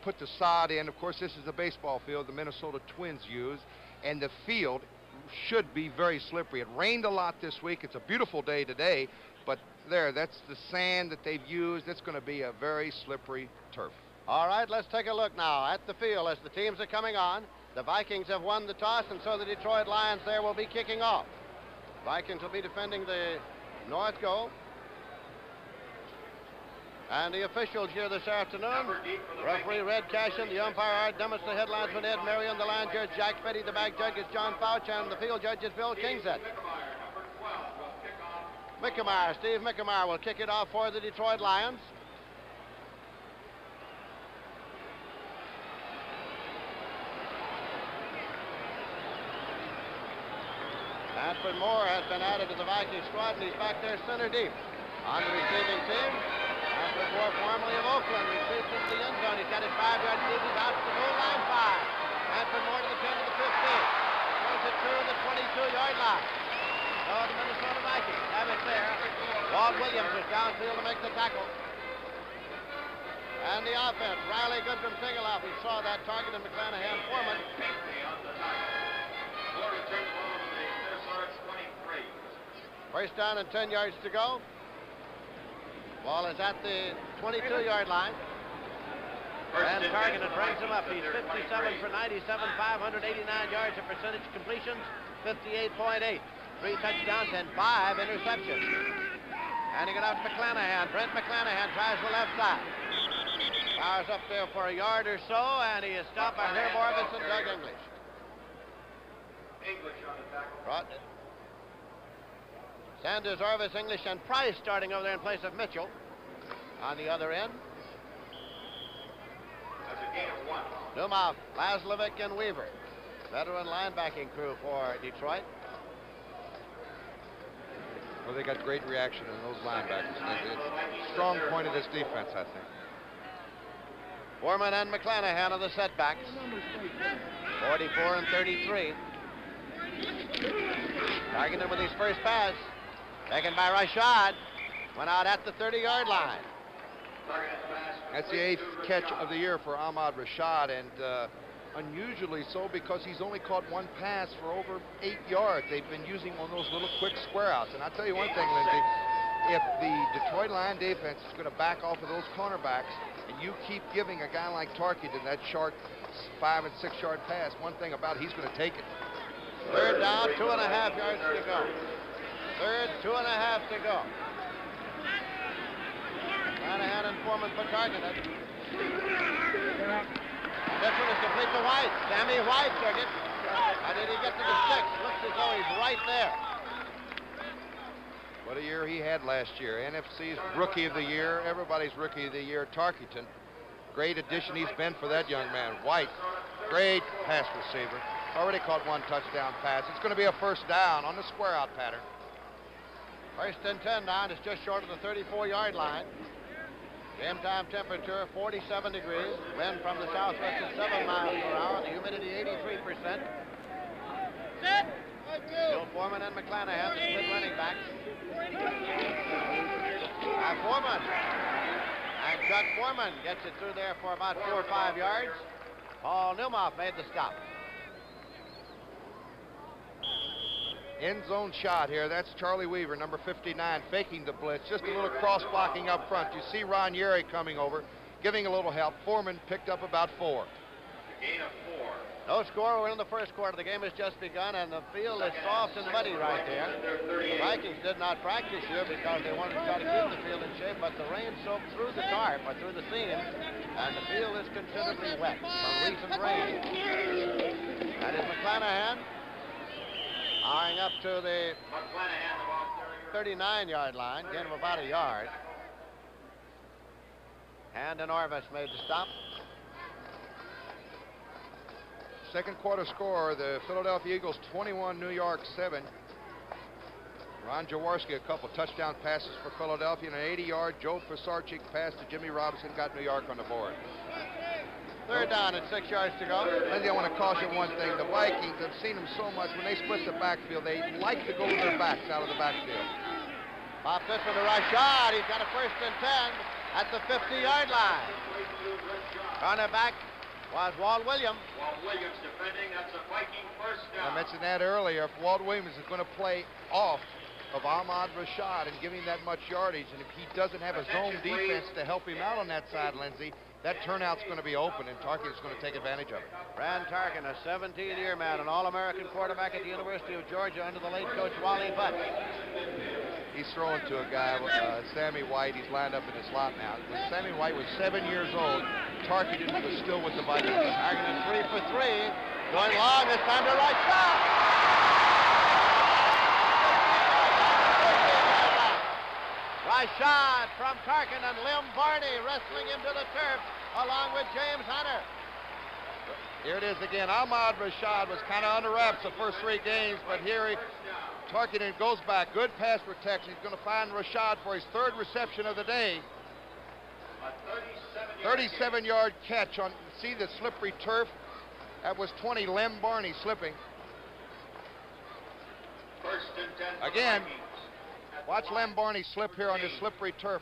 put the sod in. Of course, this is the baseball field the Minnesota Twins use, and the field should be very slippery. It rained a lot this week. It's a beautiful day today, but that's the sand that they've used. It's going to be a very slippery turf. All right, let's take a look now at the field as the teams are coming on. The Vikings have won the toss, and so the Detroit Lions there will be kicking off. Vikings will be defending the north goal. And the officials here this afternoon, referee Red Cashin, the umpire Art Demis, the headlinesman Ed Marion, the line judge Jack Fetty, the back judge is John Fouch, and the field judge is Bill Kingset. Mickemeyer, Steve Mickemeyer will kick it off for the Detroit Lions. Hanford Moore has been added to the Viking squad, and he's back there center deep. On the receiving team, Hanford Moore, formerly of Oakland, receives into the end zone. He's got his 5-yard lead. He's out to the goal line, 5. Hanford Moore to the 10 to the 15. Throws it to the 22-yard line. So the Minnesota Vikings have it there. Walt Williams is downfield to make the tackle. And the offense, Riley Goodrum single out. We saw that target in McClanahan Foreman. First down and 10 yards to go. Ball is at the 22-yard line. And targeted brings him up. He's 57 for 97, 589 yards of percentage completions, 58.8. 3 touchdowns and 5 interceptions. Handing it out to McClanahan. Brent McClanahan tries the left side. Fires up there for a yard or so, and he is stopped by Herb Orvis and Doug English. English on the tackle. Brought Sanders, Orvis, English, and Price starting over there in place of Mitchell. On the other end, That's a gain of 1. Newmouth, Laslovic, and Weaver. Veteran linebacking crew for Detroit. Well, they got great reaction in those linebackers. It's a strong point of this defense, I think. Foreman and McClanahan are the setbacks. 44 and 33. Targeted with his first pass. Taken by Rashad. Went out at the 30-yard line. That's the 8th catch of the year for Ahmad Rashad, and unusually so because he's only caught one pass for over 8 yards. They've been using one of those little quick square outs. And I'll tell you one thing, Lindsay, if the Detroit Lion defense is going to back off of those cornerbacks and you keep giving a guy like Tarkington that short 5- and 6-yard pass, one thing about it, he's going to take it. Third down, 2.5 yards to go. Third, 2.5 to go. Shanahan and Foreman for targeted. This one is complete to White. Sammy White took it. How did he get to the 6? Looks as though he's right there. What a year he had last year. NFC's Rookie of the Year, everybody's Rookie of the Year. Tarkington, great addition he's been for that young man. White, great pass receiver. Already caught one touchdown pass. It's going to be a first down on the square out pattern. First and 10 down. It's just short of the 34-yard line. Game time temperature 47 degrees. Wind from the southwest at 7 miles per hour. The humidity 83%. Bill Foreman and McClanahan, the split running backs. Foreman. And Chuck Foreman gets it through there for about 4 or 5 yards. Paul Newmouth made the stop. End zone shot here. That's Charlie Weaver, number 59, faking the blitz. Just a little cross blocking up front. You see Ron Yeri coming over, giving a little help. Foreman picked up about 4. Gain of 4. No score. We're in the first quarter. The game has just begun, and the field is soft and muddy right there. The Vikings did not practice here because they wanted to try to keep the field in shape, but the rain soaked through the tarp or through the seams, and the field is considerably wet from recent rain. That is McClanahan. Eyeing up to the 39-yard line, gain of about a yard. Hand and Orvis made the stop. Second quarter score, the Philadelphia Eagles 21, New York 7. Ron Jaworski, a couple touchdown passes for Philadelphia, and an 80-yard Joe Pisarcik pass to Jimmy Robinson got New York on the board. Third down at 6 yards to go. Lindsay, I want to caution one thing. The Vikings, I've seen them so much. When they split the backfield, they like to go with their backs out of the backfield. Pop this one to Rashad. He's got a first and 10 at the 50-yard line. Cornerback was Walt Williams. Walt Williams defending. That's a Viking first down. I mentioned that earlier. If Walt Williams is going to play off of Ahmad Rashad and give him that much yardage, and if he doesn't have a zone defense to help him out on that side, Lindsey, that turnout's going to be open, and Tarkin is going to take advantage of it. Fran Tarkin, a 17-year man, an All-American quarterback at the University of Georgia under the late coach Wally Butt. He's throwing to a guy, Sammy White. He's lined up in the slot now. When Sammy White was 7 years old, Tarkin was still with the Vikings. Tarkin is 3 for 3. Going long this time to right side. Rashad from Tarkin and Lim Barney wrestling him to the turf along with James Hunter. Here it is again. Ahmad Rashad was kind of under wraps the first 3 games, but here Tarkinen goes back. Good pass protection. He's going to find Rashad for his 3rd reception of the day. A 37-yard catch on, see the slippery turf? That was 20, Lem Barney slipping. First and 10 for the Again, Vikings. watch Lem Barney slip here on this slippery turf.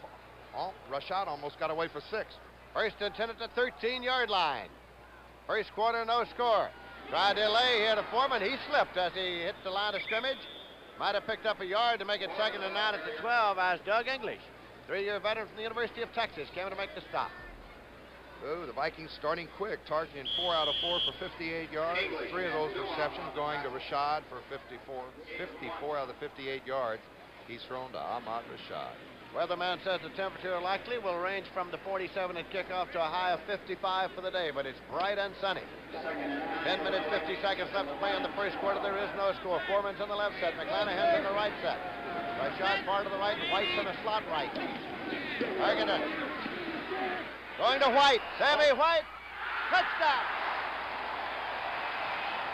Oh, Rashad almost got away for 6. First and 10 at the 13-yard line. First quarter, no score. Try delay here to Foreman. He slipped as he hit the line of scrimmage. Might have picked up a yard to make it 2nd and 9 at the 12 as Doug English, 3-year veteran from the University of Texas, came to make the stop. Oh, the Vikings starting quick. Tarkin 4 out of 4 for 58 yards. 3 of those receptions going to Rashad for 54 out of the 58 yards. He's thrown to Ahmad Rashad. Weatherman says the temperature likely will range from the 47 at kickoff to a high of 55 for the day, but it's bright and sunny. 10 minutes, 50 seconds left to play in the first quarter. There is no score. Foreman's on the left set. McClanahan's on the right set. Rashad part of the right, White's on the slot right. Targeted. Going to White. Sammy White. Touchdown.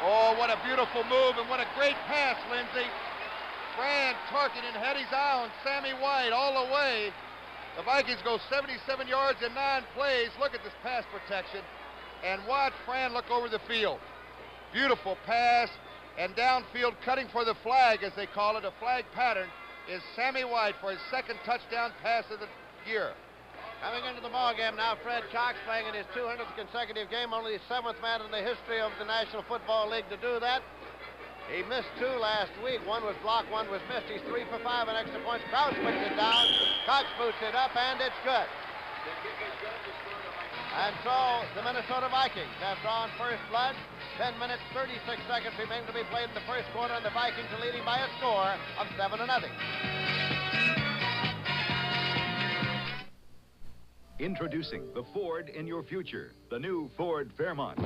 Oh, what a beautiful move and what a great pass, Lindsey. Fran Tarkinen had his eye on Sammy White all the way. The Vikings go 77 yards in 9 plays. Look at this pass protection. And watch Fran look over the field. Beautiful pass. And downfield cutting for the flag, as they call it, a flag pattern, is Sammy White for his 2nd touchdown pass of the year. Coming into the ballgame now, Fred Cox playing in his 200th consecutive game, only the 7th man in the history of the National Football League to do that. He missed 2 last week. 1 was blocked, 1 was missed. He's 3 for 5 in extra points. Krause puts it down. Cox boots it up, and it's good. And so the Minnesota Vikings have drawn first blood. 10 minutes, 36 seconds remain to be played in the first quarter, and the Vikings are leading by a score of 7-0. Introducing the Ford in your future, the new Ford Fairmont.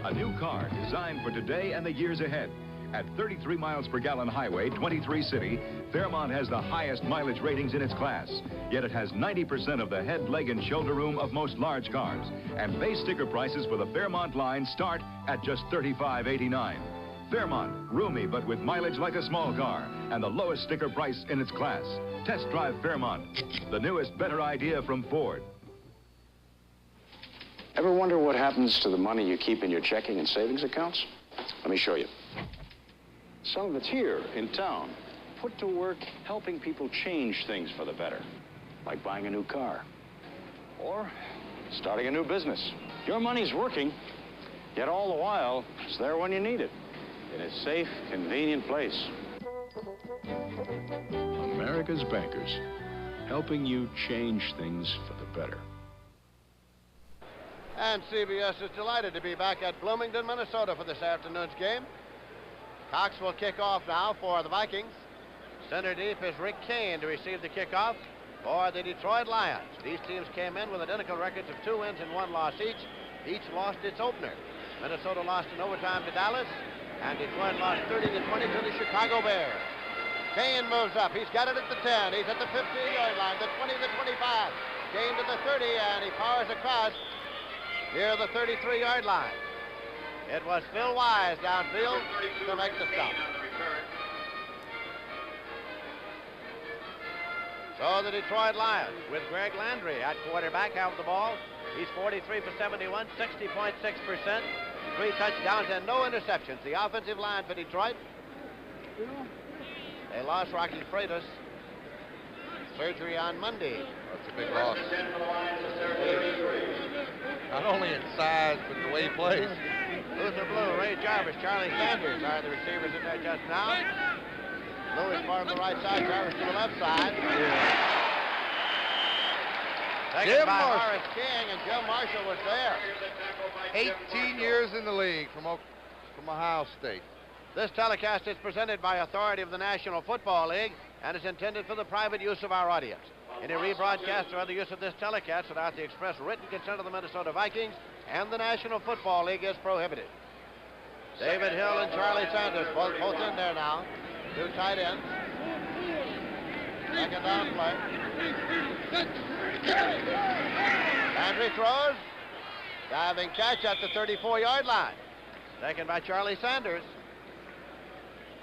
A new car designed for today and the years ahead. At 33 miles per gallon highway, 23 city, Fairmont has the highest mileage ratings in its class. Yet it has 90% of the head, leg, and shoulder room of most large cars. And base sticker prices for the Fairmont line start at just $35.89. Fairmont, roomy but with mileage like a small car, and the lowest sticker price in its class. Test drive Fairmont, the newest, better idea from Ford. Ever wonder what happens to the money you keep in your checking and savings accounts? Let me show you. Some of it's here in town, put to work helping people change things for the better, like buying a new car or starting a new business. Your money's working, yet all the while, it's there when you need it, in a safe, convenient place. America's Bankers, helping you change things for the better. And CBS is delighted to be back at Bloomington, Minnesota for this afternoon's game. Cox will kick off now for the Vikings. Center deep is Rick Kane to receive the kickoff for the Detroit Lions. These teams came in with identical records of 2 wins and 1 loss each. Each lost its opener. Minnesota lost in overtime to Dallas, and Detroit lost 30-20 to the Chicago Bears. Kane moves up. He's got it at the 10. He's at the 15-yard line, the 20, the 25. Kane to the 30, and he powers across near the 33-yard line. It was Phil Wise downfield to make the stop. So the Detroit Lions, with Greg Landry at quarterback, have the ball. He's 43 for 71, 60.6%. 3 touchdowns and no interceptions. The offensive line for Detroit. They lost Rocky Freitas. Surgery on Monday. That's a big loss. Not only in size, but the way he plays. Luther Blue, Ray Jarvis, Charlie Sanders are the receivers in there just now. Blue is far on the right side, Jarvis to the left side. Taken by Horace King, and Jim Marshall was there. 18 years in the league from Ohio State. This telecast is presented by authority of the National Football League and is intended for the private use of our audience. Any rebroadcast or other use of this telecast without the express written consent of the Minnesota Vikings and the National Football League is prohibited. David Hill and Charlie Sanders, both in there now. Two tight ends. Second down play. Landry throws. Diving catch at the 34-yard line. Taken by Charlie Sanders.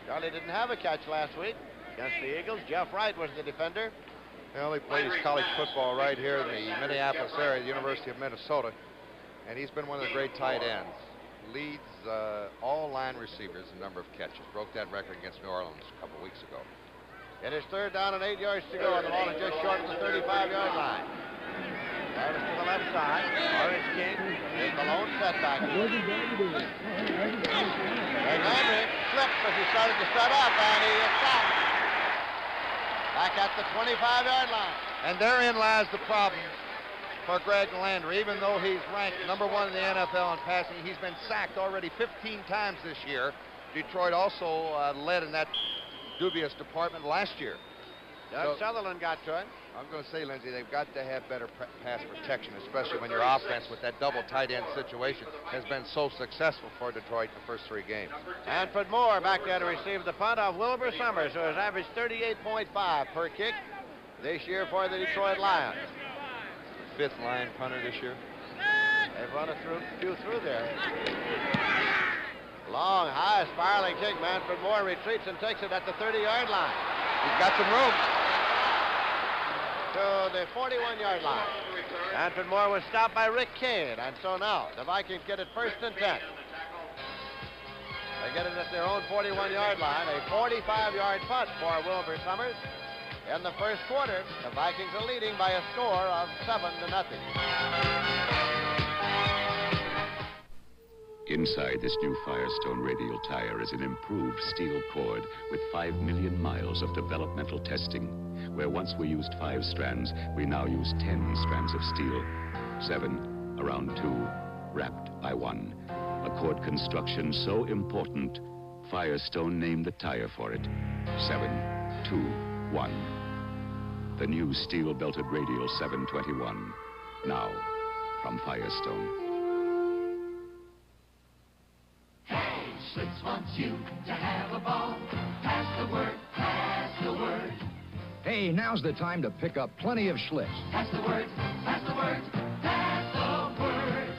Charlie didn't have a catch last week against the Eagles. Jeff Wright was the defender. Well, he plays college football right here in the Minneapolis area, the University of Minnesota. And he's been one of the great tight ends. Leads all line receivers in number of catches. Broke that record against New Orleans a couple weeks ago. It is third down and 8 yards to go, and the ball is just short of the 35-yard line. Travis to the left side. Horace King is the lone setback. And Landry slipped as he started to set up, and he is sacked. Back at the 25-yard line. And therein lies the problem for Greg Landry. Even though he's ranked #1 in the NFL in passing, he's been sacked already 15 times this year. Detroit also led in that dubious department last year. Doug Sutherland got to it. I'm going to say, Lindsey, they've got to have better pass protection, especially when your offense with that double tight end situation has been so successful for Detroit in the first 3 games. Hanford Moore back there to receive the punt of Wilbur Summers, who has averaged 38.5 per kick this year for the Detroit Lions. 5th line punter this year. They've run a few through there. Long, high, spiraling kick. Hanford Moore retreats and takes it at the 30-yard line. He's got some room. To the 41-yard line. Hanford Moore was stopped by Rick Kane, and so now the Vikings get it 1st and 10. They get it at their own 41-yard line. A 45-yard punt for Wilbur Summers. In the first quarter, the Vikings are leading by a score of 7-0. Inside this new Firestone radial tire is an improved steel cord with 5 million miles of developmental testing. Where once we used 5 strands, we now use 10 strands of steel. 7 around 2, wrapped by 1. A cord construction so important, Firestone named the tire for it. 7, 2, 1. The new steel-belted radial 721. Now, from Firestone. Schlitz wants you to have a ball. Pass the word, pass the word. Hey, now's the time to pick up plenty of Schlitz. Pass the word, pass the word, pass the word.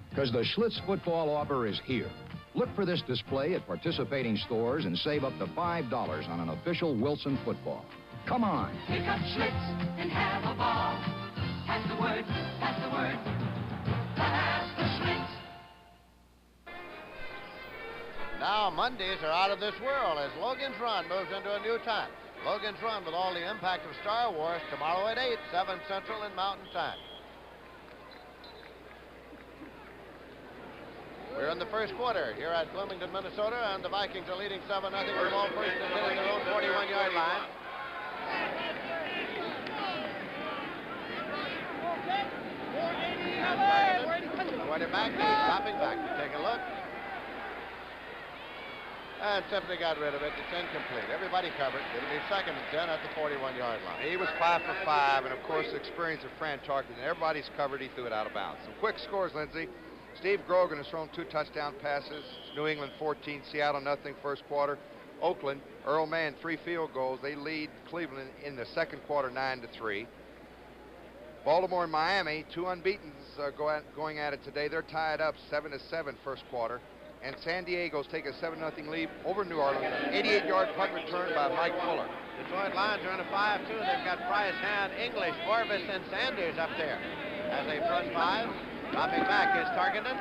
Because the Schlitz football offer is here. Look for this display at participating stores and save up to $5 on an official Wilson football. Come on. Pick up Schlitz and have a ball. Pass the word, pass the word, pass the Schlitz. Now Mondays are out of this world as Logan's Run moves into a new time. Logan's Run with all the impact of Star Wars tomorrow at 8, 7 Central and Mountain Time. We're in the first quarter here at Bloomington, Minnesota, and the Vikings are leading 7-0 with the ball 1st and 10 at their own 41-yard line. Quarterback is dropping back to take a look. And simply got rid of it. It's incomplete. Everybody covered. It'll be 2nd and 10 at the 41-yard line. He was 5 for 5, and of course, the experience of Fran Tarkenton. Everybody's covered. He threw it out of bounds. Some quick scores, Lindsey. Steve Grogan has thrown 2 touchdown passes. New England 14, Seattle nothing first quarter. Oakland, Earl Mann 3 field goals. They lead Cleveland in the second quarter 9-3. Baltimore and Miami, 2 unbeatens going at it today. They're tied up 7-7 first quarter. And San Diego's take a 7-0 lead over New Orleans. 88-yard punt return by Mike Fuller. Detroit Lions are in a 5-2. They've got Price, Hand, English, Orvis, and Sanders up there as a front 5. Dropping back is Tarkenton.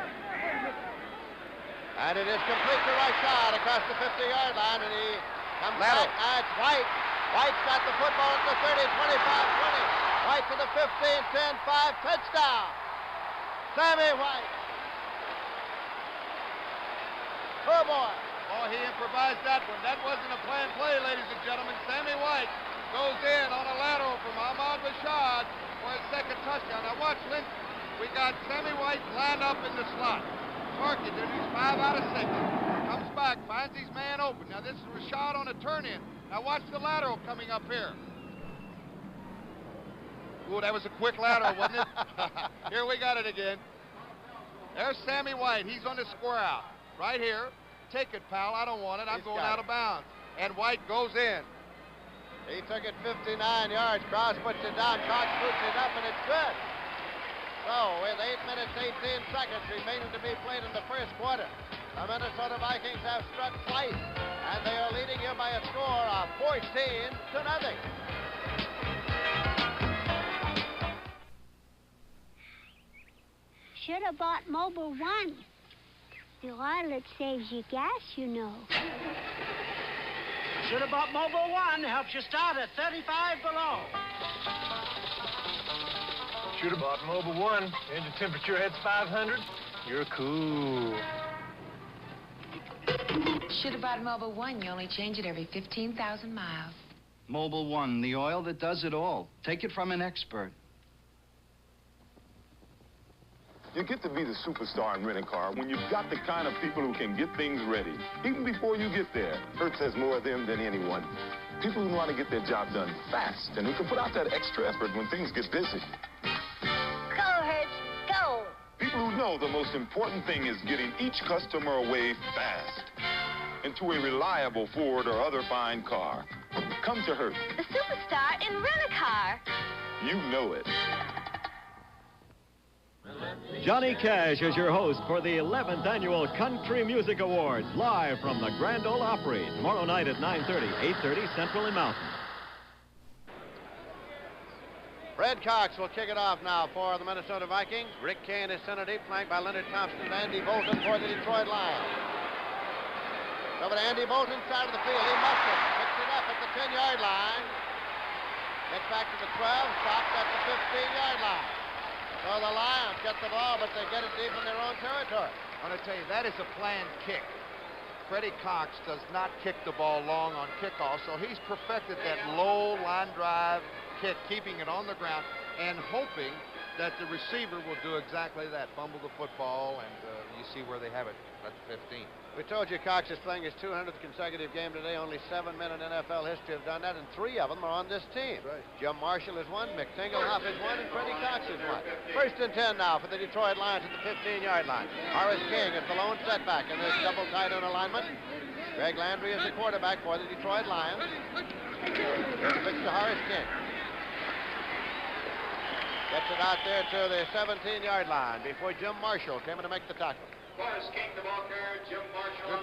And it is complete to right side across the 50-yard line, and he comes back. It's White. White's got the football at the 30, 25, 20. White to the 15, 10, 5, touchdown. Sammy White. Oh, boy. Oh, he improvised that one. That wasn't a planned play, ladies and gentlemen. Sammy White goes in on a lateral from Ahmad Rashad for his second touchdown. Now watch, Lindsey. We got Sammy White lined up in the slot. Marking it. He's 5 out of 6. Comes back, finds his man open. Now this is Rashad on a turn-in. Now watch the lateral coming up here. Ooh, that was a quick lateral, wasn't it? Here we got it again. There's Sammy White. He's on the square out. Right here. Take it, pal. I don't want it. I'm going out of bounds. And White goes in. He took it 59 yards. Cross puts it down. Cox puts it up, and it's good. So, with 8 minutes, 18 seconds remaining to be played in the first quarter, the Minnesota Vikings have struck twice, and they are leading you by a score of 14-0. Should have bought Mobile One. The oil, it saves you gas, you know. Should have bought Mobile One. Helps you start at 35 below. Should have bought Mobile One. Engine temperature hits 500. You're cool. Should have bought Mobile One. You only change it every 15,000 miles. Mobile One, the oil that does it all. Take it from an expert. You get to be the superstar in rent-a-car when you've got the kind of people who can get things ready, even before you get there. Hertz has more of them than anyone. People who know how to get their job done fast and who can put out that extra effort when things get busy. Go, Hertz, go. People who know the most important thing is getting each customer away fast into a reliable Ford or other fine car. Come to Hertz. The superstar in rent-a-car. You know it. Johnny Cash is your host for the 11th Annual Country Music Awards, live from the Grand Ole Opry, tomorrow night at 9:30, 8:30 Central and Mountain. Fred Cox will kick it off now for the Minnesota Vikings. Rick Kane is center deep, flanked by Leonard Thompson and Andy Bolton for the Detroit Lions. Over to Andy Bolton, side of the field. He muffs it, picks it up at the 10-yard line. Gets back to the 12, stops at the 15-yard line. So the Lions get the ball, but they get it deep in their own territory. I'm going to tell you, that is a planned kick. Freddie Cox does not kick the ball long on kickoff, so he's perfected that low line drive kick, keeping it on the ground and hoping that the receiver will do exactly that, fumble the football, and you see where they have it at the 15. We told you Cox is playing his 200th consecutive game today. Only 7 men in NFL history have done that, and 3 of them are on this team. Right. Jim Marshall is one, Mick Tingelhoff is one, and Freddie Cox is one. 1st and 10 now for the Detroit Lions at the 15-yard line. Horace King is the lone setback in this double tight end alignment. Greg Landry is the quarterback for the Detroit Lions. Here's the pitch to Horace King. Gets it out there to the 17-yard line before Jim Marshall came in to make the tackle. Good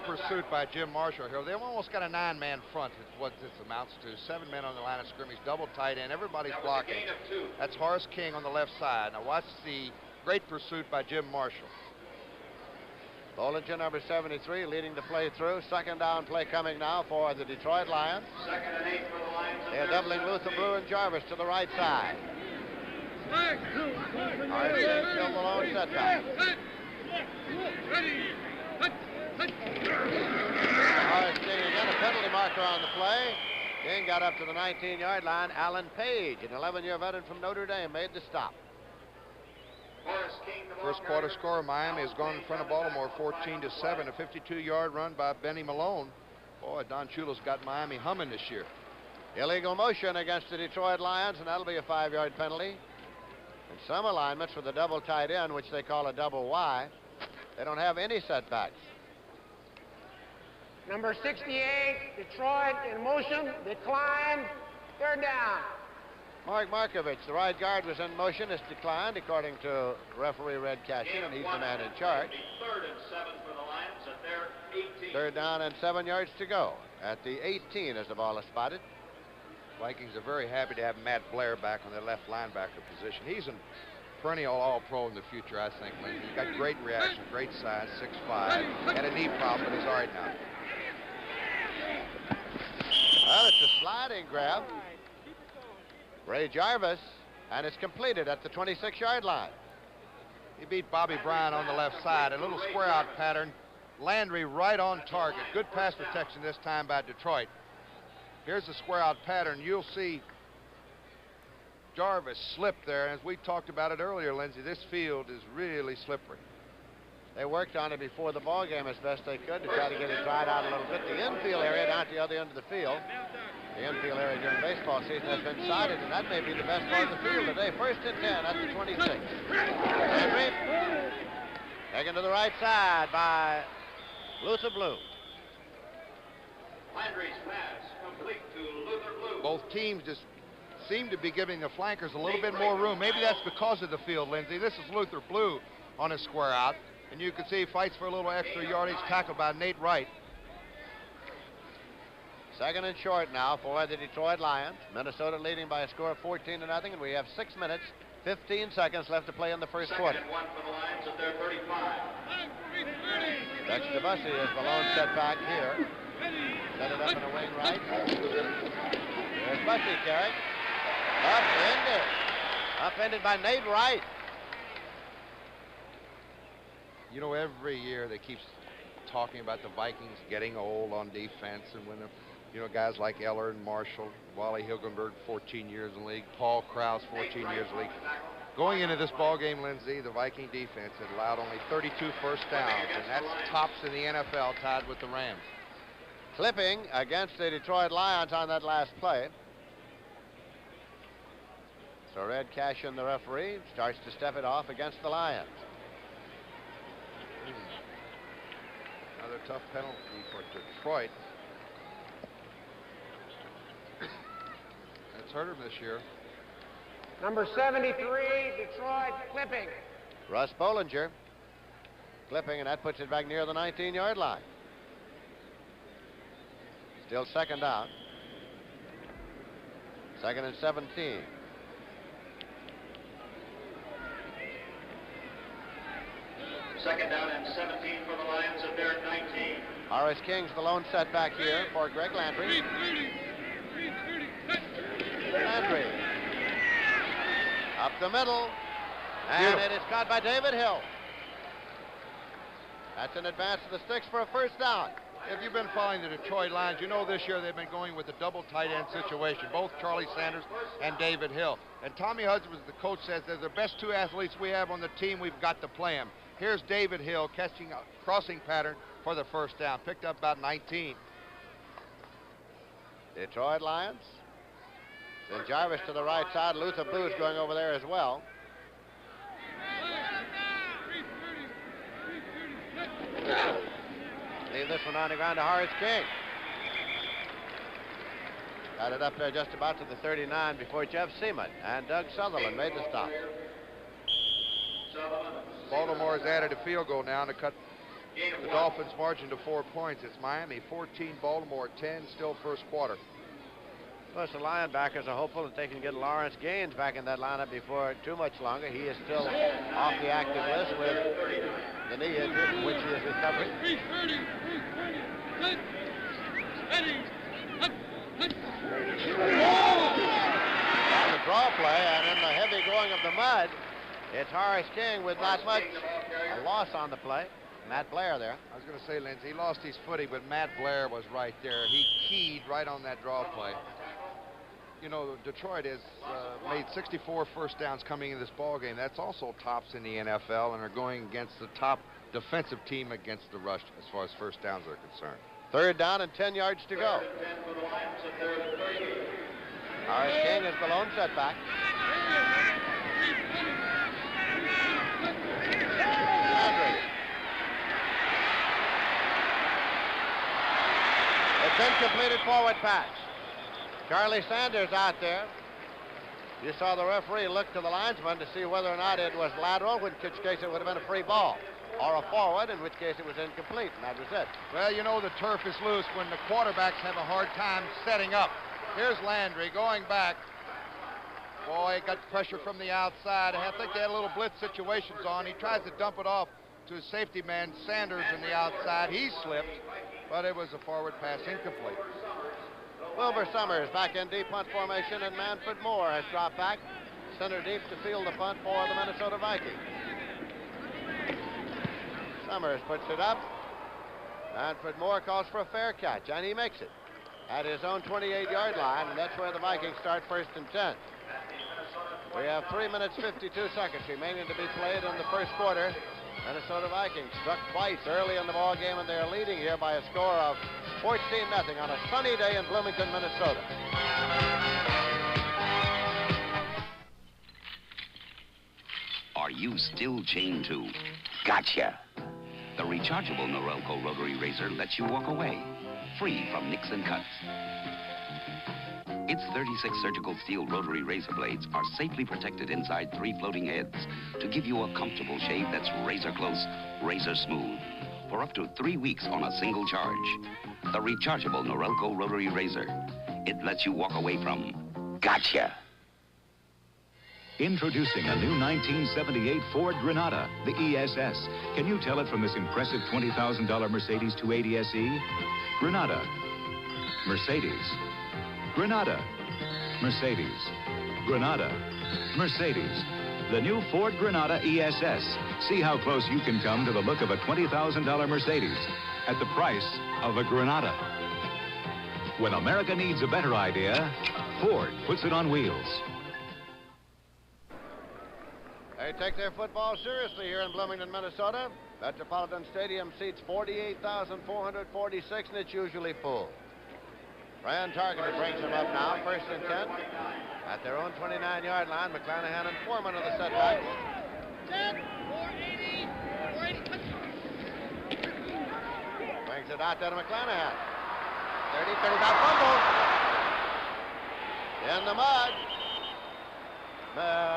pursuit by Jim Marshall here. They've almost got a 9-man front. It's what this amounts to. 7 men on the line of scrimmage, double tight end. Everybody's blocking. That's Horace King on the left side. Now watch the great pursuit by Jim Marshall. Bollinger, number 73, leading the play through. 2nd down play coming now for the Detroit Lions. 2nd and 8 for the Lions. They're doubling Luther Blue and Jarvis to the right side. Horace King still the lone setback. Horace King again, a penalty marker on the play. King got up to the 19-yard line. Alan Page, an 11-year veteran from Notre Dame, made the stop. First quarter score, Miami has gone in front of Baltimore 14-7. A 52-yard run by Benny Malone. Boy, Don Shula's got Miami humming this year. Illegal motion against the Detroit Lions, and that'll be a 5-yard penalty. And some alignments with the double tight end, which they call a double Y, they don't have any setbacks. Number 68, Detroit in motion, declined, 3rd down. Mark Markovich, the right guard, was in motion. It's declined, according to referee Red Cashin, and he's the man in charge. 3rd and 7 for the Lions at their 18. 3rd down and 7 yards to go. At the 18 as the ball is spotted. Vikings are very happy to have Matt Blair back on their left linebacker position. He's a perennial all-pro in the future, I think. He's got great reaction, great size, 6'5". Had a knee problem, but he's all right now. Well, it's a sliding grab. Ray Jarvis, and it's completed at the 26-yard line. He beat Bobby Brown on the left side. A little square out pattern. Landry right on target. Good pass protection this time by Detroit. Here's the square out pattern. You'll see Jarvis slipped there. As we talked about it earlier, Lindsey, this field is really slippery. They worked on it before the ball game as best they could to try to get it dried out a little bit. The infield area down at the other end of the field. The infield area during baseball season has been sided, and that may be the best part of the field today. First and 10 at the 26. Henry taken to the right side by Luther Blue. Landry's pass complete to Luther Blue. Both teams just seem to be giving the flankers a little bit more room. Maybe that's because of the field, Lindsey. This is Luther Blue on a square out, and you can see he fights for a little extra yardage, tackled by Nate Wright. Second and short now for the Detroit Lions. Minnesota leading by a score of 14-0, and we have 6 minutes, 15 seconds left to play in the first quarter. Second and 1 for the Lions at their 35. Dexter Bussey is the lone setback here. Set it up in a wing right. There's Bussey carrying. Upended. Upended by Nate Wright. You know, every year they keep talking about the Vikings getting old on defense, and when guys like Eller and Marshall, Wally Hilgenberg, 14 years in the league, Paul Krause, 14 years in the league. Going into this ball game, Lindsey, the Viking defense had allowed only 32 first downs, and that's tops in the NFL, tied with the Rams. Clipping against the Detroit Lions on that last play. So Red Cashin, the referee, starts to step it off against the Lions. Another tough penalty for Detroit. That's hurt him this year. Number 73, Detroit, clipping. Russ Bollinger clipping, and that puts it back near the 19-yard line. Still second down. Second and 17. Second down and 17 for the Lions at their 19. Horace King's the lone setback here for Greg Landry. Landry up the middle, and it is caught by David Hill. That's an advance to the sticks for a first down. If you've been following the Detroit Lions, you know this year they've been going with a double tight end situation, both Charlie Sanders and David Hill. And Tommy Hudson, the coach, says they're the best two athletes we have on the team. We've got to play them. Here's David Hill catching a crossing pattern for the first down. Picked up about 19. Detroit Lions. Then Jarvis to the right side. Luther Blue's going over there as well. Leave this one on the ground to Horace King. Got it up there just about to the 39 before Jeff Seaman and Doug Sutherland made the stop. Baltimore has added a field goal now to cut the Dolphins' margin to 4 points. It's Miami 14, Baltimore 10, still first quarter. Plus, the linebackers are hopeful that they can get Lawrence Gaines back in that lineup before too much longer. He is still off the active list with the knee injury from which he is recovering. On the draw play and in the heavy going of the mud, it's Horace King with not much a loss on the play. Matt Blair there. I was going to say, Lindsey, he lost his footing, but Matt Blair was right there. He keyed right on that draw play. You know, Detroit has made 64 first downs coming in this ball game. That's also tops in the NFL, and are going against the top defensive team against the rush as far as first downs are concerned. Third down and 10 yards to go. Horace King is the lone setback. It's incompleted forward pass. Charlie Sanders out there. You saw the referee look to the linesman to see whether or not it was lateral, in which case it would have been a free ball, or a forward, in which case it was incomplete, and that was it. Well, you know the turf is loose when the quarterbacks have a hard time setting up. Here's Landry going back. Boy, got pressure from the outside. I think they had a little blitz situations on. He tries to dump it off to his safety man, Sanders, on the outside. He slipped, but it was a forward pass, incomplete. Wilbur Summers back in deep punt formation, and Manfred Moore has dropped back center deep to field the punt for the Minnesota Vikings. Summers puts it up. Manfred Moore calls for a fair catch, and he makes it at his own 28-yard line, and that's where the Vikings start 1st and 10. We have 3 minutes 52 seconds remaining to be played in the first quarter. Minnesota Vikings struck twice early in the ball game, and they're leading here by a score of 14-0 on a sunny day in Bloomington, Minnesota. Are you still chained to? Gotcha. The rechargeable Norelco rotary razor lets you walk away, free from nicks and cuts. Its 36 surgical steel rotary razor blades are safely protected inside 3 floating heads to give you a comfortable shave that's razor close, razor smooth, for up to 3 weeks on a single charge. The rechargeable Norelco rotary razor. It lets you walk away from gotcha. Introducing a new 1978 Ford Granada, the ESS. Can you tell it from this impressive $20,000 Mercedes 280 SE? Granada. Mercedes. Granada. Mercedes. Granada. Mercedes. The new Ford Granada ESS. See how close you can come to the look of a $20,000 Mercedes at the price of a Granada. When America needs a better idea, Ford puts it on wheels. They take their football seriously here in Bloomington, Minnesota. Metropolitan Stadium seats 48,446, and it's usually full. Fran Tarkenton brings them up now, 1st and 10. At their own 29-yard line, McClanahan and Foreman of the setback. 10, 480, 480. Brings it out there to McClanahan. 30, 35, fumble. In the mud.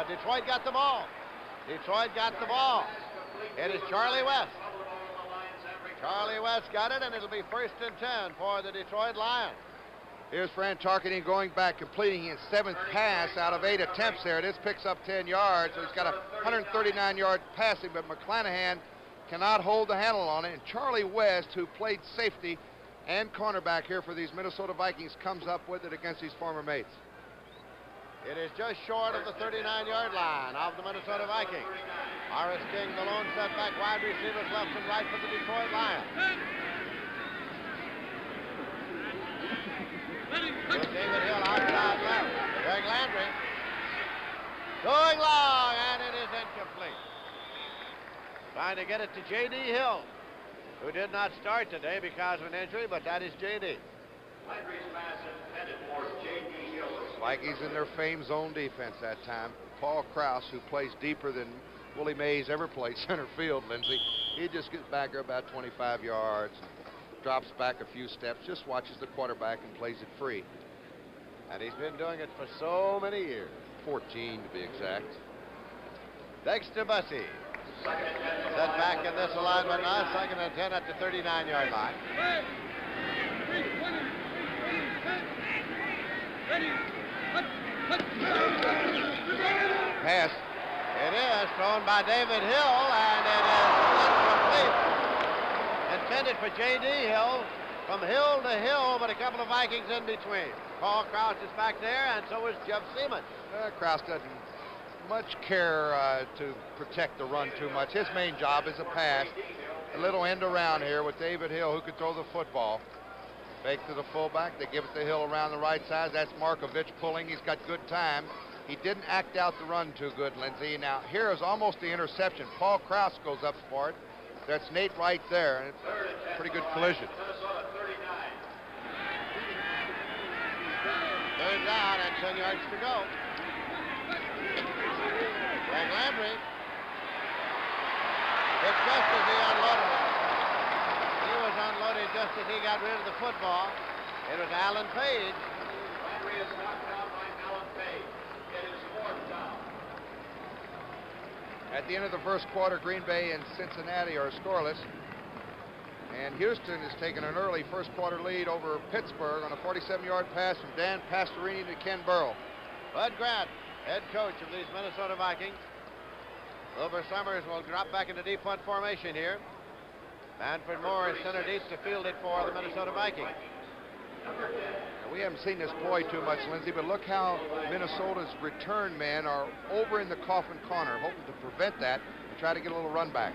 Detroit got the ball. Detroit got the ball. It is Charlie West. Charlie West got it, and it'll be 1st and 10 for the Detroit Lions. Here's Fran Tarkenton going back, completing his 7th pass out of 8 attempts there. This picks up 10 yards, so he's got a 139-yard passing, but McClanahan cannot hold the handle on it. And Charlie West, who played safety and cornerback here for these Minnesota Vikings, comes up with it against his former mates. It is just short of the 39-yard line of the Minnesota Vikings. Horace King, the lone setback, wide receivers left and right for the Detroit Lions. David Hill outside left. Greg Landry going long, and it is incomplete. Trying to get it to J.D. Hill, who did not start today because of an injury, but that is J.D. Landry's pass intended for J.D. Hill. Vikings in their famed zone defense that time. Paul Krause, who plays deeper than Willie Mays ever played center field, Lindsey. He just gets back there about 25 yards, and drops back a few steps, just watches the quarterback and plays it free. And he's been doing it for so many years. 14 to be exact. Dexter Bussey. Set back in this alignment now, 2nd and 10 at the 39-yard line. Pass. It is thrown by David Hill, and it is incomplete. Intended for J.D. Hill, from hill to hill, but a couple of Vikings in between. Paul Krause is back there, and so is Jeff Seaman. Krause doesn't much care to protect the run too much. His main job is a pass. A little end around here with David Hill, who could throw the football. Fake to the fullback. They give it to Hill around the right side. That's Markovich pulling. He's got good time. He didn't act out the run too good, Lindsey. Now, here is almost the interception. Paul Krause goes up for it. That's Nate Wright there, and it's a pretty good collision. 3rd down and 10 yards to go. Greg Landry. It's just as he unloaded it. He was unloaded just as he got rid of the football. It was Alan Page. Landry is knocked out by Alan Page. It is 4th down. At the end of the first quarter, Green Bay and Cincinnati are scoreless. And Houston has taken an early first quarter lead over Pittsburgh on a 47-yard pass from Dan Pastorini to Ken Burrow. Bud Grant, head coach of these Minnesota Vikings. Wilbur Summers will drop back into deep punt formation here. Manfred Moore is center deep to field it for the Minnesota Vikings. We haven't seen this ploy too much, Lindsey, but look how Minnesota's return men are over in the coffin corner, hoping to prevent that and try to get a little run back.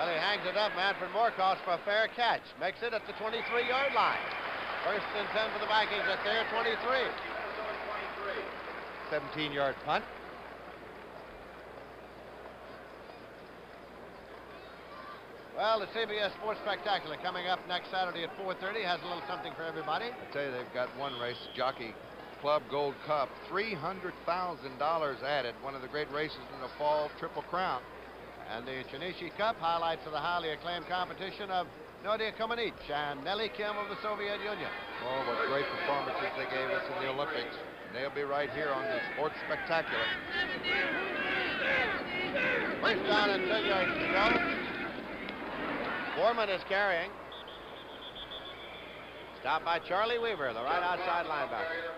Well, he hangs it up. Manfred Moore calls for a fair catch. Makes it at the 23-yard line. First and 10 for the Vikings at their 23. 17-yard punt. Well, the CBS Sports Spectacular coming up next Saturday at 4:30 has a little something for everybody. I tell you, they've got one race, Jockey Club Gold Cup, $300,000 added. One of the great races in the fall Triple Crown. And the Chinishi Cup highlights of the highly acclaimed competition of Nadia Comaneci and Nelly Kim of the Soviet Union. Oh, what great performances they gave us in the Olympics. And they'll be right here on the Sports Spectacular. First down and 10 yards to go. Foreman is carrying. Stopped by Charlie Weaver, the right outside linebacker.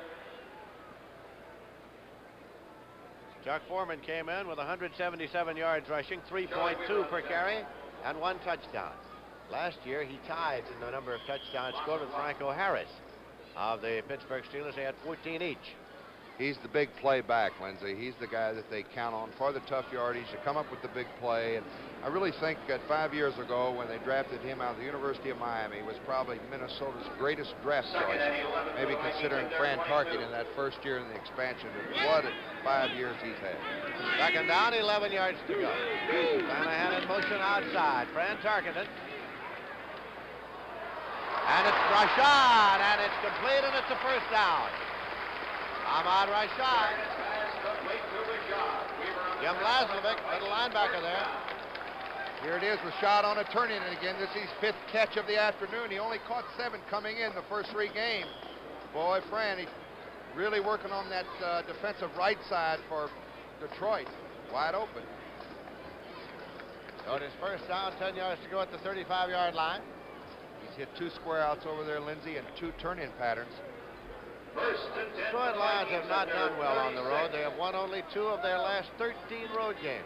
Chuck Foreman came in with 177 yards rushing, 3.2 per carry, and 1 touchdown. Last year, he tied in the number of touchdowns scored with Franco Harris of the Pittsburgh Steelers. They had 14 each. He's the big play back, Lindsey. He's the guy that they count on for the tough yardage to come up with the big play. And I really think that 5 years ago when they drafted him out of the University of Miami, was probably Minnesota's greatest draft choice. Maybe considering Fran Tarkenton in that first year in the expansion. And what 5 years he's had. Second down, 11 yards to go. Shanahan in motion outside. Fran Tarkenton. And it's Rashad, and it's complete, and it's a first down. Ahmad Rashad. Jim Laslovic, little linebacker there. Here it is, Rashad on a turn-in again. This is his 5th catch of the afternoon. He only caught 7 coming in the first 3 games. Boy, Fran, he's really working on that defensive right side for Detroit. Wide open. So it is first down, 10 yards to go at the 35-yard line. He's hit 2 square outs over there, Lindsey, and 2 turn-in patterns. The Detroit Lions have not done well on the road. They have won only 2 of their last 13 road games.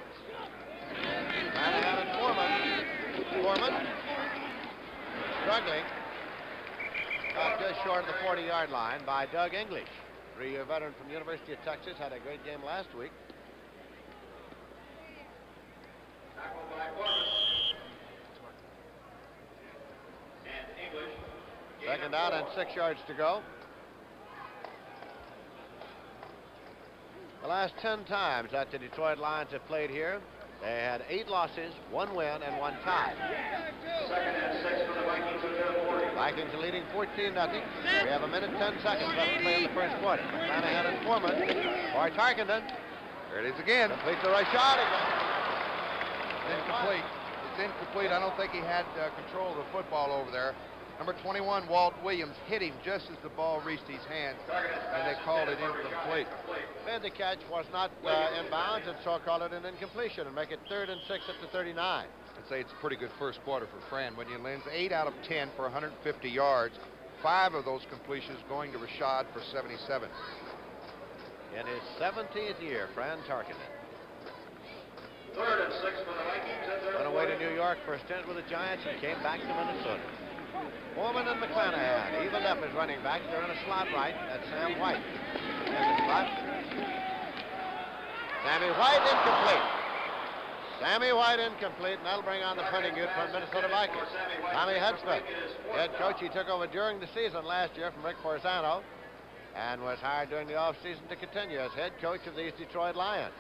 Shanahan and Foreman struggling. Got just short of the 40-yard line by Doug English. 3-year veteran from the University of Texas, had a great game last week. Second down and 6 yards to go. The last 10 times that the Detroit Lions have played here, they had 8 losses, 1 win, and 1 tie. Second and 6 for the Vikings at their 40. Vikings are leading 14-0. We have 1 minute 10 seconds left to play in the first quarter. Shanahan and Foreman for Tarkenton. There it is again. Complete to Rashad again. Incomplete. It's incomplete. I don't think he had control of the football over there. Number 21, Walt Williams, hit him just as the ball reached his hands, and they called it incomplete. And the catch was not in bounds, and so called it an incompletion and make it 3rd and 6 at the 39. I'd say it's a pretty good first quarter for Fran, wouldn't you, Linz? 8 out of 10 for 150 yards. 5 of those completions going to Rashad for 77. In his 17th year, Fran Tarkenton. 3rd and 6 for the Vikings. Went away to New York for a stint with the Giants and came back to Minnesota. Foreman and McClanahan evened up as running backs. They're in a slot right. That's Sam White in the slot. Sammy White incomplete. Sammy White incomplete, and that'll bring on the punting unit from Minnesota Vikings. Tommy Hudspeth, head coach. He took over during the season last year from Rick Forzano and was hired during the offseason to continue as head coach of these Detroit Lions.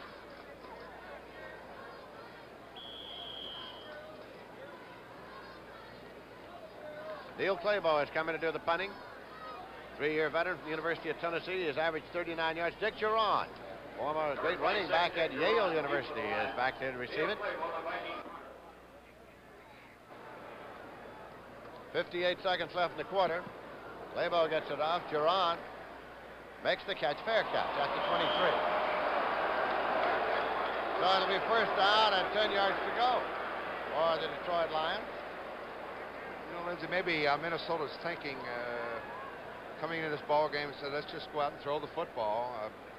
Neil Claybo is coming to do the punting. 3-year veteran from the University of Tennessee. He's averaged 39 yards. Dick Geron, former great running back at Yale University, is back there to receive it. 58 seconds left in the quarter. Claybo gets it off. Geron makes the catch. Fair catch at the 23. So it'll be first down and 10 yards to go for the Detroit Lions. You know, Lindsey, maybe Minnesota's thinking coming into this ball game and said, let's just go out and throw the football.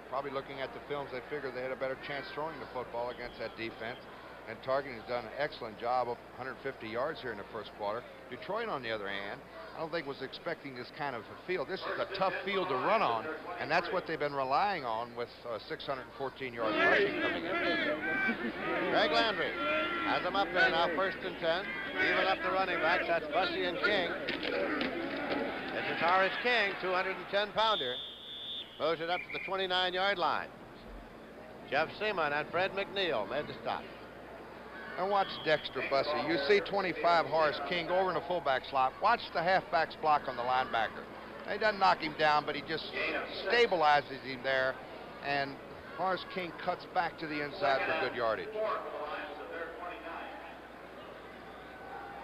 Probably looking at the films, they figured they had a better chance throwing the football against that defense. And Target has done an excellent job of 150 yards here in the first quarter. Detroit, on the other hand, I don't think was expecting this kind of a field. This is a tough field to run on, and that's what they've been relying on with 614 yards rushing coming in. Greg Landry has them up there now, 1st and 10. Even up the running backs, that's Bussey and King. This is Horace King, 210-pounder. Moves it up to the 29-yard line. Jeff Seaman and Fred McNeil made the stop. And watch Dexter Bussey. You see 25 Horace King go over in the fullback slot. Watch the halfback's block on the linebacker. He doesn't knock him down, but he just stabilizes him there. And Horace King cuts back to the inside for good yardage.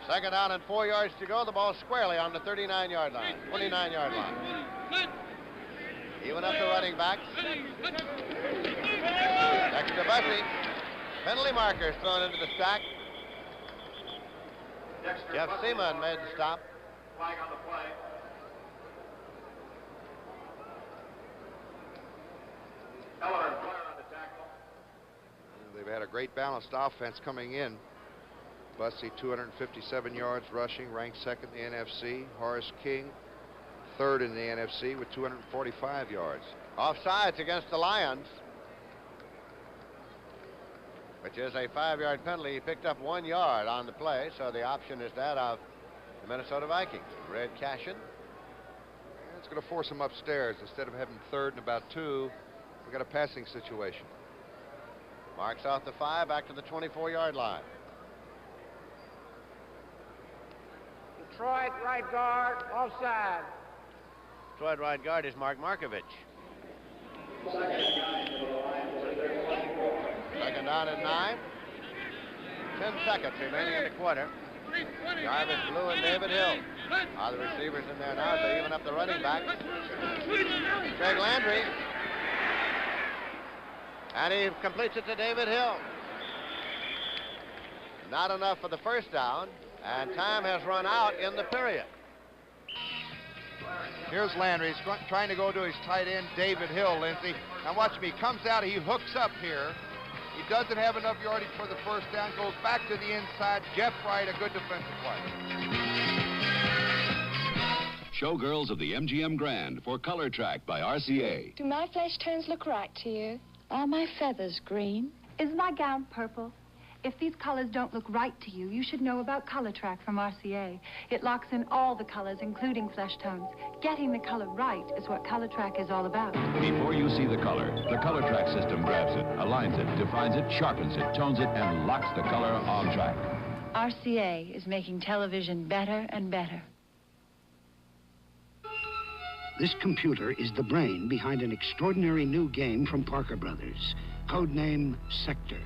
2nd down and 4 yards to go. The ball squarely on the 39-yard line, 29-yard line. Even up the running backs. Dexter Bussey. Penalty markers thrown into the stack. Jeff Seaman made the stop. Flag on the play. Heller and Blair on the tackle. They've had a great balanced offense coming in. Bussey, 257 yards rushing, ranked 2nd in the NFC. Horace King, 3rd in the NFC with 245 yards. Offsides against the Lions, which is a 5-yard penalty. He picked up 1 yard on the play, so the option is that of the Minnesota Vikings. Red Cashin. It's going to force him upstairs. Instead of having 3rd and about 2, we got a passing situation. Marks off the 5, back to the 24-yard line. Detroit right guard, offside. Detroit right guard is Mark Markovich. 2nd down and 9. 10 seconds remaining in the quarter. Jarvis Blue and David Hill are the receivers in there now, so even up the running back. Greg Landry. And he completes it to David Hill. Not enough for the 1st down, and time has run out in the period. Here's Landry. He's trying to go to his tight end, David Hill, Lindsey. Now watch me. He comes out. He hooks up here. He doesn't have enough yardage for the 1st down. Goes back to the inside. Jeff Wright, a good defensive play. Showgirls of the MGM Grand for Color Track by RCA. Do my flesh tones look right to you? Are my feathers green? Is my gown purple? If these colors don't look right to you, you should know about Color Track from RCA. It locks in all the colors, including flesh tones. Getting the color right is what Color Track is all about. Before you see the Color Track system grabs it, aligns it, defines it, sharpens it, tones it, and locks the color on track. RCA is making television better and better. This computer is the brain behind an extraordinary new game from Parker Brothers, codename Sector.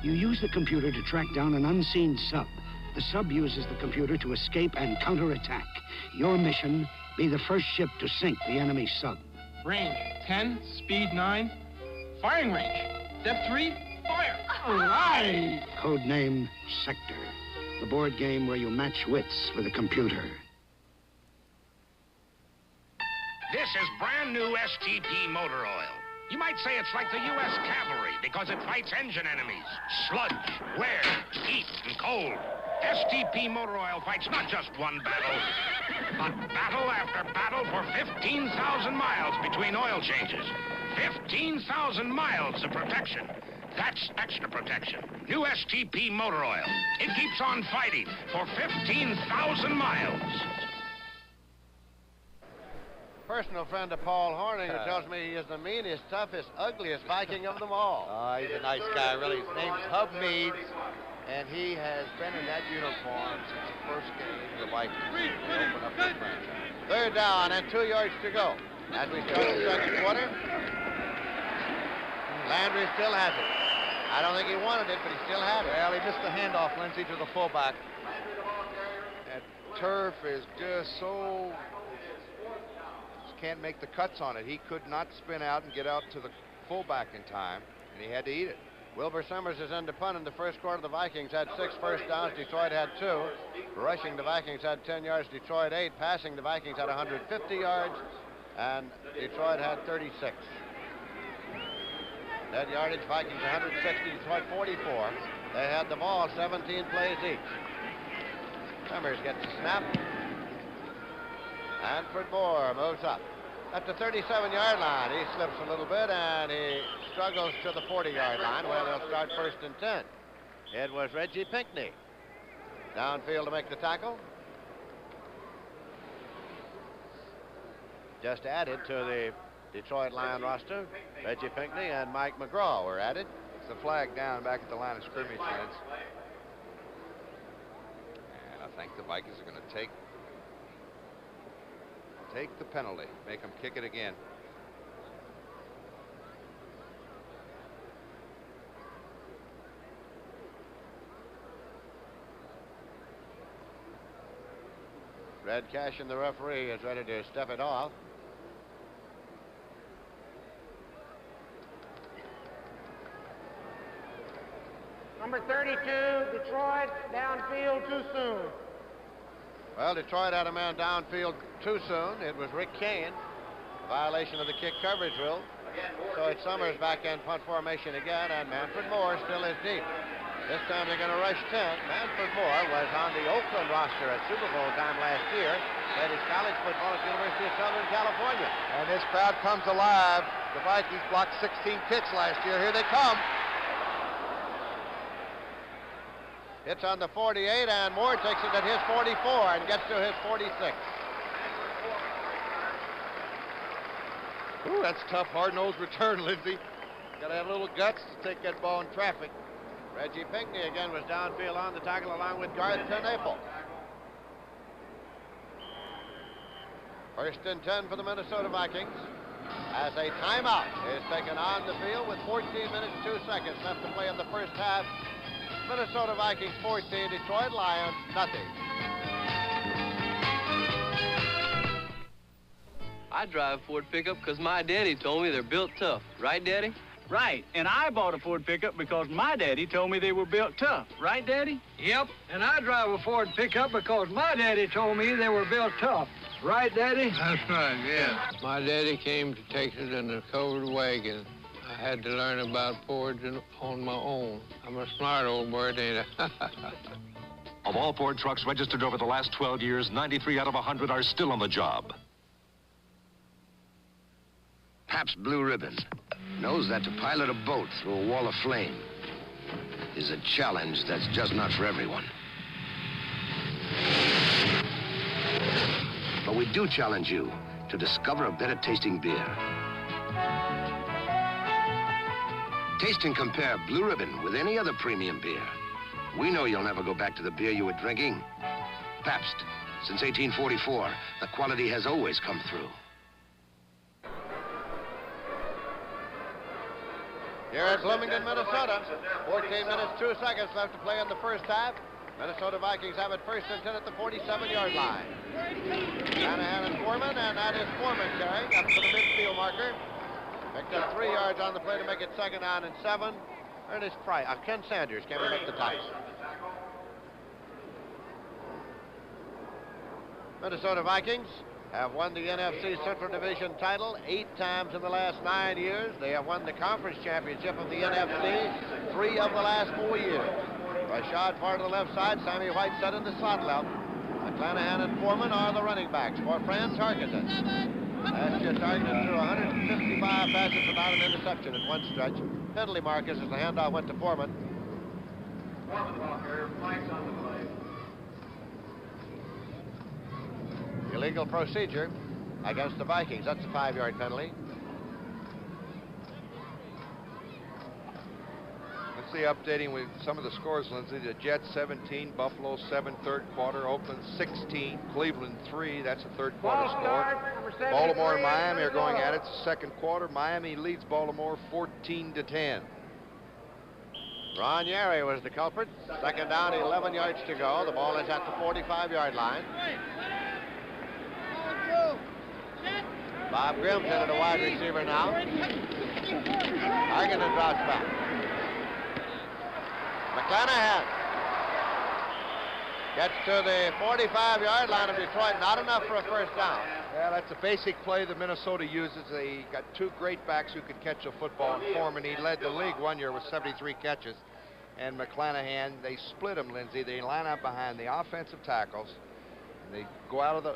You use the computer to track down an unseen sub. The sub uses the computer to escape and counterattack. Your mission, be the first ship to sink the enemy sub. Range 10, speed 9, firing range. Depth 3, fire. All right. Codename Sector, the board game where you match wits with a computer. This is brand new STP motor oil. You might say it's like the U.S. cavalry because it fights engine enemies, sludge, wear, heat, and cold. STP motor oil fights not just one battle, but battle after battle for 15,000 miles between oil changes. 15,000 miles of protection. That's extra protection. New STP motor oil. It keeps on fighting for 15,000 miles. Personal friend of Paul Hornung, who tells me he is the meanest, toughest, ugliest Viking of them all. He's a nice guy, really. His name's Hub Meads, and he has been in that uniform since the first game of the Vikings. They open up the franchise. 3rd down and 2 yards to go. As we start the 2nd quarter, Landry still has it. I don't think he wanted it, but he still had it. Well, he missed the handoff, Lindsey, to the fullback. That turf is just so... can't make the cuts on it. He could not spin out and get out to the fullback in time, and he had to eat it. Wilbur Summers is in to punt. In the first quarter, the Vikings had 6 first downs. Detroit had 2. Rushing, the Vikings had 10 yards. Detroit 8. Passing, the Vikings had 150 yards, and Detroit had 36. Net yardage, Vikings 160, Detroit 44. They had the ball 17 plays each. Summers gets a snap. Hanford Moore moves up. At the 37-yard line, he slips a little bit, and he struggles to the 40-yard line. Well, they'll start 1st and 10. It was Reggie Pinckney downfield to make the tackle. Just added to the Detroit Lion roster. Reggie Pinckney and Mike McGraw were added. It's a flag down back at the line of scrimmage, Vince. And I think the Vikings are going to take the penalty, make them kick it again. Red Cash and the referee is ready to step it off. Number 32, Detroit, downfield too soon. Well, Detroit had a man downfield too soon. It was Rick Kane. Violation of the kick coverage rule. So it's Summers back in punt formation again, and Manfred Moore still is deep. This time they're going to rush 10. Manfred Moore was on the Oakland roster at Super Bowl time last year. Played his college football at the University of Southern California. And this crowd comes alive. The Vikings blocked 16 kicks last year. Here they come. It's on the 48, and Moore takes it at his 44 and gets to his 46. Ooh, that's tough, hard-nosed return, Lindsey. Got to have a little guts to take that ball in traffic. Reggie Pinckney again was downfield on the tackle along with Garth Apel. 1st and 10 for the Minnesota Vikings. As a timeout is taken on the field with 14 minutes, 2 seconds left to play in the first half. Minnesota Vikings 14, Detroit Lions nothing. I drive a Ford pickup because my daddy told me they're built tough. Right, Daddy? Right, and I bought a Ford pickup because my daddy told me they were built tough. Right, Daddy? Yep, and I drive a Ford pickup because my daddy told me they were built tough. Right, Daddy? That's right, yeah. My daddy came to Texas in a covered wagon. I had to learn about Fords on my own. I'm a smart old bird, ain't I? Of all Ford trucks registered over the last 12 years, 93 out of 100 are still on the job. Pabst Blue Ribbon knows that to pilot a boat through a wall of flame is a challenge that's just not for everyone. But we do challenge you to discover a better tasting beer. Taste and compare Blue Ribbon with any other premium beer. We know you'll never go back to the beer you were drinking. Pabst. Since 1844, the quality has always come through. Here at Bloomington, Minnesota. 14 minutes, 2 seconds left to play in the first half. Minnesota Vikings have it 1st and 10 at the 47-yard line. Shanahan and Foreman, and that is Foreman carrying up to the midfield marker. Picked up 3 yards on the play to make it 2nd down and 7. Ken Sanders came to make the tackle. Minnesota Vikings have won the NFC Central Division title 8 times in the last 9 years. They have won the conference championship of the NFC 3 of the last 4 years. Rashad part of the left side, Sammy White set in the slot left. McClanahan and Foreman are the running backs for Fran Tarkenton. Last year, Tarkenton threw 155 passes without an interception in one stretch. Penalty markers as the handoff went to Foreman. Illegal procedure against the Vikings. That's a 5-yard penalty. Let's see, updating with some of the scores, Lindsey. The Jets 17, Buffalo 7 third quarter, Oakland 16, Cleveland 3. That's a third quarter score. Baltimore and Miami are going at it. It's the second quarter. Miami leads Baltimore 14-10. Ron Yeri was the culprit. 2nd down, 11 yards to go. The ball is at the 45-yard line. Bob Grimm's in at a wide receiver now. Argan drops back. McClanahan gets to the 45-yard line of Detroit. Not enough for a 1st down. Yeah, that's a basic play that Minnesota uses. They got 2 great backs who could catch a football. And Foreman, he led the league one year with 73 catches. and McClanahan, they split them, Lindsay. They line up behind the offensive tackles. They go out of the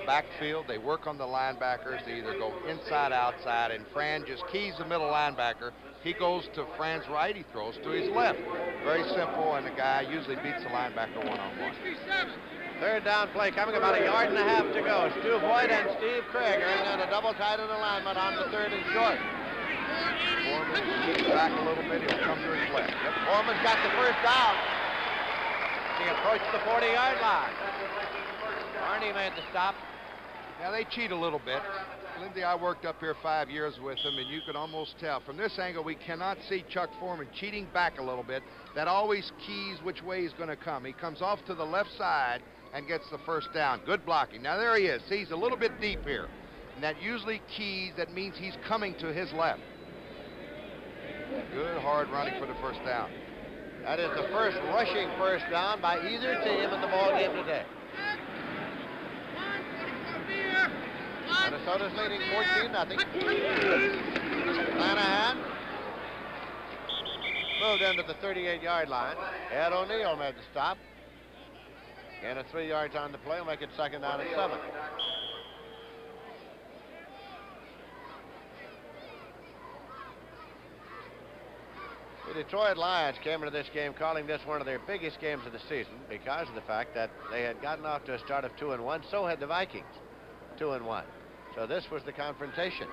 backfield. They work on the linebackers. They either go inside, outside, and Fran just keys the middle linebacker. He goes to Fran's right. He throws to his left. Very simple, and the guy usually beats the linebacker one-on-one. Third down play coming, about a yard and a half to go. Stu Boyd and Steve Craig are in a double tight end alignment on the third and short. Foreman keeps back a little bit. He'll come to his left. Yep. Foreman's got the first down. He approached the 40-yard line. Arnie made the stop. Now, they cheat a little bit. Lindsay, I worked up here 5 years with them, and you could almost tell. From this angle, we cannot see Chuck Foreman cheating back a little bit. That always keys which way he's going to come. He comes off to the left side and gets the first down. Good blocking. Now, there he is. See, he's a little bit deep here. And that usually keys. That means he's coming to his left. Good, hard running for the first down. That is the first rushing first down by either team in the ball game today. Minnesota's leading 14-0. Lanahan moved into the 38-yard line. Ed O'Neill made the stop. Gain of 3 yards on the play. Will make it second down and 7. The Detroit Lions came into this game calling this one of their biggest games of the season because of the fact that they had gotten off to a start of 2-1. So had the Vikings, 2-1. So this was the confrontation.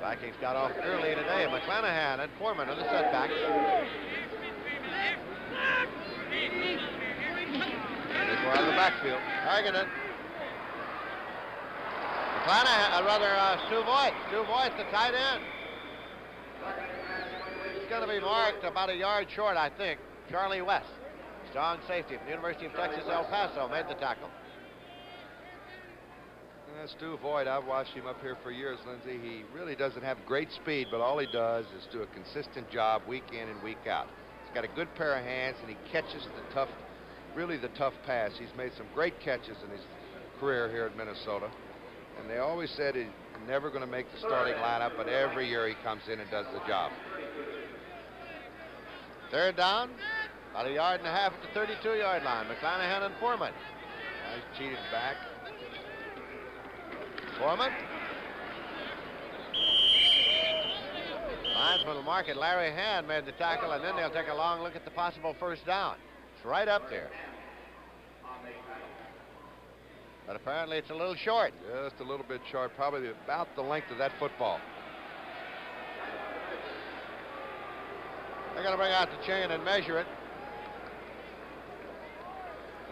Vikings got off early today. McClanahan and Foreman are the setbacks. They go out of the backfield. Targeted. McClanahan, Stu Voigt. Stu Voigt, the tight end. He's going to be marked about a yard short, I think. Charlie West, strong safety from the University of Texas, El Paso, made the tackle. Stu Voigt, I've watched him up here for years, Lindsay. He really doesn't have great speed, but all he does is do a consistent job week in and week out. He's got a good pair of hands, and he catches the tough, really the tough pass. He's made some great catches in his career here at Minnesota. And they always said he's never going to make the starting lineup, but every year he comes in and does the job. Third down, about a yard and a half at the 32-yard line. McClanahan and Foreman. He's cheated back. Foreman. Linesman will mark it. Larry Hand made the tackle, and then they'll take a long look at the possible first down. It's right up there. But apparently it's a little short. Just a little bit short, probably about the length of that football. They're going to bring out the chain and measure it.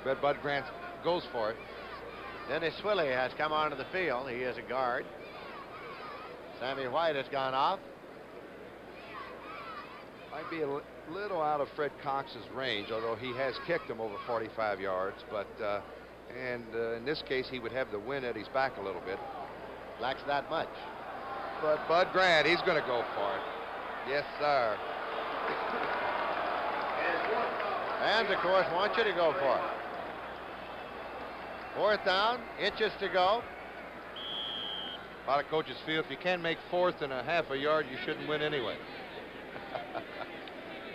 I bet Bud Grant goes for it. Dennis Swilley has come onto the field. He is a guard. Sammy White has gone off. Might be a little out of Fred Cox's range, although he has kicked him over 45 yards. But in this case, he would have the wind at his back a little bit. Lacks that much. But Bud Grant, he's going to go for it. Yes, sir. And, of course, want you to go for it. Fourth down, inches to go. A lot of coaches feel if you can't make fourth and a half a yard, you shouldn't win anyway.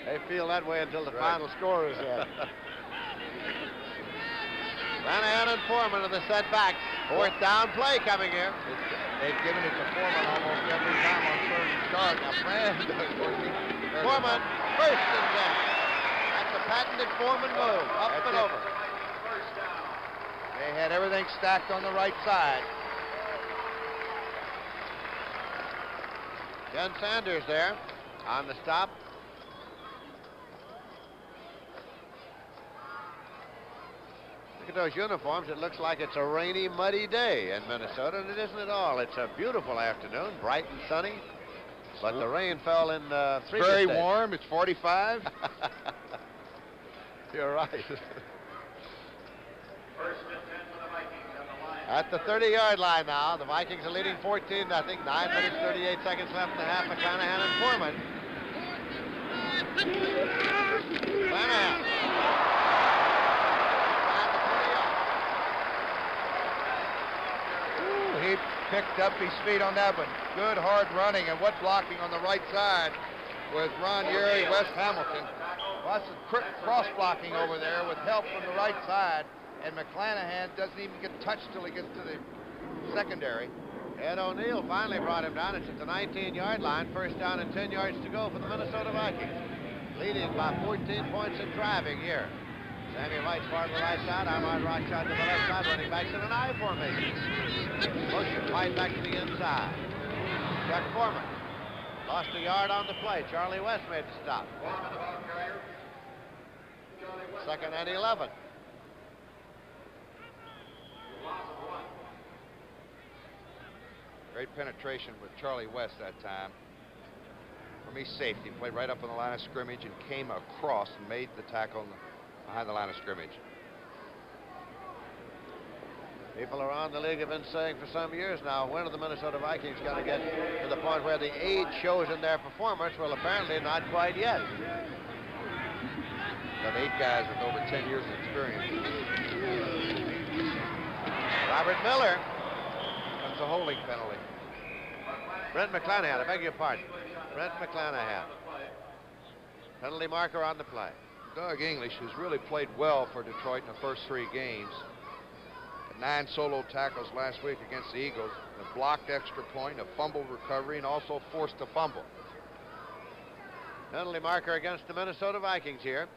They feel that way until the final score is in. Lanahan and Foreman are the setbacks. Fourth down play coming here. They've given it to Foreman almost every time on third and short. Now, Fran does working. Foreman, first and 10. That's a patented Foreman move. Up and over. They had everything stacked on the right side. Ken Sanders there on the stop. Look at those uniforms. It looks like it's a rainy, muddy day in Minnesota, and it isn't at all. It's a beautiful afternoon, bright and sunny, but the rain fell in previous Very days. warm. It's 45. You're right. At the 30-yard line now, the Vikings are leading 14-0. 9 minutes, 38 seconds left in the half. McClanahan and Foreman. McClanahan. He picked up his feet on that one. Good hard running, and what blocking on the right side with Ron Urey, Wes Hamilton. Lots of cross blocking over there with help from the right side, and McClanahan doesn't even get touched till he gets to the secondary. Ed O'Neill finally brought him down. It's at the 19-yard line. First down and 10 yards to go for the Minnesota Vikings. Leading by 14 points and driving here. Sammy White's far to the right side. Ahmad Rashad to the left side. Running backs in an I formation. Motion White back to the inside. Chuck Foreman. Lost a yard on the play. Charlie West made the stop. Second and 11. Great penetration with Charlie West that time. From his safety, played right up on the line of scrimmage and came across and made the tackle behind the line of scrimmage. People around the league have been saying for some years now, when are the Minnesota Vikings going to get to the point where the age shows in their performance? Well, apparently not quite yet. Got 8 guys with over 10 years of experience. Robert Miller. That's a holding penalty. Brent McClanahan, I beg your pardon. Brent McClanahan. Penalty marker on the play. Doug English has really played well for Detroit in the first 3 games. 9 solo tackles last week against the Eagles, a blocked extra point, a fumble recovery, and also forced a fumble. Penalty marker against the Minnesota Vikings here.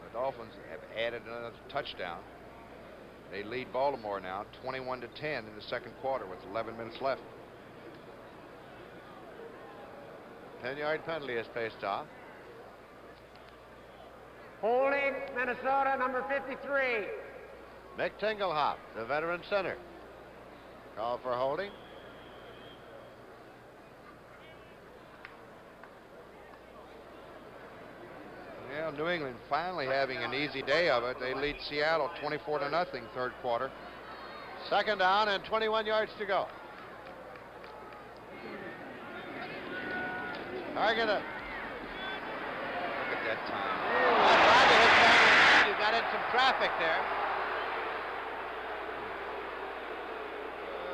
The Dolphins have added another touchdown. They lead Baltimore now 21-10 in the second quarter with 11 minutes left. 10-yard penalty is faced off. Holding Minnesota, number 53. Mick Tingelhoff, the veteran center. Call for holding. Yeah, New England finally having an easy day of it. They lead Seattle 24-0 third quarter. Second down and 21 yards to go. Target it. Look at that time. You got in some traffic there.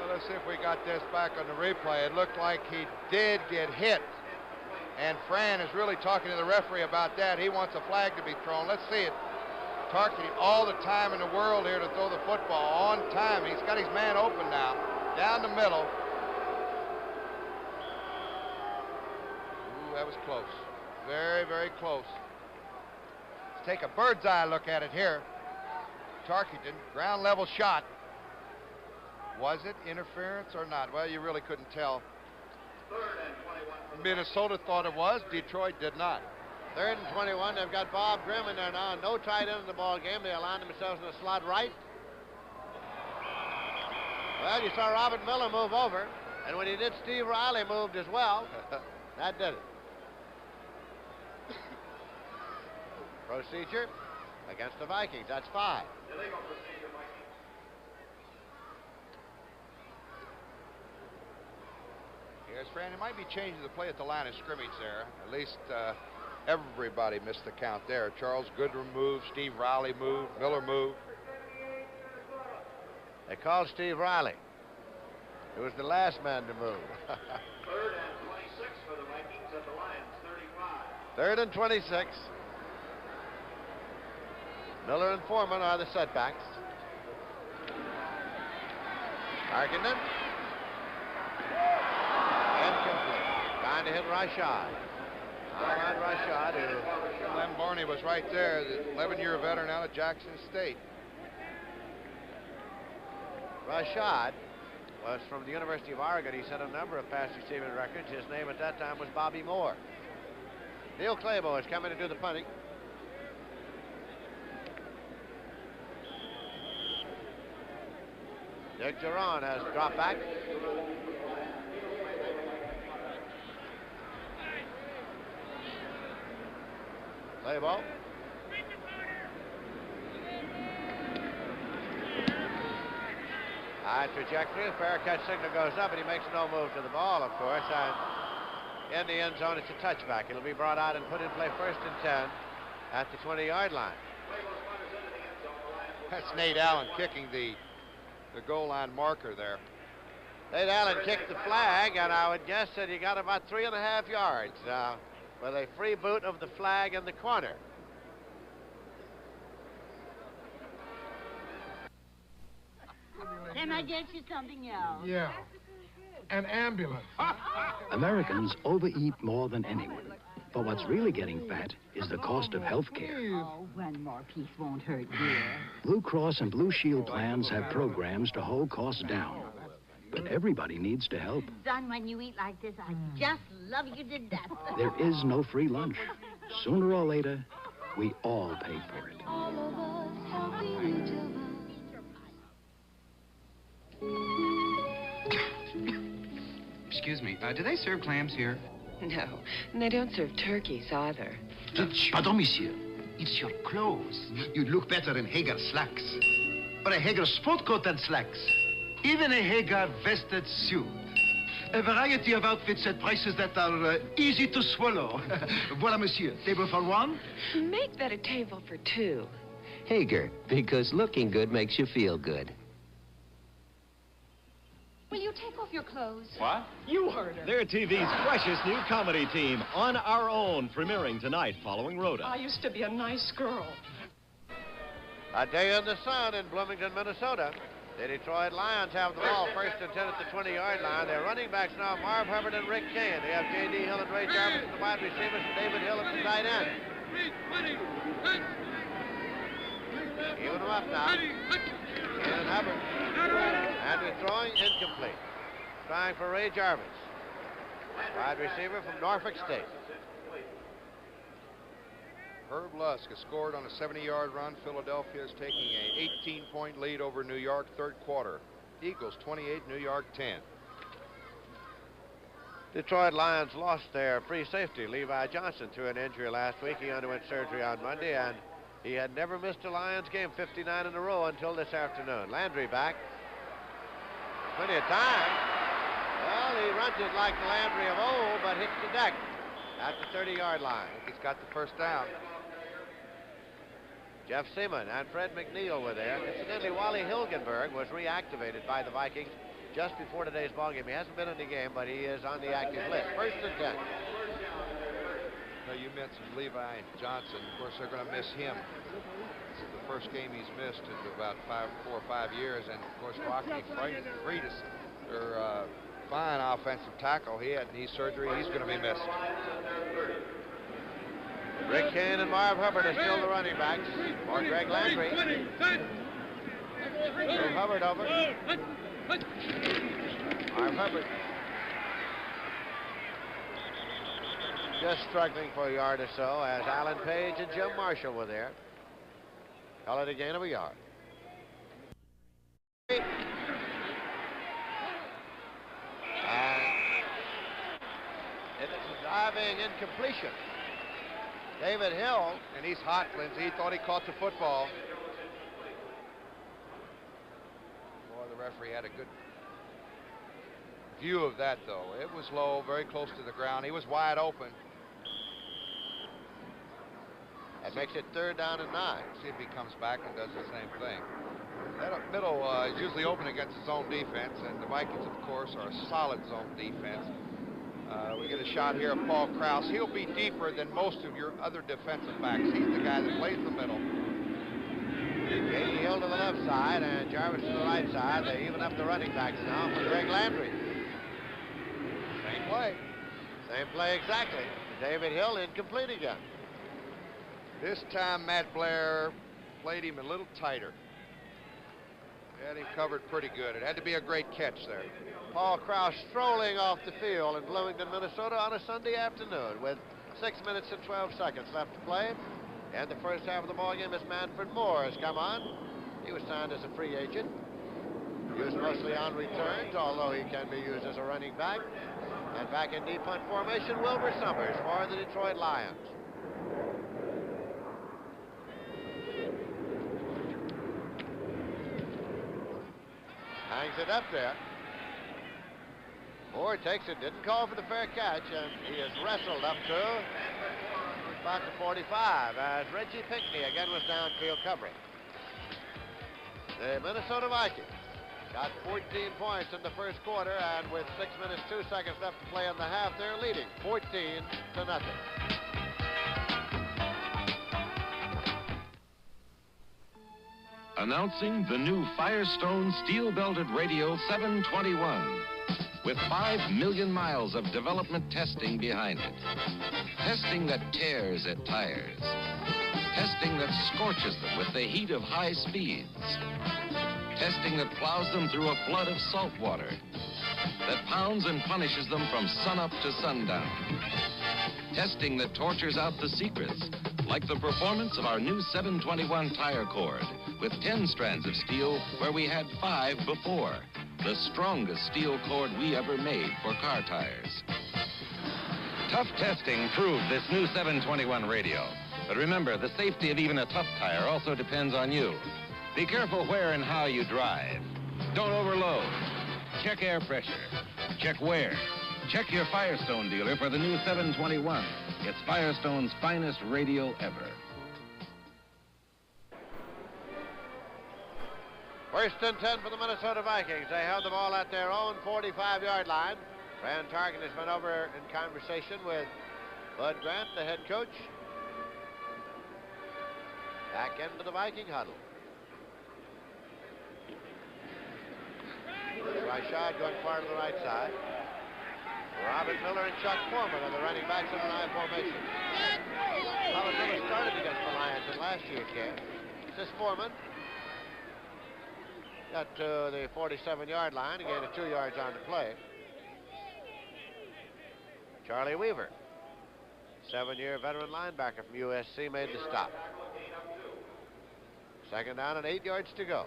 Well, let's see if we got this back on the replay. It looked like he did get hit. And Fran is really talking to the referee about that. He wants a flag to be thrown. Let's see it. Targeting all the time in the world here to throw the football on time. He's got his man open now. Down the middle. Ooh, that was close. Very, very close. Let's take a bird's eye look at it here. Tarkington, ground level shot. Was it interference or not? Well, you really couldn't tell. Minnesota thought it was. Detroit did not. 3rd and 21. They've got Bob Grimm in there now. No tight end in the ball game. They aligned themselves in the slot right. Well, you saw Robert Miller move over, and when he did, Steve Riley moved as well. That did it. Procedure against the Vikings. That's 5. Yes, Fran, it might be changing the play at the line of scrimmage there. At least everybody missed the count there. Charles Goodrum moved, Steve Riley moved, Miller moved. They called Steve Riley. It was the last man to move. 3rd and 26 for the Vikings at the Lions, 35. 3rd and 26. Miller and Foreman are the setbacks. Tarkenton. Incomplete. Trying to hit Rashad. Ahmad Rashad, who... Lem Barney was right there, the 11-year veteran out of Jackson State. Rashad was from the University of Oregon. He set a number of pass receiving records. His name at that time was Bobby Moore. Neil Clabo is coming to do the punting. Dick Geron has dropped back. Play ball. High trajectory. Fair catch signal goes up, and he makes no move to the ball, of course. And in the end zone, it's a touchback. It'll be brought out and put in play 1st and 10 at the 20-yard line. That's Nate Allen kicking the goal line marker there. St. Allen kicked the flag, and I would guess that he got about 3.5 yards with a free boot of the flag in the corner. Can I get you something else? Yeah. An ambulance. Americans overeat more than anyone. But what's really getting fat is the cost of health care. Oh, one more piece won't hurt, dear. Blue Cross and Blue Shield plans have programs to hold costs down. But everybody needs to help. Son, when you eat like this, I just love you to death. There is no free lunch. Sooner or later, we all pay for it. All of us helping each other. Excuse me, do they serve clams here? No, and they don't serve turkeys either. Pardon, monsieur. It's your clothes. You'd look better in Hager slacks. Or a Hager sport coat and slacks. Even a Hager vested suit. A variety of outfits at prices that are easy to swallow. Voilà, monsieur. Table for one? Make that a table for two. Hager, because looking good makes you feel good. Will you take off your clothes? What? You heard her. They're TV's freshest new comedy team, On Our Own, premiering tonight following Rhoda. I used to be a nice girl. A day in the sun in Bloomington, Minnesota. The Detroit Lions have the ball first and 10 at the 20-yard line. Their running backs now, Marv Hubbard and Rick Kane. They have J.D. Hill and Ray Jarvis at the wide receivers and David Hill at the tight end. Even them up now. And Hubbard. And he's throwing incomplete. Trying for Ray Jarvis. Wide receiver from Norfolk State. Herb Lusk has scored on a 70-yard run. Philadelphia is taking an 18-point lead over New York, third quarter. Eagles 28, New York 10. Detroit Lions lost their free safety, Levi Johnson, to an injury last week. He underwent surgery on Monday, and he had never missed a Lions game, 59 in a row, until this afternoon. Landry back. Plenty of time. Well, he runs it like the Landry of old, but hits the deck at the 30-yard line. He's got the first down. Jeff Seaman and Fred McNeil were there. Incidentally, Wally Hilgenberg was reactivated by the Vikings just before today's ballgame. He hasn't been in the game, but he is on the active list. First and 10. Well, you mentioned Levi Johnson. Of course, they're going to miss him. This is the first game he's missed in about 4 or 5 years. And, of course, Rocky Freitas, their fine offensive tackle, he had knee surgery. He's going to be missed. Rick Kane and Marv Hubbard are still the running backs. Or Greg Landry. Move Hubbard over. Marv Hubbard. Just struggling for a yard or so as Alan Page and Jim Marshall were there. Call it a gain of a yard. And it's a diving incompletion. David Hill. And he's hot, Lindsay. He thought he caught the football. Boy, the referee had a good view of that, though. It was low, very close to the ground. He was wide open. That makes it 3rd down and 9. See if he comes back and does the same thing. That middle is usually open against his own defense, and the Vikings, of course, are a solid zone defense. We get a shot here of Paul Krause. He'll be deeper than most of your other defensive backs. He's the guy that plays the middle. J.D. Hill to the left side and Jarvis to the right side. They even up the running backs now for Greg Landry. Same play. Same play exactly. David Hill incomplete again. This time Matt Blair played him a little tighter. Had him covered pretty good. It had to be a great catch there. Paul Krause strolling off the field in Bloomington, Minnesota on a Sunday afternoon with 6 minutes and 12 seconds left to play. And the first half of the ballgame as Manfred Moore has come on. He was signed as a free agent. Used mostly on returns, although he can be used as a running back. And back in deep punt formation, Wilbur Summers for the Detroit Lions. Hangs it up there. Moore takes it, didn't call for the fair catch, and he is wrestled up to about the 45 as Reggie Pinckney again was downfield covering. The Minnesota Vikings Got 14 points in the first quarter, and with 6 minutes, 2 seconds left to play in the half, they're leading 14-0. Announcing the new Firestone steel-belted radio 721 with 5 million miles of development testing behind it. Testing that tears at tires. Testing that scorches them with the heat of high speeds. Testing that plows them through a flood of salt water. That pounds and punishes them from sunup to sundown. Testing that tortures out the secrets, like the performance of our new 721 tire cord, with 10 strands of steel where we had 5 before. The strongest steel cord we ever made for car tires. Tough testing proved this new 721 radio. But remember, the safety of even a tough tire also depends on you. Be careful where and how you drive. Don't overload. Check air pressure. Check wear. Check your Firestone dealer for the new 721. It's Firestone's finest radio ever. First and 10 for the Minnesota Vikings. They have the ball at their own 45-yard line. Fran Tarkenton has been over in conversation with Bud Grant, the head coach. Back into the Viking huddle. Rashad going far to the right side. Robert Miller and Chuck Foreman are the running backs in an I formation. Robert Miller started against the Lions in last year's game. This Foreman got to the 47-yard line, again at 2 yards on the play. Charlie Weaver, 7-year veteran linebacker from USC, made the stop. Second down and 8 yards to go.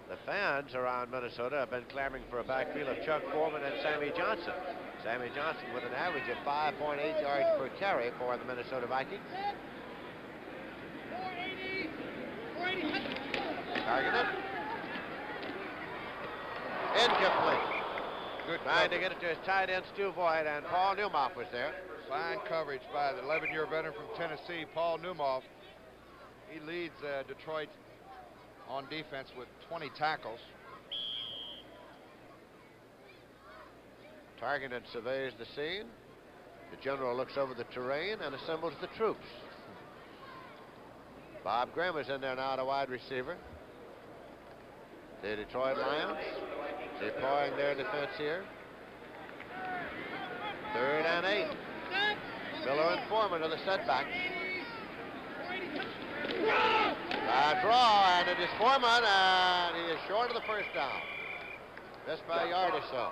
The fans around Minnesota have been clamoring for a backfield of Chuck Foreman and Sammy Johnson. Sammy Johnson with an average of 5.8 yards per carry for the Minnesota Vikings. Targeted. Incomplete. Good Trying to coverage. get it to his tight end, Stu Voigt, and Paul Newmoff was there. Fine coverage by the 11-year veteran from Tennessee, Paul Newmoff. He leads Detroit on defense with 20 tackles. Targeted surveys the scene. The general looks over the terrain and assembles the troops. Bob Grimm is in there now, the wide receiver. The Detroit Lions deploying their defense here. 3rd and 8. Miller and Foreman are the setbacks. Bad draw, and it is Foreman, and he is short of the first down. Just by a yard or so.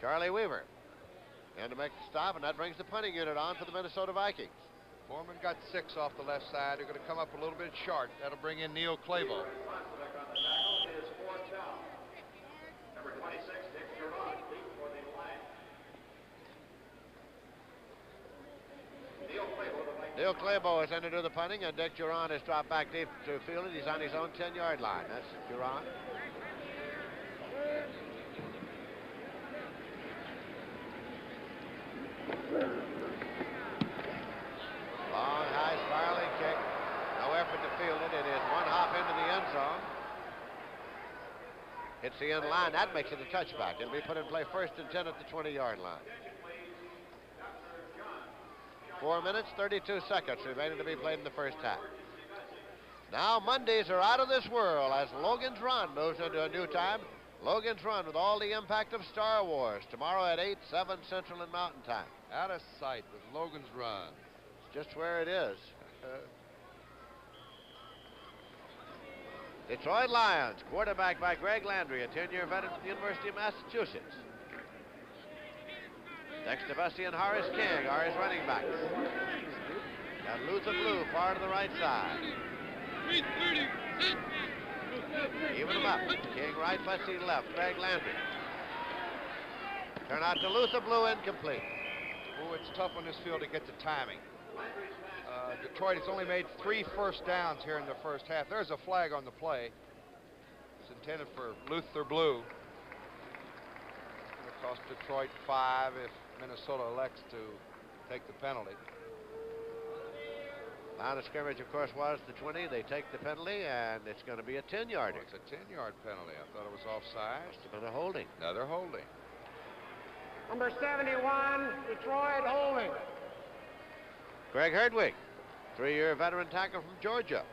Charlie Weaver and to make the stop, and that brings the punting unit on for the Minnesota Vikings. Foreman got 6 off the left side. They're going to come up a little bit short. That'll bring in Neil Clabo. Neil Clabo is in to do the punting, and Dick Duran has dropped back deep to field it. He's on his own 10-yard line. That's Duran. Long, high, spiraling kick. No effort to field it. It is one hop into the end zone. Hits the end line. That makes it a touchback. It'll be put in play 1st and 10 at the 20-yard line. 4 minutes, 32 seconds remaining to be played in the first half. Now Mondays are out of this world as Logan's Run moves into a new time. Logan's Run with all the impact of Star Wars. Tomorrow at 8, 7 Central and Mountain Time. Out of sight with Logan's Run. It's just where it is. Detroit Lions, quarterback by Greg Landry, a 10-year veteran from the University of Massachusetts. Dexter Bussey and Horace King are his running backs. Got Luther Blue far to the right side. Even them up. King right, Bussey left. Greg Landry. Turn out to Luther Blue, incomplete. Oh, it's tough on this field to get the timing. Detroit has only made 3 first downs here in the first half. There's a flag on the play. It's intended for Luther Blue. It's going to cost Detroit 5 if Minnesota elects to take the penalty. Line of scrimmage, of course, was the 20. They take the penalty, and it's going to be a 10-yarder. Oh, it's a 10-yard penalty. I thought it was offside. Must have been a holding. Another holding. Number 71, Detroit holding. Greg Herdwig, 3-year veteran tackle from Georgia.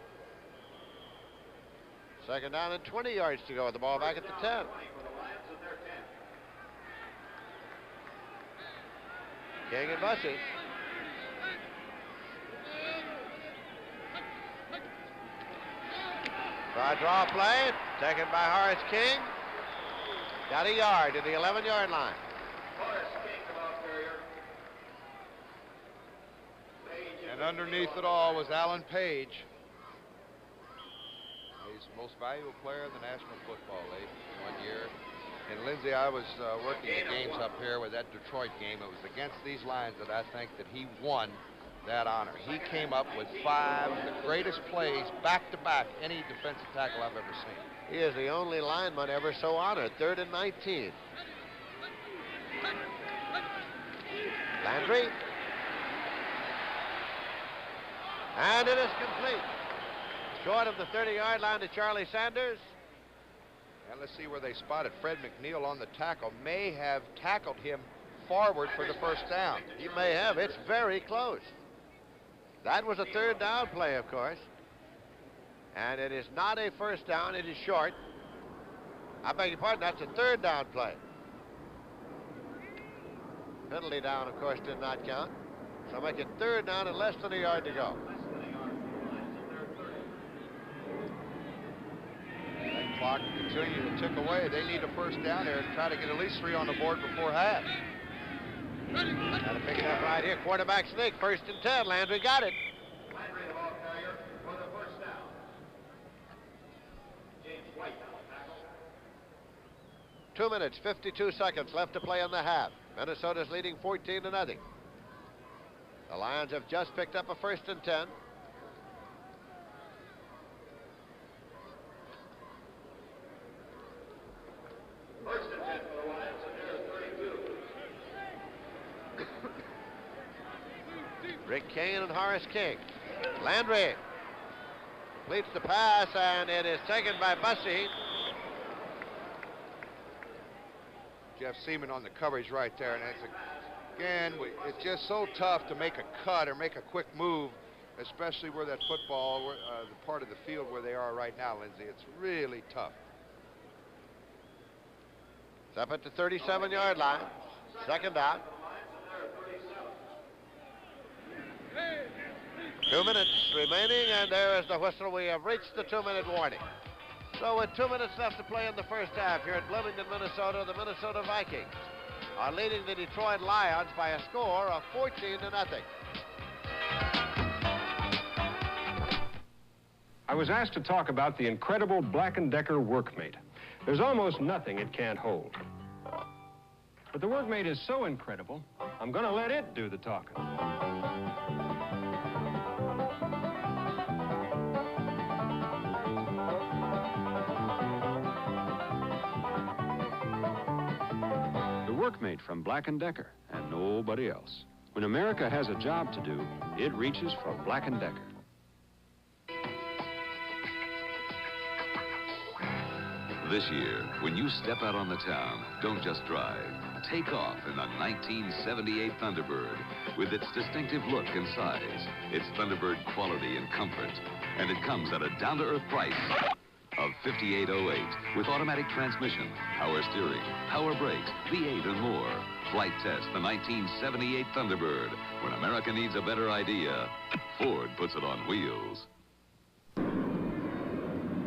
Second down and 20 yards to go with the ball back at the 10. King and Bussey. Try draw play, taken by Horace King. Got a yard to the 11-yard line. And underneath it all was Alan Page. He's the most valuable player in the National Football League 1 year. And Lindsay, I was working the games up here with that Detroit game. It was against these lines that I think that he won that honor. He came up with 5 of the greatest plays back-to-back any defensive tackle I've ever seen. He is the only lineman ever so honored. 3rd and 19. Landry. And it is complete. Short of the 30-yard line to Charlie Sanders. And let's see where they spotted Fred McNeil on the tackle. May have tackled him forward for the first down. He may have. It's very close. That was a 3rd down play, of course. And it is not a first down. It is short. I beg your pardon. That's a 3rd down play. Penalty down, of course, did not count. So make it 3rd down and less than a yard to go. That clock continues to tick away. They need a first down there and try to get at least 3 on the board before half. Got to pick it up right here. Quarterback sneak. 1st and 10. Landry got it. Landry, the ball carrier, for the first down. James White on the tackle. 2 minutes, 52 seconds left to play in the half. Minnesota's leading 14-0. The Lions have just picked up a 1st and 10. First and 10 for the Lions, and there's 32. Rick Kane and Horace King. Landry completes the pass, and it is taken by Bussey. Jeff Seaman on the coverage right there, and it's again, it's just so tough to make a cut or make a quick move, especially where that football, the part of the field where they are right now, Lindsay. It's really tough. It's up at the 37-yard line. Second down. 2 minutes remaining, and there is the whistle. We have reached the 2-minute warning. So with 2 minutes left to play in the first half here at Bloomington, Minnesota, the Minnesota Vikings are leading the Detroit Lions by a score of 14-0. I was asked to talk about the incredible Black & Decker Workmate. There's almost nothing it can't hold. But the Workmate is so incredible, I'm going to let it do the talking. Workmate from Black & Decker and nobody else. When America has a job to do, it reaches for Black & Decker. This year, when you step out on the town, don't just drive. Take off in the 1978 Thunderbird with its distinctive look and size, its Thunderbird quality and comfort, and it comes at a down-to-earth price of $58.08 with automatic transmission, power steering, power brakes, V8 and more. Flight test the 1978 Thunderbird. When America needs a better idea, Ford puts it on wheels.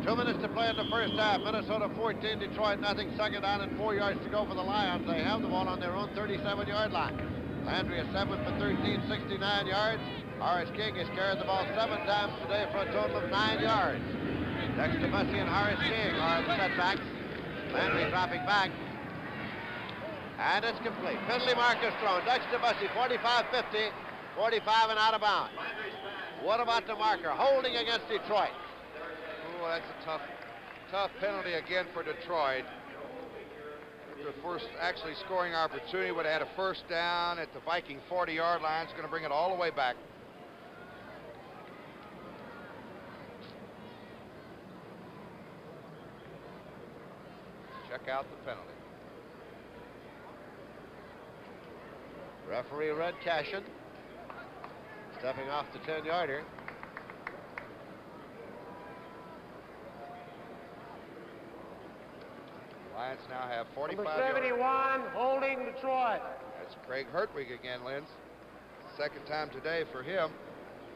2 minutes to play in the first half. Minnesota 14, Detroit nothing. Second down and 4 yards to go for the Lions. They have the ball on their own 37-yard line. Landry is 7 for 13, 69 yards. Horace King has carried the ball 7 times today for a total of 9 yards. Next to Bussey and Horace King are the setbacks. Landry dropping back. And it's complete. Penalty marker thrown. Next to Bussey, 45-50. 45 and out of bounds. What about the marker? Holding against Detroit. Oh, that's a tough penalty again for Detroit. The first actually scoring opportunity would have had a first down at the Viking 40-yard line. It's going to bring it all the way back. out the penalty. Referee Red Cashin stepping off the 10-yarder. Lions now have 45 Number 71, yards. holding Detroit. That's Craig Hertwig again, Linz. Second time today for him.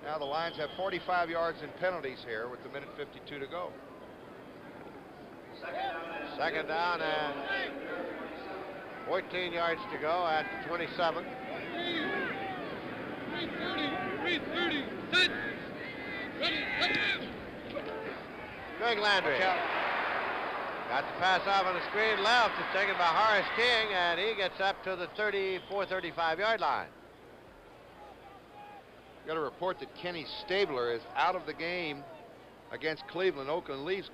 Now the Lions have 45 yards in penalties here with the minute 52 to go. Second down and 14 yards to go at the 27. 330, set. Greg Landry. Got the pass off on the screen left. It's taken by Horace King, and he gets up to the 34, 35-yard line. Got a report that Kenny Stabler is out of the game against Cleveland. Oakland leaves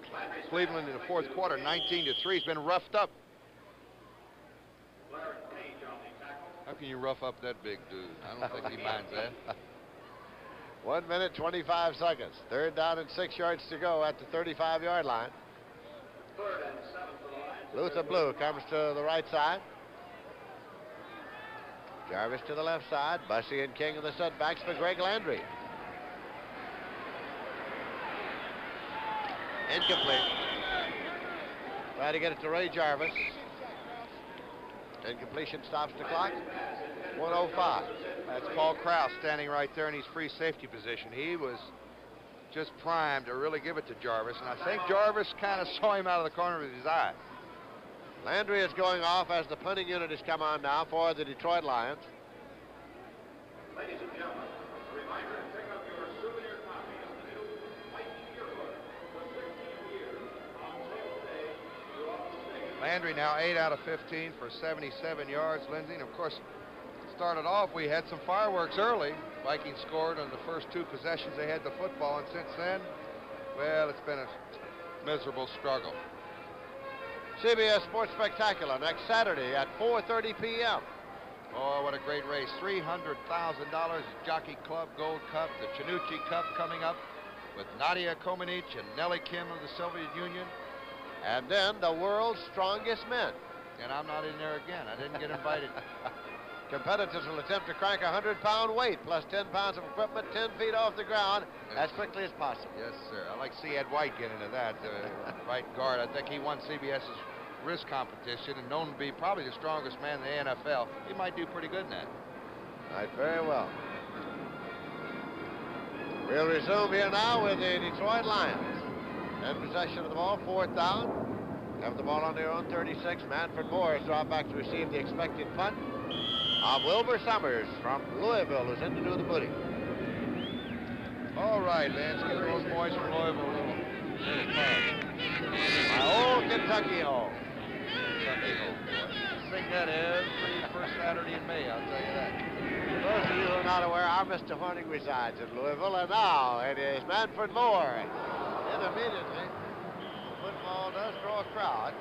Cleveland in the fourth quarter, 19-3. He's been roughed up. How can you rough up that big dude? I don't think he minds that. 1 minute, 25 seconds. Third down and 6 yards to go at the 35-yard line. Luther Blue comes to the right side. Jarvis to the left side. Bussey and King in the setbacks for Greg Landry. Incomplete. Try to get it to Ray Jarvis. Incompletion stops the clock. 1:05. That's Paul Krause standing right there in his free safety position. He was just primed to really give it to Jarvis, and I think Jarvis kind of saw him out of the corner of his eye. Landry is going off as the punting unit has come on now for the Detroit Lions. Ladies and gentlemen, a reminder to pick up your souvenir copy of the new Viking yearbook for 16 years on sale today throughout the state. Landry now 8 out of 15 for 77 yards, Lindsay. And of course, started off, we had some fireworks early. Vikings scored on the first two possessions they had the football, and since then, well, it's been a miserable struggle. CBS Sports Spectacular next Saturday at 4:30 p.m. Oh, what a great race. $300,000 Jockey Club Gold Cup, the Chinucci Cup coming up with Nadia Comaneci and Nellie Kim of the Soviet Union. And then the world's strongest men. And I'm not in there again. I didn't get invited. Competitors will attempt to crank a 100-pound weight plus 10 pounds of equipment 10 feet off the ground as quickly as possible. Yes, sir. I like to see Ed White get into that. Right guard. I think he won CBS's wrist competition and known to be probably the strongest man in the NFL. He might do pretty good in that. Right, very well. We'll resume here now with the Detroit Lions. In possession of the ball, fourth down. Have the ball on their own 36. Manfred Moore is dropped back to receive the expected punt of Wilbur Summers from Louisville, who's in to do the booty. All right, Lance, give those boys from Louisville a little pass. My old Kentucky home. Kentucky home. Sing that every first Saturday in May, I'll tell you that. For those of you who are not aware, our Mr. Horning resides in Louisville, and now it is Manfred Moore. And immediately, football does draw a crowd.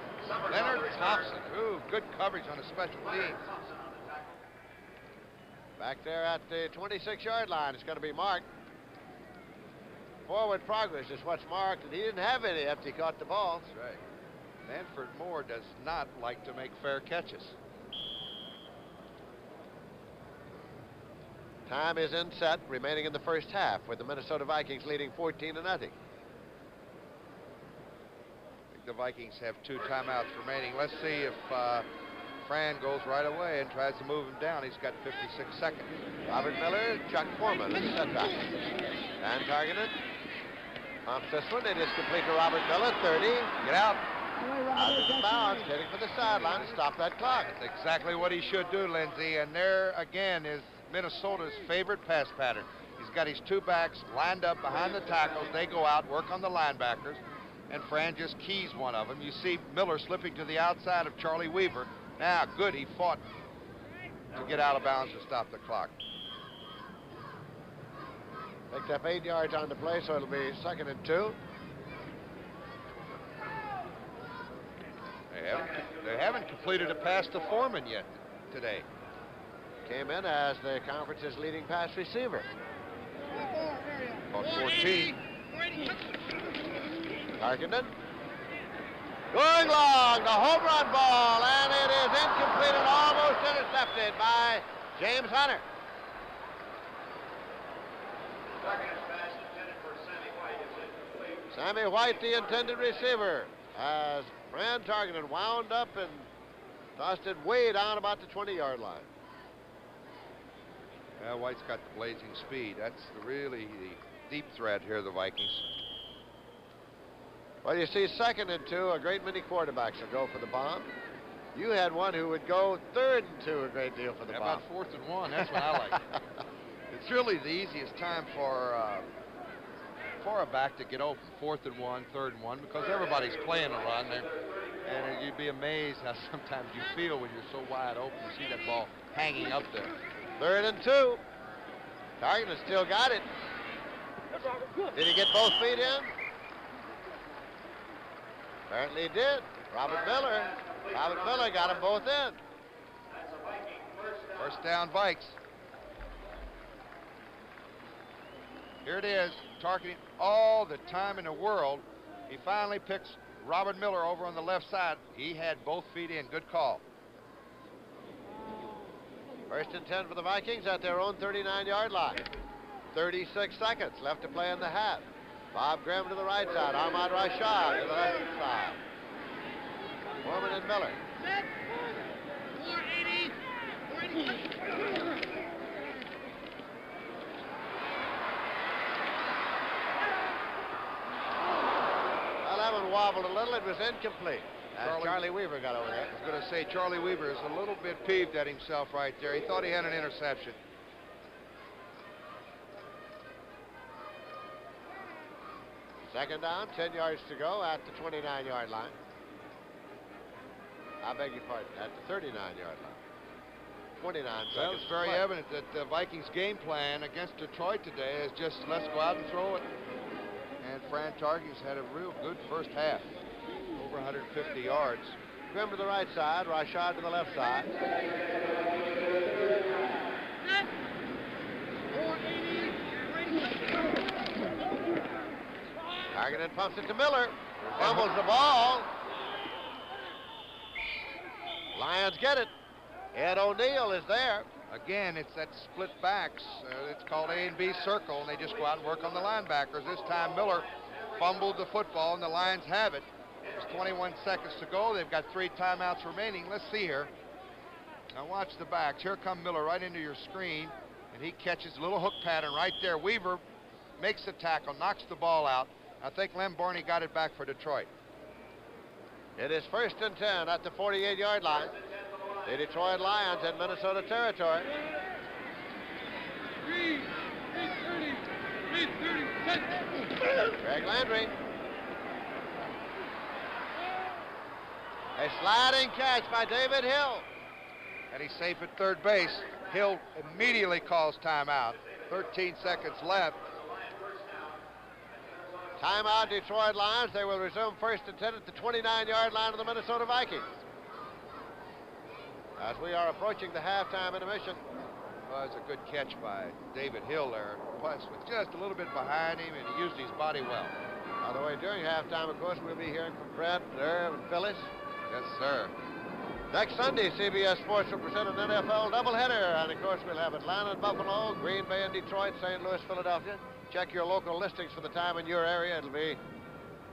Leonard Thompson, ooh, good coverage on the special teams. Back there at the 26-yard line, it's going to be marked. Forward progress is what's marked, and he didn't have any after he caught the ball. That's right. Manfred Moore does not like to make fair catches. Time is in set, remaining in the first half, with the Minnesota Vikings leading 14-0. I think the Vikings have 2 timeouts remaining. Let's see if Fran goes right away and tries to move him down. He's got 56 seconds. Robert Miller, Chuck Foreman in the setback. And targeted. Pumps this one. It is complete to Robert Miller. 30. Get out. Out of bounds. Heading for the sideline to stop that clock. That's exactly what he should do, Lindsay. And there again is Minnesota's favorite pass pattern. He's got his 2 backs lined up behind the tackles. They go out, work on the linebackers, and Fran just keys one of them. You see Miller slipping to the outside of Charlie Weaver. Now, good, he fought to get out of bounds to stop the clock. Picked up 8 yards on the play, so it'll be 2nd and 2. They haven't completed a pass to Foreman yet today. Came in as the conference's leading pass receiver. Caught 14. Tarkenton. Going long, the home run ball, and it is incomplete and almost intercepted by James Hunter. Sammy White, the intended receiver, as Fran targeted, wound up and tossed it way down about the 20-yard line. Well, White's got the blazing speed. That's really the deep threat here, the Vikings. Well, you see, 2nd and 2, a great many quarterbacks will go for the bomb. You had one who would go 3rd and 2 a great deal for the bomb. How about 4th and 1? That's what I like. It's really the easiest time for a back to get open, 4th and 1, 3rd and 1, because everybody's playing a run there. And you'd be amazed how sometimes you feel when you're so wide open to see that ball hanging up there. 3rd and 2. Target has still got it. Did he get both feet in? Apparently he did. Robert Miller got them both in. First down, Vikes. Here it is, targeting all the time in the world. He finally picks Robert Miller over on the left side. He had both feet in. Good call. 1st and 10 for the Vikings at their own 39-yard line. 36 seconds left to play in the half. Bob Grimm to the right side. Ahmad Rashad to the left side. Foreman and Miller. Well, that one wobbled a little. It was incomplete. Charlie Weaver got over there. I was going to say, Charlie Weaver is a little bit peeved at himself right there. He thought he had an interception. Second down, 10 yards to go at the 29-yard line. I beg your pardon, at the 39-yard line. 29 seconds. Well, it's very evident that the Vikings' game plan against Detroit today is just let's go out and throw it. And Fran Tarkey's had a real good first half. Over 150 yards. Grimm to the right side, Rashad to the left side. Targeted pumps it to Miller. Fumbles the ball. Lions get it. Ed O'Neill is there. Again, it's that split backs. It's called A and B circle, and they just go out and work on the linebackers. This time Miller fumbled the football, and the Lions have it. There's 21 seconds to go. They've got 3 timeouts remaining. Let's see here. Now watch the backs. Here come Miller right into your screen, and he catches a little hook pattern right there. Weaver makes the tackle, knocks the ball out. I think Lem Barney got it back for Detroit. It is 1st and 10 at the 48-yard line. The Detroit Lions in Minnesota territory. 3:30, Greg Landry. A sliding catch by David Hill. And he's safe at third base. Hill immediately calls timeout. 13 seconds left. Timeout, Detroit Lions. They will resume 1st and 10 at the 29-yard line of the Minnesota Vikings. As we are approaching the halftime intermission. Well, it's a good catch by David Hill there. Plus, was just a little bit behind him, and he used his body well. By the way, during halftime, of course, we'll be hearing from Fred, Irv, and Phyllis. Yes, sir. Next Sunday, CBS Sports will present an NFL doubleheader. And, of course, we'll have Atlanta and Buffalo, Green Bay and Detroit, St. Louis, Philadelphia. Check your local listings for the time in your area. It'll be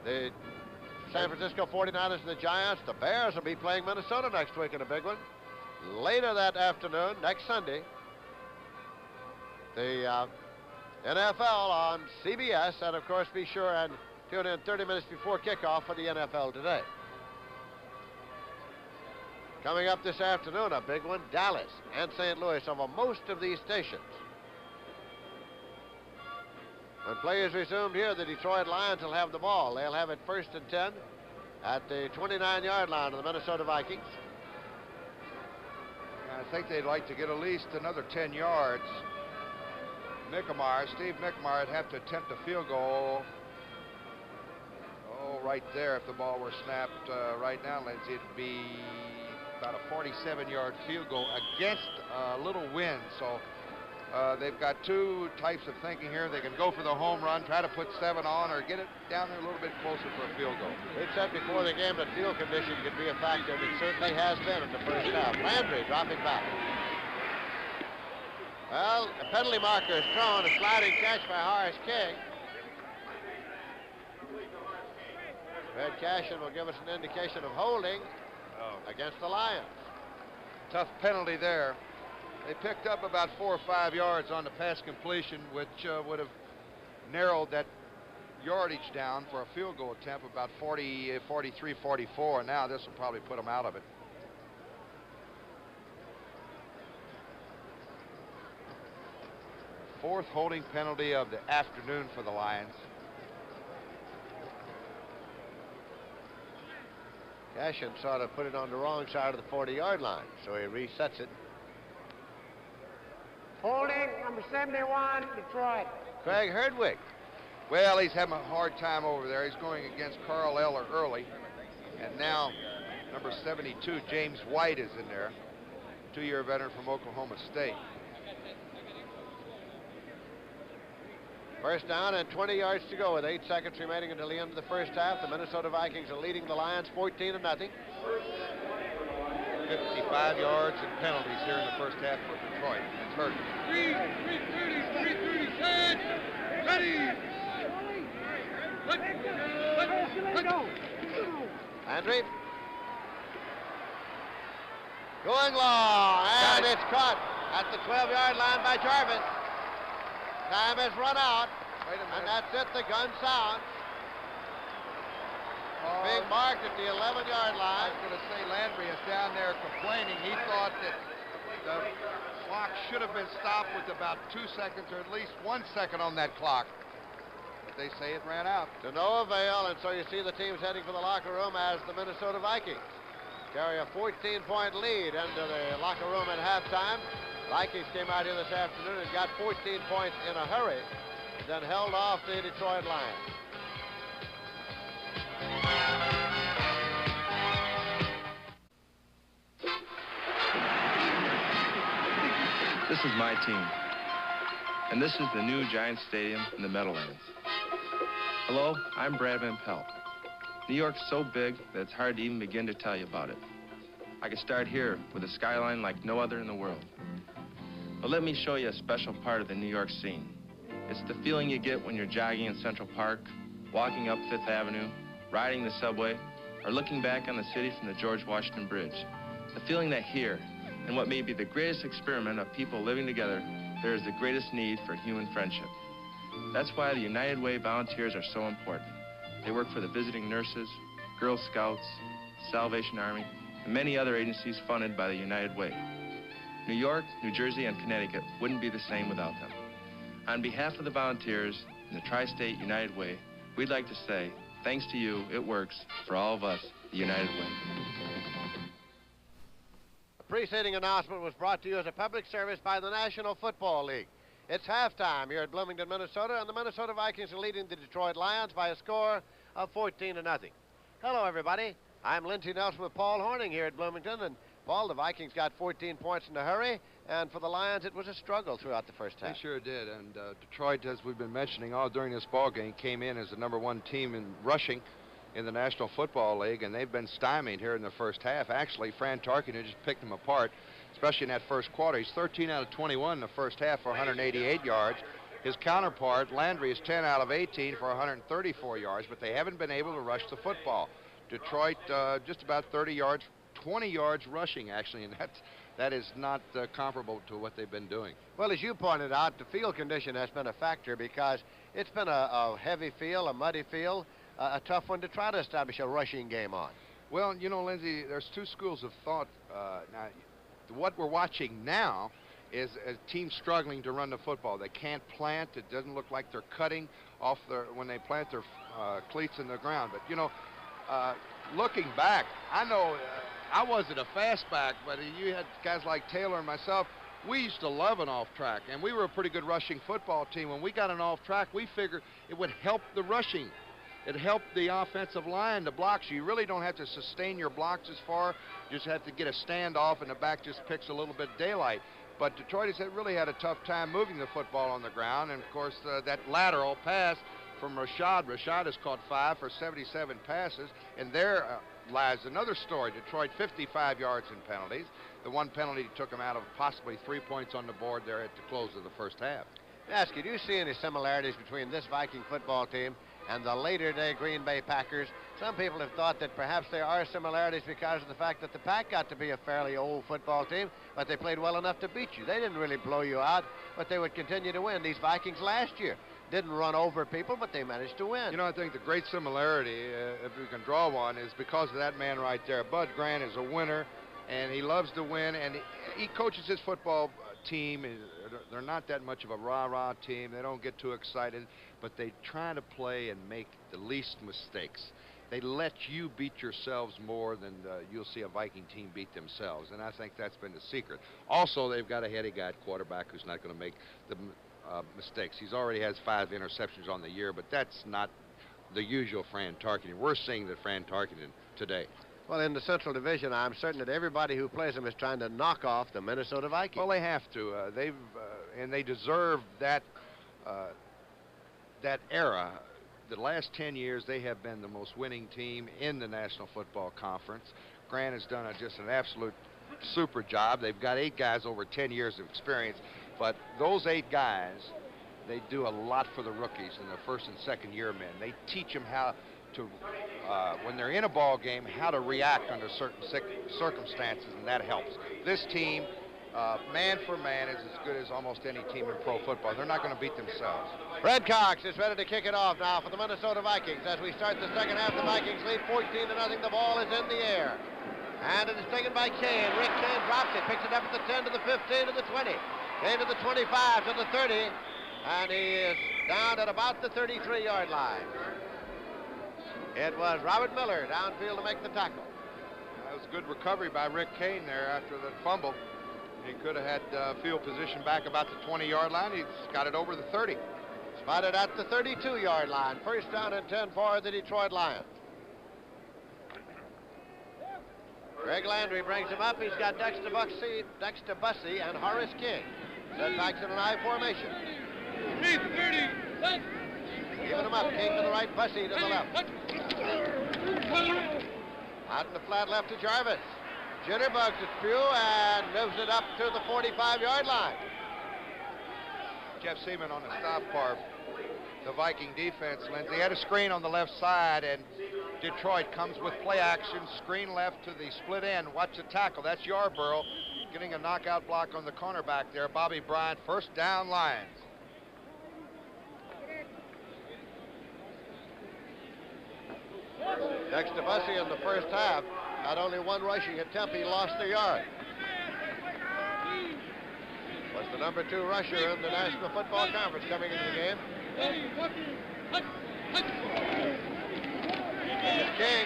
the San Francisco 49ers and the Giants. The Bears will be playing Minnesota next week in a big one. Later that afternoon, next Sunday, the NFL on CBS. And, of course, be sure and tune in 30 minutes before kickoff for the NFL Today. Coming up this afternoon, a big one, Dallas and St. Louis over most of these stations. When play is resumed here, the Detroit Lions will have the ball. They'll have it 1st and 10 at the 29-yard line of the Minnesota Vikings. I think they'd like to get at least another 10 yards. Steve Mickmeyer would have to attempt a field goal. Oh, right there, if the ball were snapped right now, Lindsay, it'd be about a 47-yard field goal against a little wind. So they've got two types of thinking here. They can go for the home run, try to put 7 on, or get it down there a little bit closer for a field goal. We said before the game that field condition could be a factor, and it certainly has been in the first half. Landry dropping back. Well, the penalty marker is thrown, a sliding catch by Horace King. Red Cashin will give us an indication of holding against the Lions. Tough penalty there. They picked up about 4 or 5 yards on the pass completion, which would have narrowed that yardage down for a field goal attempt about 40, 43, 44. And now this will probably put them out of it. Fourth holding penalty of the afternoon for the Lions. Cashin sort of put it on the wrong side of the 40-yard line, so he resets it. Holding, number 71, Detroit. Craig Herdwick. Well, he's having a hard time over there. He's going against Carl Eller early. And now, number 72, James White, is in there. 2-year veteran from Oklahoma State. First down and 20 yards to go with 8 seconds remaining until the end of the first half. The Minnesota Vikings are leading the Lions 14-0. 55 yards and penalties here in the first half for Detroit. It's hurt. 330, set, ready. Landry. Going long, and it's caught at the 12-yard line by Jarvis. Time has run out, and that's it. The gun sounds. Being marked at the 11-yard line. I was going to say Landry is down there complaining. He thought that the clock should have been stopped with about 2 seconds or at least 1 second on that clock. But they say it ran out. To no avail, and so you see the teams heading for the locker room as the Minnesota Vikings carry a 14-point lead into the locker room at halftime. Vikings came out here this afternoon and got 14 points in a hurry, then held off the Detroit Lions. This is my team, and this is the new Giants Stadium in the Meadowlands. Hello, I'm Brad Van Pelt. New York's so big that it's hard to even begin to tell you about it. I could start here with a skyline like no other in the world. But let me show you a special part of the New York scene. It's the feeling you get when you're jogging in Central Park, walking up Fifth Avenue, riding the subway, or looking back on the city from the George Washington Bridge. The feeling that here, in what may be the greatest experiment of people living together, there is the greatest need for human friendship. That's why the United Way volunteers are so important. They work for the visiting nurses, Girl Scouts, Salvation Army, and many other agencies funded by the United Way. New York, New Jersey, and Connecticut wouldn't be the same without them. On behalf of the volunteers and the Tri-State United Way, we'd like to say, thanks to you, it works. For all of us, the United Way. The preceding announcement was brought to you as a public service by the National Football League. It's halftime here at Bloomington, Minnesota, and the Minnesota Vikings are leading the Detroit Lions by a score of 14-0. Hello, everybody. I'm Lindsey Nelson with Paul Horning here at Bloomington, and Paul, the Vikings got 14 points in a hurry, and for the Lions, it was a struggle throughout the first half. They sure did, and Detroit, as we've been mentioning all during this ball game, came in as the #1 team in rushing in the National Football League, and they've been stymied here in the first half. Actually, Fran Tarkenton just picked them apart, especially in that first quarter. He's 13 out of 21 in the first half for 188 yards. His counterpart, Landry, is 10 out of 18 for 134 yards, but they haven't been able to rush the football. Detroit just about 30 yards, 20 yards rushing, actually, and that is not comparable to what they've been doing. Well, as you pointed out, the field condition has been a factor because it's been a heavy field, a muddy field, a tough one to try to establish a rushing game on. Well, you know, Lindsey, there's two schools of thought. Now, what we're watching now is a team struggling to run the football. They can't plant. It doesn't look like they're cutting off when they plant their cleats in the ground. But, you know, looking back, I know I wasn't a fastback, but you had guys like Taylor and myself. We used to love an off-track, and we were a pretty good rushing football team. When we got an off-track, we figured it would help the rushing. It helped the offensive line to block. So you really don't have to sustain your blocks as far. You just have to get a standoff, and the back just picks a little bit of daylight. But Detroit has really had a tough time moving the football on the ground. And, of course, that lateral pass from Rashad. Rashad has caught 5 for 77 passes. And there lies another story. Detroit 55 yards in penalties. The one penalty took them out of possibly 3 points on the board there at the close of the first half. Yes, do you see any similarities between this Viking football team and the later-day Green Bay Packers? Some people have thought that perhaps there are similarities because of the fact that the Pack got to be a fairly old football team, but they played well enough to beat you. They didn't really blow you out, but they would continue to win. These Vikings last year didn't run over people, but they managed to win. You know, I think the great similarity, if we can draw one, is because of that man right there. Bud Grant is a winner, and he loves to win, and he coaches his football team. They're not that much of a rah-rah team. They don't get too excited, but they try to play and make the least mistakes. They let you beat yourselves more than you'll see a Viking team beat themselves, and I think that's been the secret. Also, they've got a heady guy at quarterback who's not going to make the mistakes. He's already has 5 interceptions on the year, but that's not the usual Fran Tarkenton. We're seeing the Fran Tarkenton today. Well, in the Central Division, I'm certain that everybody who plays them is trying to knock off the Minnesota Vikings. Well, they have to. And they deserve that that era. The last 10 years, they have been the most winning team in the National Football Conference. Grant has done just an absolute super job. They've got 8 guys over 10 years of experience, but those 8 guys, they do a lot for the rookies and the first and second year men. They teach them how to, when they're in a ball game, how to react under certain circumstances, and that helps. This team, man for man, is as good as almost any team in pro football. They're not going to beat themselves. Red Cox is ready to kick it off now for the Minnesota Vikings. As we start the second half, the Vikings lead 14-0. The ball is in the air. And it is taken by Kane. Rick Kane drops it, picks it up at the 10 to the 15 to the 20. Kane to the 25 to the 30. And he is down at about the 33-yard line. It was Robert Miller downfield to make the tackle. That was a good recovery by Rick Kane there after the fumble. He could have had field position back about the 20-yard line. He's got it over the 30. Spotted at the 32-yard line. First down and 10 for the Detroit Lions. Greg Landry brings him up. He's got Dexter Bussey and Horace King. Set backs in an I formation. Giving him up. King to the right, Bussey to the left. Out in the flat left to Jarvis. Jitterbugs it through and moves it up to the 45-yard line. Jeff Seaman on the stop part. The Viking defense, Lindsay, had a screen on the left side, and Detroit comes with play action. Screen left to the split end. Watch the tackle. That's Yarborough getting a knockout block on the cornerback there. Bobby Bryant, first down Lions. Dexter Bussey in the first half had only 1 rushing attempt. He lost a yard. Was the number 2 rusher in the National Football Conference coming into the game. King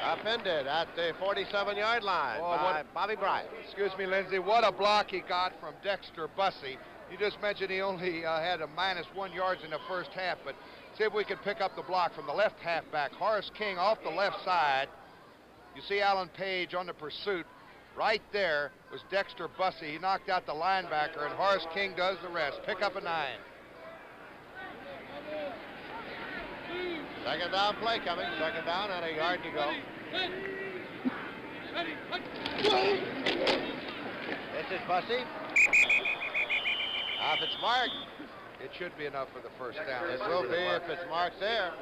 upended at the 47-yard line by Bobby Bryant. Excuse me, Lindsay. What a block he got from Dexter Bussey. You just mentioned he only had a -1 yards in the first half, but see if we can pick up the block from the left halfback. Horace King off the left side. You see Alan Page on the pursuit. Right there was Dexter Bussey. He knocked out the linebacker, and Horace King does the rest. Pick up a 9. Second down play coming. Second down and a yard to go. This is Bussey. If it's marked, it should be enough for the first down. It will be if it's marked there.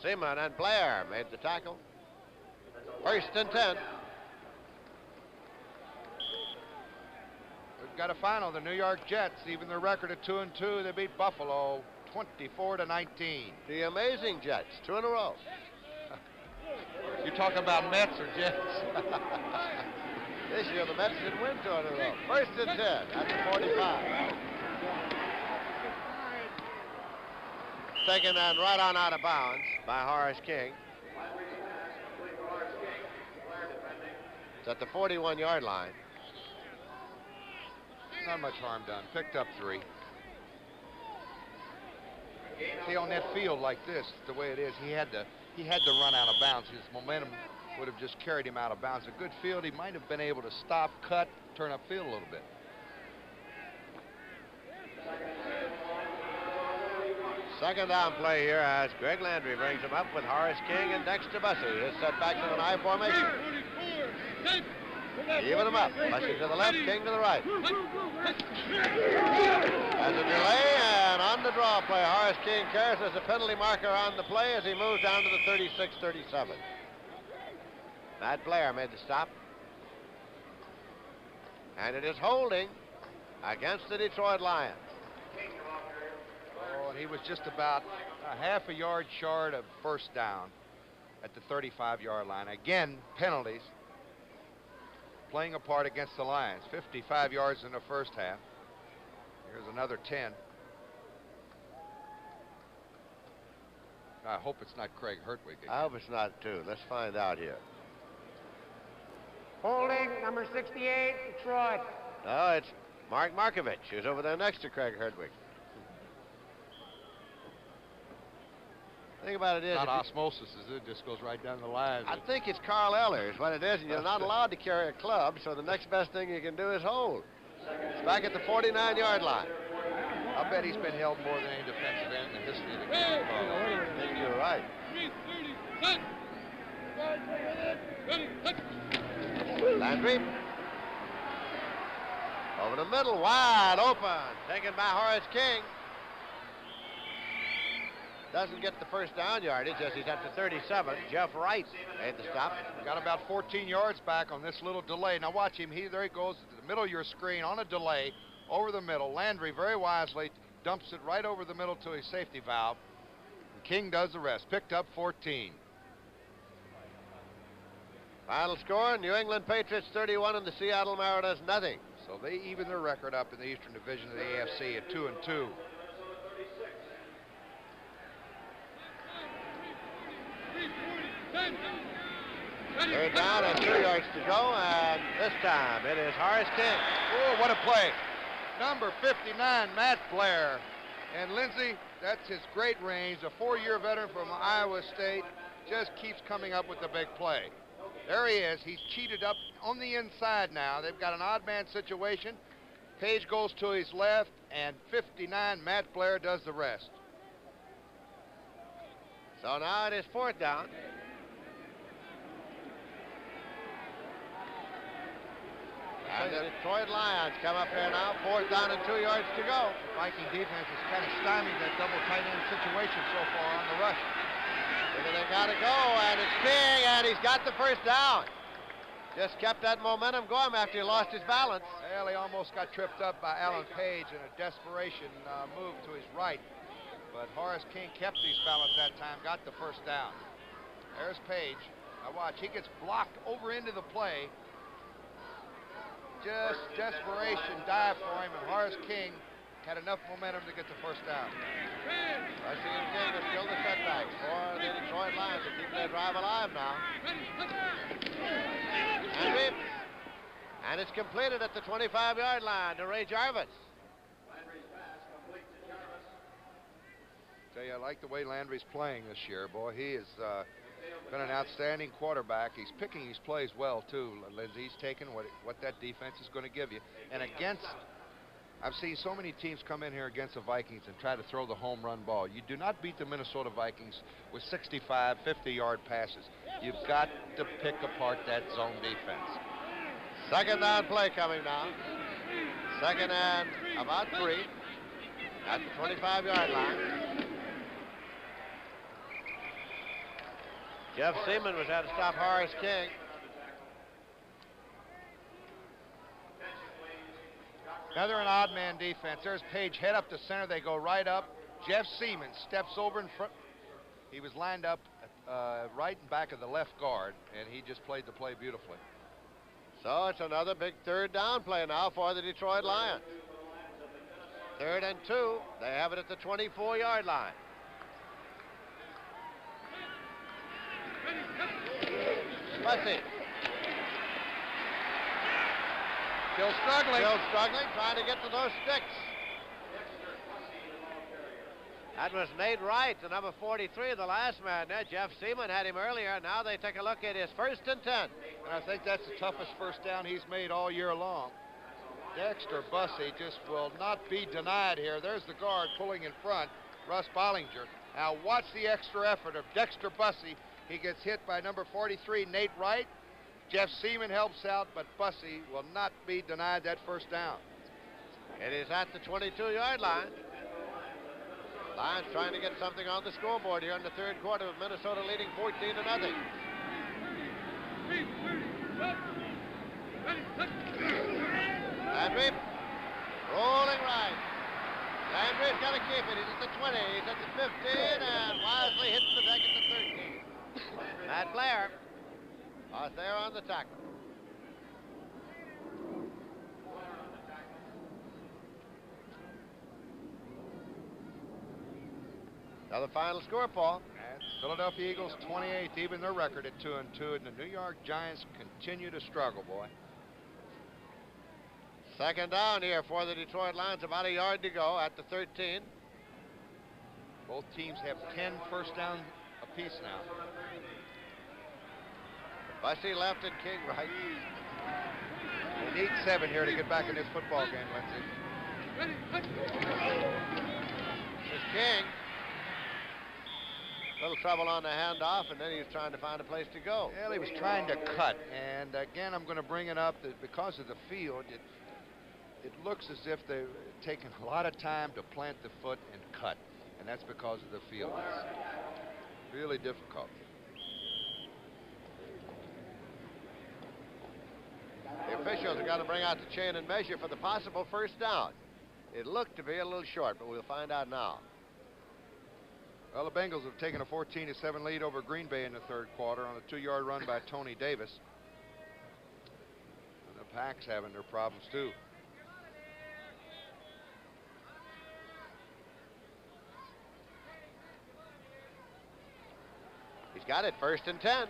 Seaman and Blair made the tackle. First and 10. We've got a final. The New York Jets, even their record of 2-2, they beat Buffalo 24-19. The amazing Jets, 2 in a row. You talk about Mets or Jets? This year the Mets didn't win 2 in a row. First and 10 at the 45. Taken and right on out of bounds by Horace King. It's at the 41-yard line. Not much harm done. Picked up 3. See, on that field like this, the way it is, he had to run out of bounds. His momentum would have just carried him out of bounds. A good field. He might have been able to stop, cut, turn upfield a little bit. Second down play here as Greg Landry brings him up with Horace King and Dexter Bussey. Is set back to an I formation. Even them up. Bussey to the left, King to the right. As a delay and on the draw play, Horace King carries as a penalty marker on the play as he moves down to the 36-37. Matt Blair made the stop. And it is holding against the Detroit Lions. Oh, and he was just about a half a yard short of first down at the 35-yard line. Again, penalties playing a part against the Lions. 55 yards in the first half. Here's another 10. I hope it's not Craig Hertwig again. I hope it's not, too. Let's find out here. Holding, number 68, Detroit. No, it's Mark Markovich, who's over there next to Craig Hertwig. The thing about it is... Not osmosis, is it? It just goes right down the line. I think it's Carl Eller is what it is, and you're not allowed to carry a club, so the next best thing you can do is hold. It's back at the 49-yard line. I'll bet he's been held more than any defensive end in the history of the game. I think you're right. Landry. Over the middle, wide open. Taken by Horace King. Doesn't get the first down yardage as he's at the 37. Jeff Wright made the stop. Got about 14 yards back on this little delay. Now watch him. There he goes to the middle of your screen on a delay over the middle. Landry very wisely dumps it right over the middle to his safety valve. And King does the rest. Picked up 14. Final score, New England Patriots 31 and the Seattle Mariners nothing. So they even their record up in the Eastern Division of the AFC at 2-2. Third down and 2 yards to go, and this time it is Horace King. Oh, what a play. Number 59, Matt Blair. And Lindsey, that's his great range. A 4-year veteran from Iowa State just keeps coming up with the big play. There he is. He's cheated up on the inside now. They've got an odd man situation. Page goes to his left, and 59, Matt Blair, does the rest. So now it is fourth down. And the Detroit Lions come up here now. Fourth down and 2 yards to go. Viking defense has kind of stymied that double tight end situation so far on the rush. They got to go, and it's King, and he's got the first down. Just kept that momentum going after he lost his balance. Well, he almost got tripped up by Alan Page in a desperation move to his right. But Horace King kept his balance that time, got the first down. There's Page. Now watch, he gets blocked over into the play. Just desperation dive for him, and Horace King had enough momentum to get the first down. Rushing and King are still the setbacks for the Detroit Lions to keep their drive alive now. And it's completed at the 25-yard line to Ray Jarvis. Tell you, I like the way Landry's playing this year, boy. He has been an outstanding quarterback. He's picking his plays well, too, Lindsey. He's taking what that defense is going to give you. And against, I've seen so many teams come in here against the Vikings and try to throw the home run ball. You do not beat the Minnesota Vikings with 65, 50-yard passes. You've got to pick apart that zone defense. Second down play coming now. Second and about 3 at the 25-yard line. Jeff Seaman was out to stop Horace King. Another an odd man defense. There's Page head up to center. They go right up. Jeff Seaman steps over in front. He was lined up right in back of the left guard, and he just played the play beautifully. So it's another big third down play now for the Detroit Lions. 3rd and 2. They have it at the 24-yard line. Bussey. Still struggling. Still struggling, trying to get to those sticks. That was Nate Wright, the number 43, the last man there. Jeff Seaman had him earlier. Now they take a look at his 1st and 10. And I think that's the toughest first down he's made all year long. Dexter Bussey just will not be denied here. There's the guard pulling in front, Russ Bollinger. Now watch the extra effort of Dexter Bussey. He gets hit by number 43, Nate Wright. Jeff Seaman helps out, but Bussey will not be denied that first down. It is at the 22-yard line. Lions trying to get something on the scoreboard here in the 3rd quarter, with Minnesota leading 14-0. Landry, rolling right. Landry's got to keep it. He's at the 20. He's at the 15, and wisely hits the deck at the 13. Matt Blair was there on the tackle. Now the final score, Paul. And Philadelphia Eagles 28th, even their record at 2-2, and the New York Giants continue to struggle, boy. 2nd down here for the Detroit Lions, about a yard to go at the 13. Both teams have 10 first downs apiece now. Bussey left and King right. They need 7 here to get back in this football game, Lindsey. This is King. Little trouble on the handoff, and then he was trying to find a place to go. Well, he was trying to cut, and again, I'm going to bring it up that because of the field, it looks as if they've taken a lot of time to plant the foot and cut, and that's because of the field. It's really difficult. The officials have got to bring out the chain and measure for the possible first down. It looked to be a little short, but we'll find out now. Well, the Bengals have taken a 14-7 lead over Green Bay in the 3rd quarter on a 2-yard run by Tony Davis. And the Pack's having their problems, too. He's got it, 1st and 10.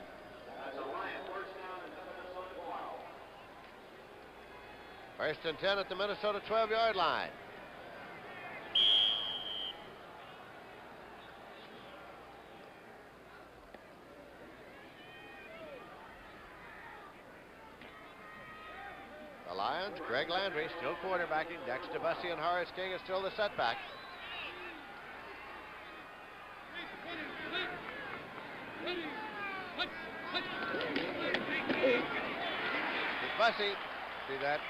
First and 10 at the Minnesota 12-yard line. The Lions, Greg Landry still quarterbacking. Dexter Bussey and Horace King are still the setback. It's Bussey. See that?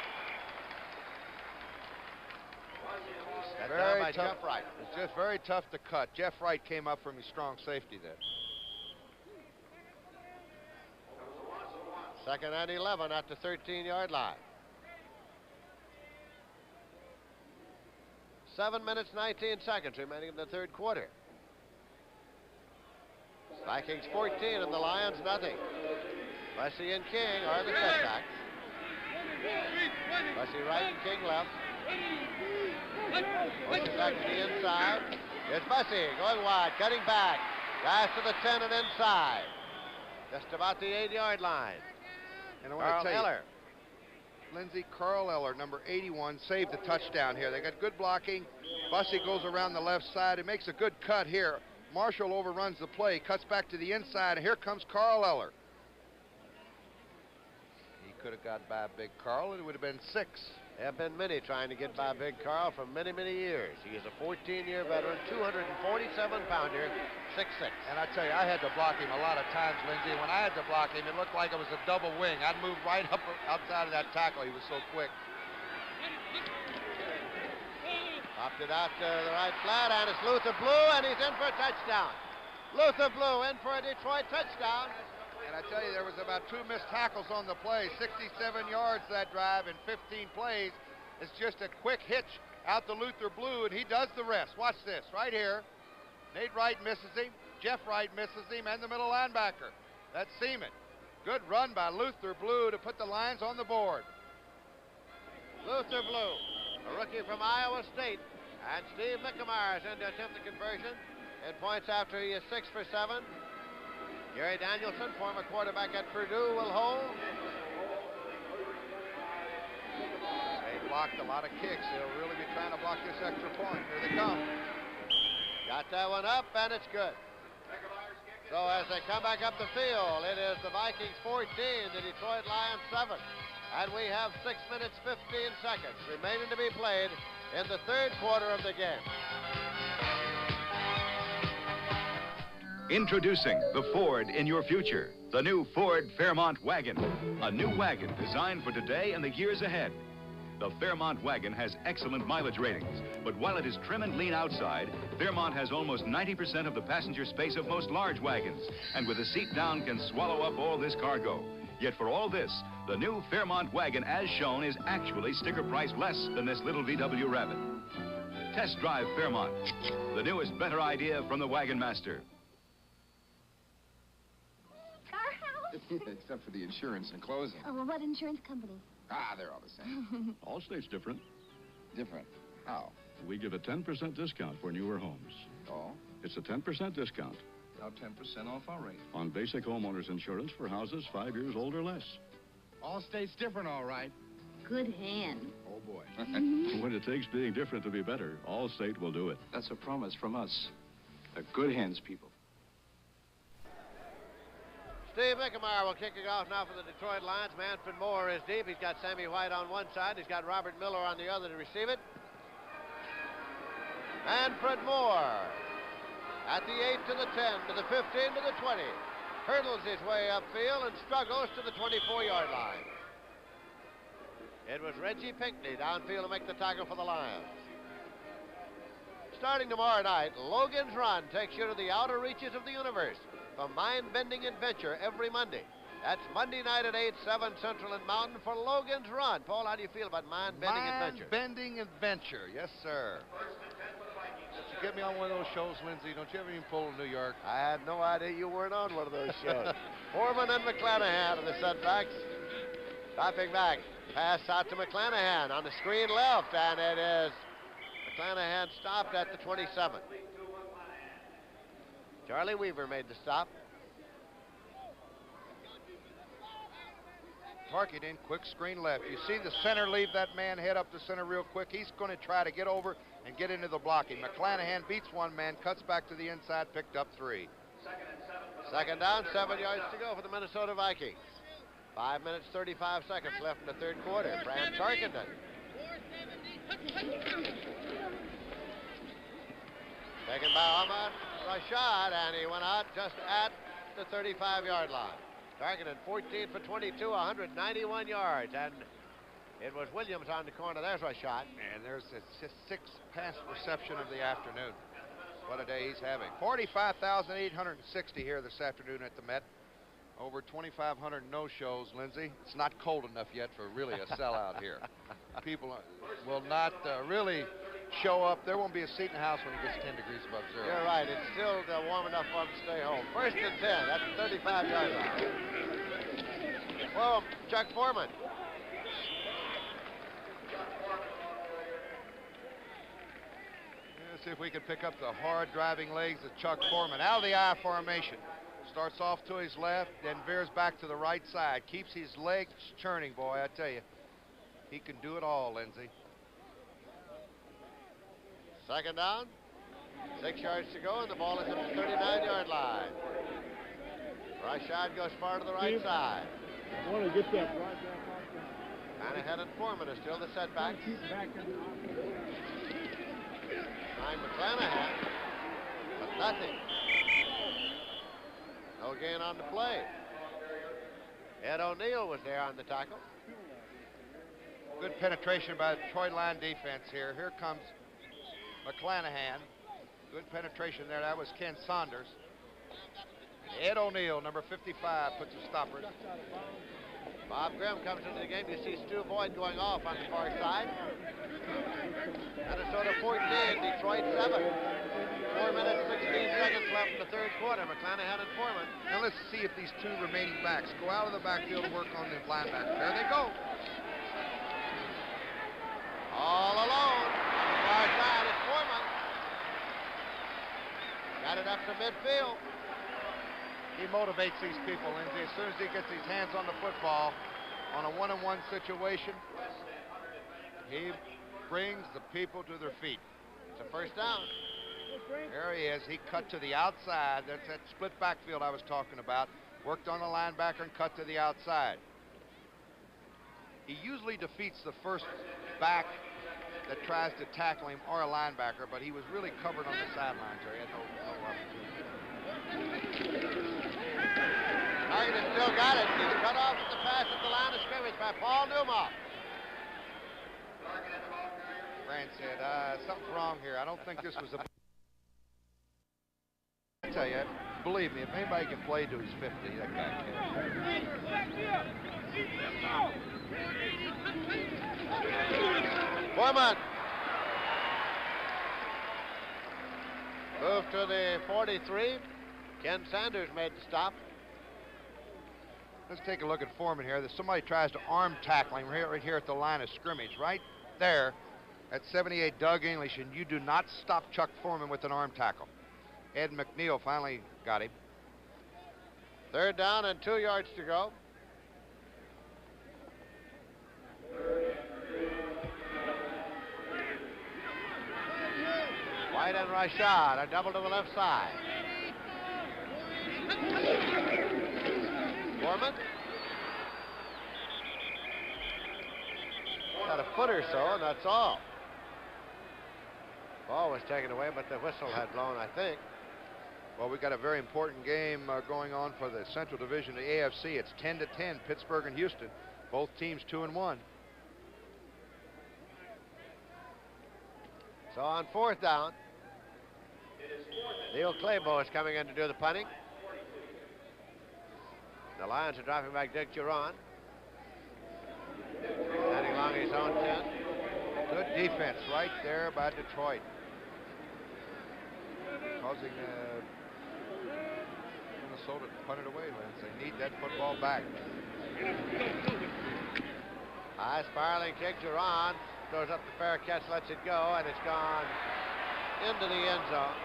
Set down by Jeff Wright. It's just very tough to cut. Jeff Wright came up from his strong safety there. 2nd and 11 at the 13-yard line. 7 minutes, 19 seconds remaining in the 3rd quarter. Vikings 14 and the Lions nothing. Bussey and King are the setbacks. Bussey right and King left. Motion back to the inside. Here's Bussey going wide, cutting back. Pass to the 10 and inside. Just about the 8-yard line. And I want to tell you, Lindsey, Carl Eller, number 81, saved the touchdown here. They got good blocking. Bussey goes around the left side. He makes a good cut here. Marshall overruns the play, cuts back to the inside, and here comes Carl Eller. He could have got by Big Carl, and it would have been 6. There have been many trying to get by Big Carl for many, many years. He is a 14-year veteran, 247-pounder, 6'6". And I tell you, I had to block him a lot of times, Lindsey. When I had to block him, it looked like it was a double wing. I'd move right up outside of that tackle. He was so quick. Popped it out to the right flat, and it's Luther Blue, and he's in for a touchdown. Luther Blue in for a Detroit touchdown. And I tell you, there was about 2 missed tackles on the play. 67 yards that drive in 15 plays. It's just a quick hitch out to Luther Blue, and he does the rest. Watch this right here. Nate Wright misses him. Jeff Wright misses him, and the middle linebacker. That's Seaman. Good run by Luther Blue to put the Lions on the board. Luther Blue, a rookie from Iowa State. And Steve McNamara is in to attempt the conversion. And points after he is 6 for 7. Gary Danielson, former quarterback at Purdue, will hold. They blocked a lot of kicks. They'll really be trying to block this extra point. Here they come. Got that one up, and it's good. So as they come back up the field, it is the Vikings 14, the Detroit Lions 7. And we have 6 minutes, 15 seconds remaining to be played in the third quarter of the game. Introducing the Ford in your future, the new Ford Fairmont Wagon. A new wagon designed for today and the years ahead. The Fairmont wagon has excellent mileage ratings, but while it is trim and lean outside, Fairmont has almost 90% of the passenger space of most large wagons, and with the seat down can swallow up all this cargo. Yet for all this, the new Fairmont wagon as shown is actually sticker price less than this little VW Rabbit. Test drive Fairmont, the newest better idea from the Wagon Master. Except for the insurance and closing. Oh, well, what insurance company? Ah, they're all the same. Allstate's different. Different? How? We give a 10% discount for newer homes. Oh? It's a 10% discount. Now 10% off our rate. On basic homeowners insurance for houses 5 years old or less. Allstate's different, all right. Good hand. Oh, boy. When it takes being different to be better, Allstate will do it. That's a promise from us. The good hands people. Steve Mickemeyer will kick it off now for the Detroit Lions. Manfred Moore is deep. He's got Sammy White on one side. He's got Robert Miller on the other to receive it. Manfred Moore at the 8 to the 10 to the 15 to the 20. Hurdles his way upfield and struggles to the 24-yard line. It was Reggie Pinckney downfield to make the tackle for the Lions. Starting tomorrow night, Logan's Run takes you to the outer reaches of the universe. A mind-bending adventure every Monday. That's Monday night at 8, 7 Central and Mountain for Logan's Run. Paul, how do you feel about mind-bending adventure? Mind-bending adventure, yes, sir. Did you get me on one of those shows, Lindsay? Don't you ever even pull in New York? I had no idea you weren't on one of those shows. Foreman and McClanahan are the setbacks. Dropping back. Pass out to McClanahan on the screen left, and it is McClanahan stopped at the 27. Charlie Weaver made the stop. Targeting, quick screen left. You see the center leave that man head up the center real quick. He's going to try to get over and get into the blocking. McClanahan beats one man, cuts back to the inside, picked up 3. Second down, 7 yards to go for the Minnesota Vikings. 5 minutes, 35 seconds left in the third quarter. Bram Tarkenton. Taken by Ahmad Rashad, and he went out just at the 35-yard line. Targeted 14 for 22, 191 yards, and it was Williams on the corner. There's Rashad. And there's his 6th pass reception of the afternoon. What a day he's having. 45,860 here this afternoon at the Met. Over 2,500 no-shows, Lindsay. It's not cold enough yet for really a sellout here. People will not really show up. There won't be a seat in the house when it gets 10 degrees above zero. You're right. It's still warm enough for them to stay home. 1st and 10 at the 35-yard line. Well, Chuck Foreman. Let's see if we can pick up the hard driving legs of Chuck Foreman. Out of the I formation. Starts off to his left, then veers back to the right side. Keeps his legs churning, boy, I tell you. He can do it all, Lindsay. Second down. 6 yards to go, and the ball is at the 39-yard line. Rashad goes far to the right side. I want to get that right back off down. Manahan and Foreman are still the setbacks. Behind McClanahan, but nothing. No gain on the play. Ed O'Neill was there on the tackle. Good penetration by the Detroit line defense here. Here comes McClanahan. Good penetration there. That was Ken Saunders. Ed O'Neill, number 55, puts a stopper. Bob Grimm comes into the game. You see Stu Boyd going off on the far side. Minnesota 14, Detroit 7. 4 minutes, 16 seconds left in the third quarter. McClanahan and Foreman. Now let's see if these two remaining backs go out of the backfield and work on the linebacker. There they go. All alone on the far side is Foreman. Got it up to midfield. He motivates these people, Lindsay. As soon as he gets his hands on the football on a one-on-one situation, he brings the people to their feet. It's a first down. There he is. He cut to the outside. That's that split backfield I was talking about. Worked on the linebacker and cut to the outside. He usually defeats the first back that tries to tackle him or a linebacker, but he was really covered on the sideline, so he had no opportunity. Target still got it. He's cut off at the pass at the line of scrimmage by Paul Newmoff. Fran said, something's wrong here. I don't think this was a... I tell you, believe me, if anybody can play to his 50, that guy can. Foreman. Move to the 43. Ken Sanders made the stop. Let's take a look at Foreman here. Somebody tries to arm tackle him right here at the line of scrimmage, right there at 78, Doug English, and you do not stop Chuck Foreman with an arm tackle. Ed McNeil finally got him. 3rd down and 2 yards to go. White and Rashad are double to the left side. Foreman. Got a foot or so, and that's all. Ball was taken away, but the whistle had blown, I think. Well, we've got a very important game going on for the Central Division of the AFC. It's 10-10, Pittsburgh and Houston. Both teams 2-1. So on 4th down, Neil Claybo is coming in to do the punting. The Lions are dropping back Dick Giron. Standing along his own 10. Good defense right there by Detroit. Causing Minnesota to punt it away, Lance. They need that football back. High spiraling kick. Giron throws up the fair catch, lets it go, and it's gone into the end zone.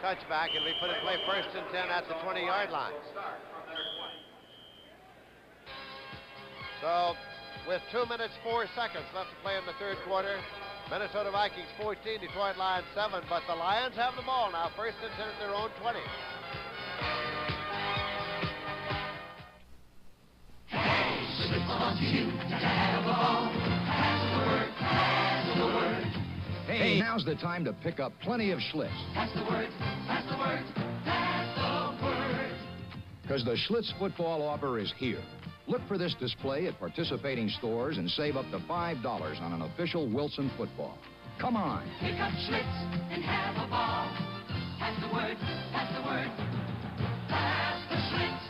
Touchback, and we put in play 1st and 10 at the 20-yard line. So, with 2 minutes, 4 seconds left to play in the 3rd quarter, Minnesota Vikings 14, Detroit Lions 7, but the Lions have the ball now, 1st and 10 at their own 20. Hey, now's the time to pick up plenty of Schlitz. That's the word, that's the word, that's the word. Because the Schlitz football offer is here. Look for this display at participating stores and save up to $5 on an official Wilson football. Come on. Pick up Schlitz and have a ball. That's the word, that's the word, that's the Schlitz.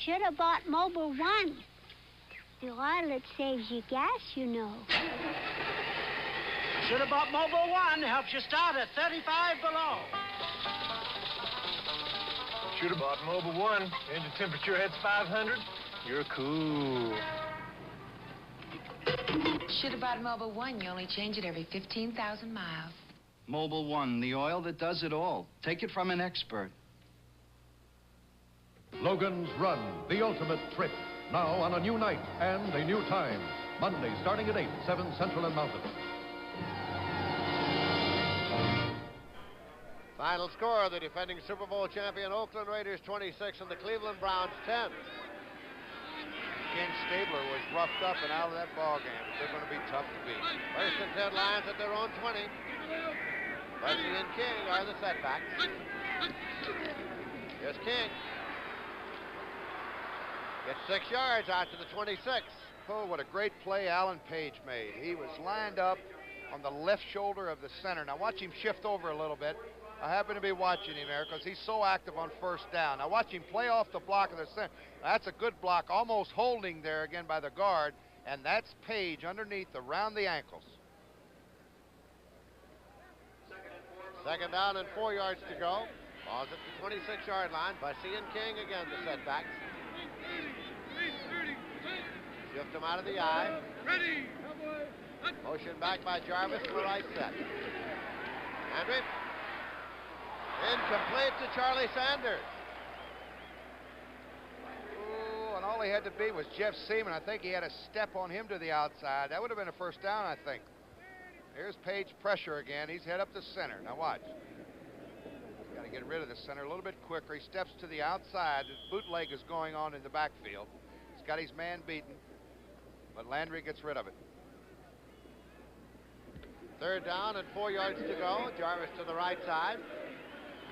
Should have bought Mobile One. The oil, it saves you gas, you know. Should have bought Mobile One. Helps you start at 35 below. Should have bought Mobile One. Engine temperature hits 500. You're cool. Should have bought Mobile One. You only change it every 15,000 miles. Mobile One, the oil that does it all. Take it from an expert. Logan's Run, the ultimate trip. Now on a new night and a new time. Monday starting at 8, 7 Central and Mountain. Final score, the defending Super Bowl champion Oakland Raiders 26 and the Cleveland Browns 10. Ken Stabler was roughed up and out of that ball game. They're going to be tough to beat. 1st and 10 Lions at their own 20. Bussey and King are the setbacks. Here's King. Gets 6 yards out to the 26. Oh, what a great play Alan Page made. He was lined up on the left shoulder of the center. Now watch him shift over a little bit. I happen to be watching him there because he's so active on 1st down. Now watch him play off the block of the center. That's a good block, almost holding there again by the guard, and that's Page underneath around the ankles. 2nd down and 4 yards to go. Ball's at the 26-yard line. Bussey and King again the setbacks. Shift him out of the eye. Motion back by Jarvis to the right set. Henry. Incomplete to Charlie Sanders. Ooh, and all he had to be was Jeff Seaman. I think he had a step on him to the outside. That would have been a 1st down, I think. Here's Page pressure again. He's head up the center. Now watch. He's got to get rid of the center a little bit quicker. He steps to the outside. His bootleg is going on in the backfield. He's got his man beaten, but Landry gets rid of it. 3rd down and 4 yards to go. Jarvis to the right side.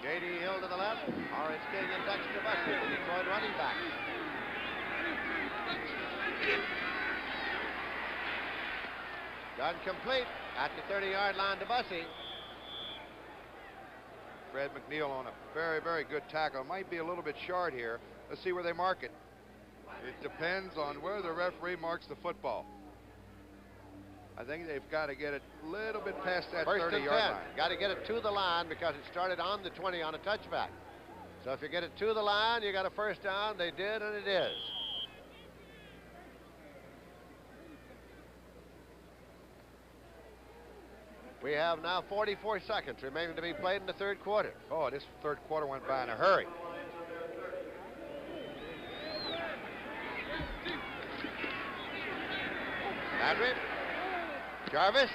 J.D. Hill to the left. Orange King and Dexter Bussey, the Detroit running back. Gun complete at the 30-yard line to Bussey. Fred McNeil on a very, very good tackle. Might be a little bit short here. Let's see where they mark it. It depends on where the referee marks the football. I think they've got to get it a little bit past that 30-yard line. Got to get it to the line because it started on the 20 on a touchback. So if you get it to the line, you got a 1st down. They did, and it is. We have now 44 seconds remaining to be played in the 3rd quarter. Oh, this 3rd quarter went by in a hurry. Landry. Jarvis.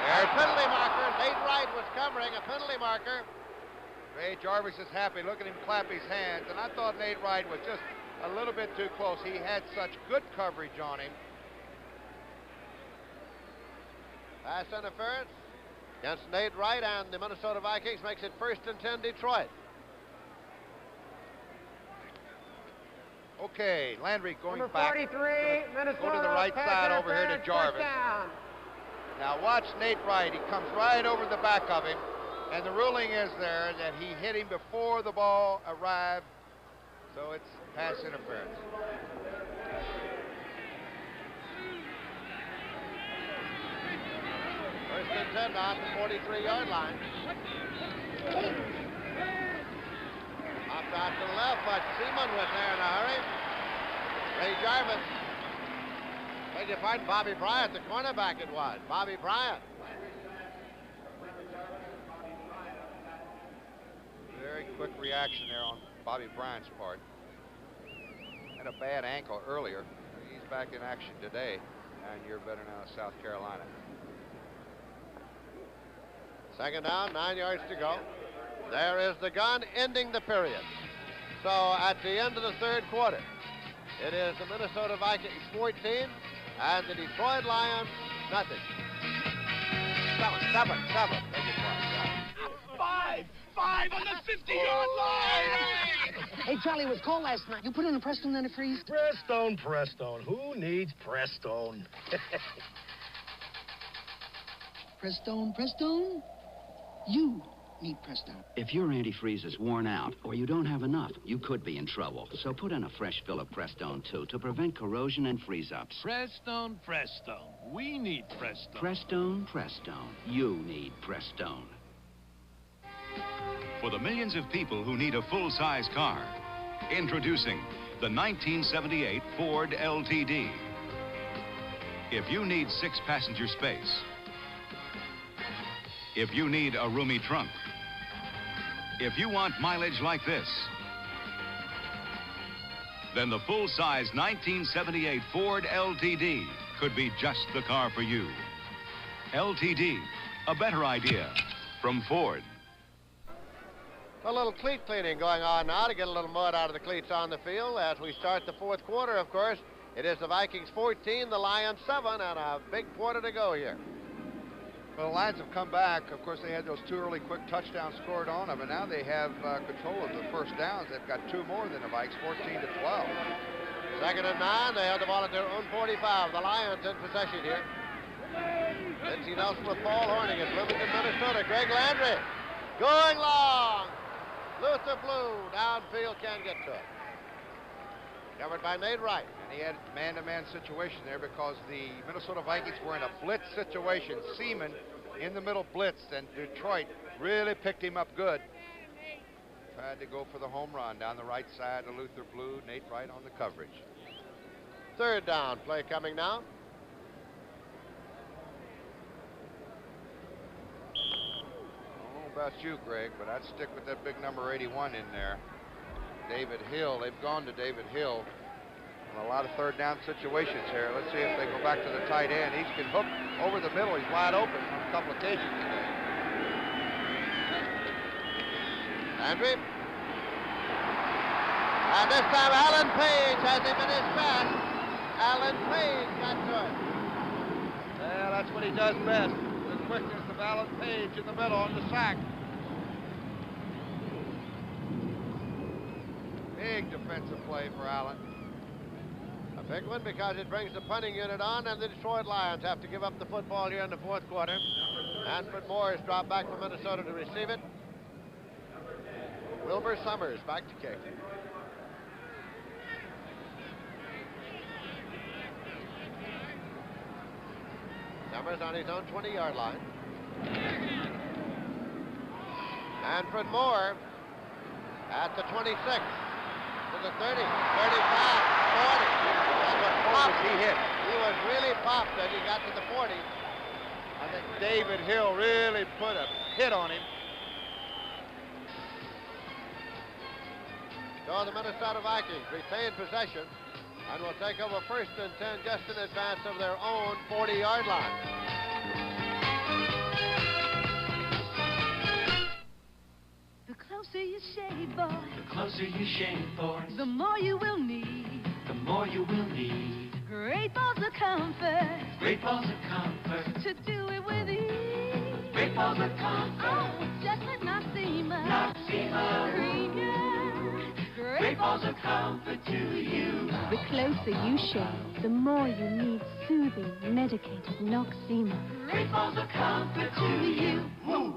There's penalty marker. Nate Wright was covering a penalty marker. Ray Jarvis is happy. Look at him clap his hands. And I thought Nate Wright was just a little bit too close. He had such good coverage on him. Pass interference against Nate Wright, and the Minnesota Vikings makes it 1st and 10 Detroit. Okay, Landry going Number back. 43, Minnesota. Go to the right side over here to Jarvis. Now watch Nate Wright. He comes right over the back of him. And the ruling is there that he hit him before the ball arrived. So it's pass interference. First and 10 on the 43-yard line. Off out to the left, but Seaman was there in a hurry. Ray Jarvis. Beg your pardon, Bobby Bryant, the cornerback it was. Bobby Bryant. Very quick reaction there on Bobby Bryant's part. Had a bad ankle earlier. He's back in action today. 9 year veteran out of South Carolina. 2nd down, 9 yards to go. There is the gun ending the period. So at the end of the 3rd quarter, it is the Minnesota Vikings 14 and the Detroit Lions nothing. 7. Five on the 50-yard line! Hey, Charlie, it was cold last night. You put in a Prestone antifreeze? Prestone. Who needs Prestone? Prestone? You need Prestone. If your antifreeze is worn out or you don't have enough, you could be in trouble. So put in a fresh fill of Prestone, too, to prevent corrosion and freeze-ups. Prestone. We need Prestone. Prestone. You need Prestone. For the millions of people who need a full-size car, introducing the 1978 Ford LTD. If you need 6-passenger space, if you need a roomy trunk, if you want mileage like this, then the full-size 1978 Ford LTD could be just the car for you. LTD, a better idea from Ford. A little cleat cleaning going on now to get a little mud out of the cleats on the field as we start the 4th quarter, of course. It is the Vikings 14, the Lions 7, and a big quarter to go here. Well, the Lions have come back. Of course, they had those 2 early quick touchdowns scored on them, and now they have control of the 1st downs. They've got 2 more than the Vikes, 14-12. 2nd and 9, they have the ball at their own 45. The Lions in possession here. Lindsey Nelson with Paul Horning in Bloomington, Minnesota. Greg Landry going long. Luther Blue downfield, can't get to it. Covered by Nate Wright. And he had man-to-man situation there because the Minnesota Vikings were in a blitz situation. Seaman in the middle blitzed, and Detroit really picked him up good. Tried to go for the home run down the right side of Luther Blue. Nate Wright on the coverage. 3rd down play coming now. About you, Greg, but I'd stick with that big number 81 in there. David Hill. They've gone to David Hill. And a lot of third down situations here. Let's see if they go back to the tight end. He can hook over the middle. He's wide open on a couple occasions today. Landry. And this time Alan Page has him in his pass. Alan Page got to it. Yeah, that's what he does best. The quickness of Alan Page in the middle on the sack. Big defensive play for Allen. A big one because it brings the punting unit on, and the Detroit Lions have to give up the football here in the fourth quarter. Manfred Moore has dropped back from Minnesota to receive it. Wilbur Summers back to kick. Summers on his own 20-yard line. Manfred Moore at the 26, to the 30, 35, 40. He hit. He was really popped as he got to the 40. I think David Hill really put a hit on him. So the Minnesota Vikings retain possession and will take over 1st and 10 just in advance of their own 40-yard line. The closer you shave, boy. The closer you shave, boy. The more you will need. The more you will need. Great balls of comfort. Great balls of comfort. To do it with ease. Great balls of comfort. Oh, just let Noxzema. Noxzema. Cream ya. Great balls of comfort to you. The closer you shave, the more you need soothing, medicated Noxzema. Great balls of comfort to you. Woo!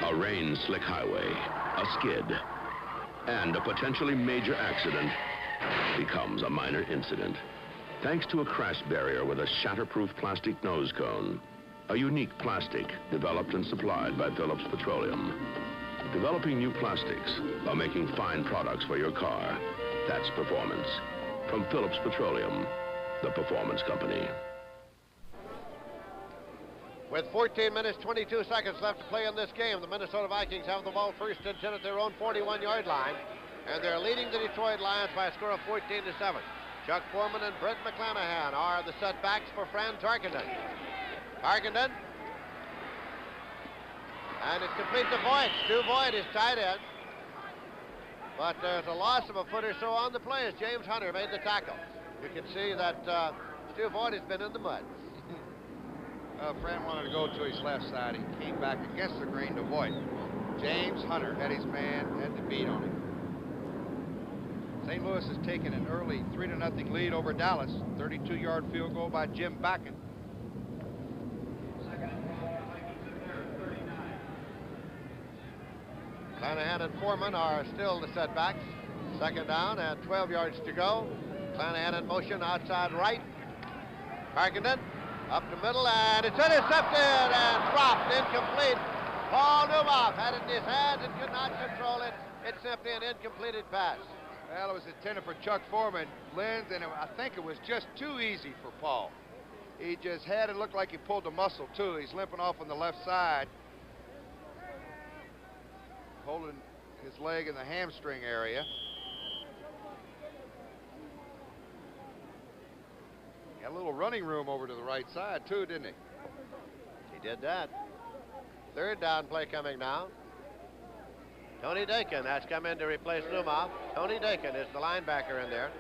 A rain-slick highway, a skid, and a potentially major accident becomes a minor incident. Thanks to a crash barrier with a shatterproof plastic nose cone. A unique plastic developed and supplied by Phillips Petroleum. Developing new plastics while making fine products for your car. That's performance. From Phillips Petroleum, the performance company. With 14 minutes, 22 seconds left to play in this game, the Minnesota Vikings have the ball 1st and 10 at their own 41-yard line, and they're leading the Detroit Lions by a score of 14-7. Chuck Foreman and Brent McClanahan are the setbacks for Fran Tarkenton. Tarkenton, and it's complete to Voigt. Stu Voigt is tight end, but there's a loss of a foot or so on the play as James Hunter made the tackle. You can see that Stu Voigt has been in the mud. Fran wanted to go to his left side. He came back against the grain to Voigt. James Hunter had his man, had the beat on him. St. Louis has taken an early 3-0 lead over Dallas. 32-yard field goal by Jim Bakken. Clanahan and Foreman are still the setbacks. 2nd down and 12 yards to go. Clanahan in motion outside right. Tarkenton up the middle, and it's intercepted and dropped, incomplete. Paul Newhoff had it in his hands and could not control it. It's simply an incompleted pass. Well, it was intended for Chuck Foreman, Lenz, and I think it was just too easy for Paul. He just had it look like he pulled a muscle, too. He's limping off on the left side, holding his leg in the hamstring area. Got a little running room over to the right side, too, didn't he? He did that. 3rd down play coming now. Tony Dakin has come in to replace Newhoff. Tony Dakin is the linebacker in there.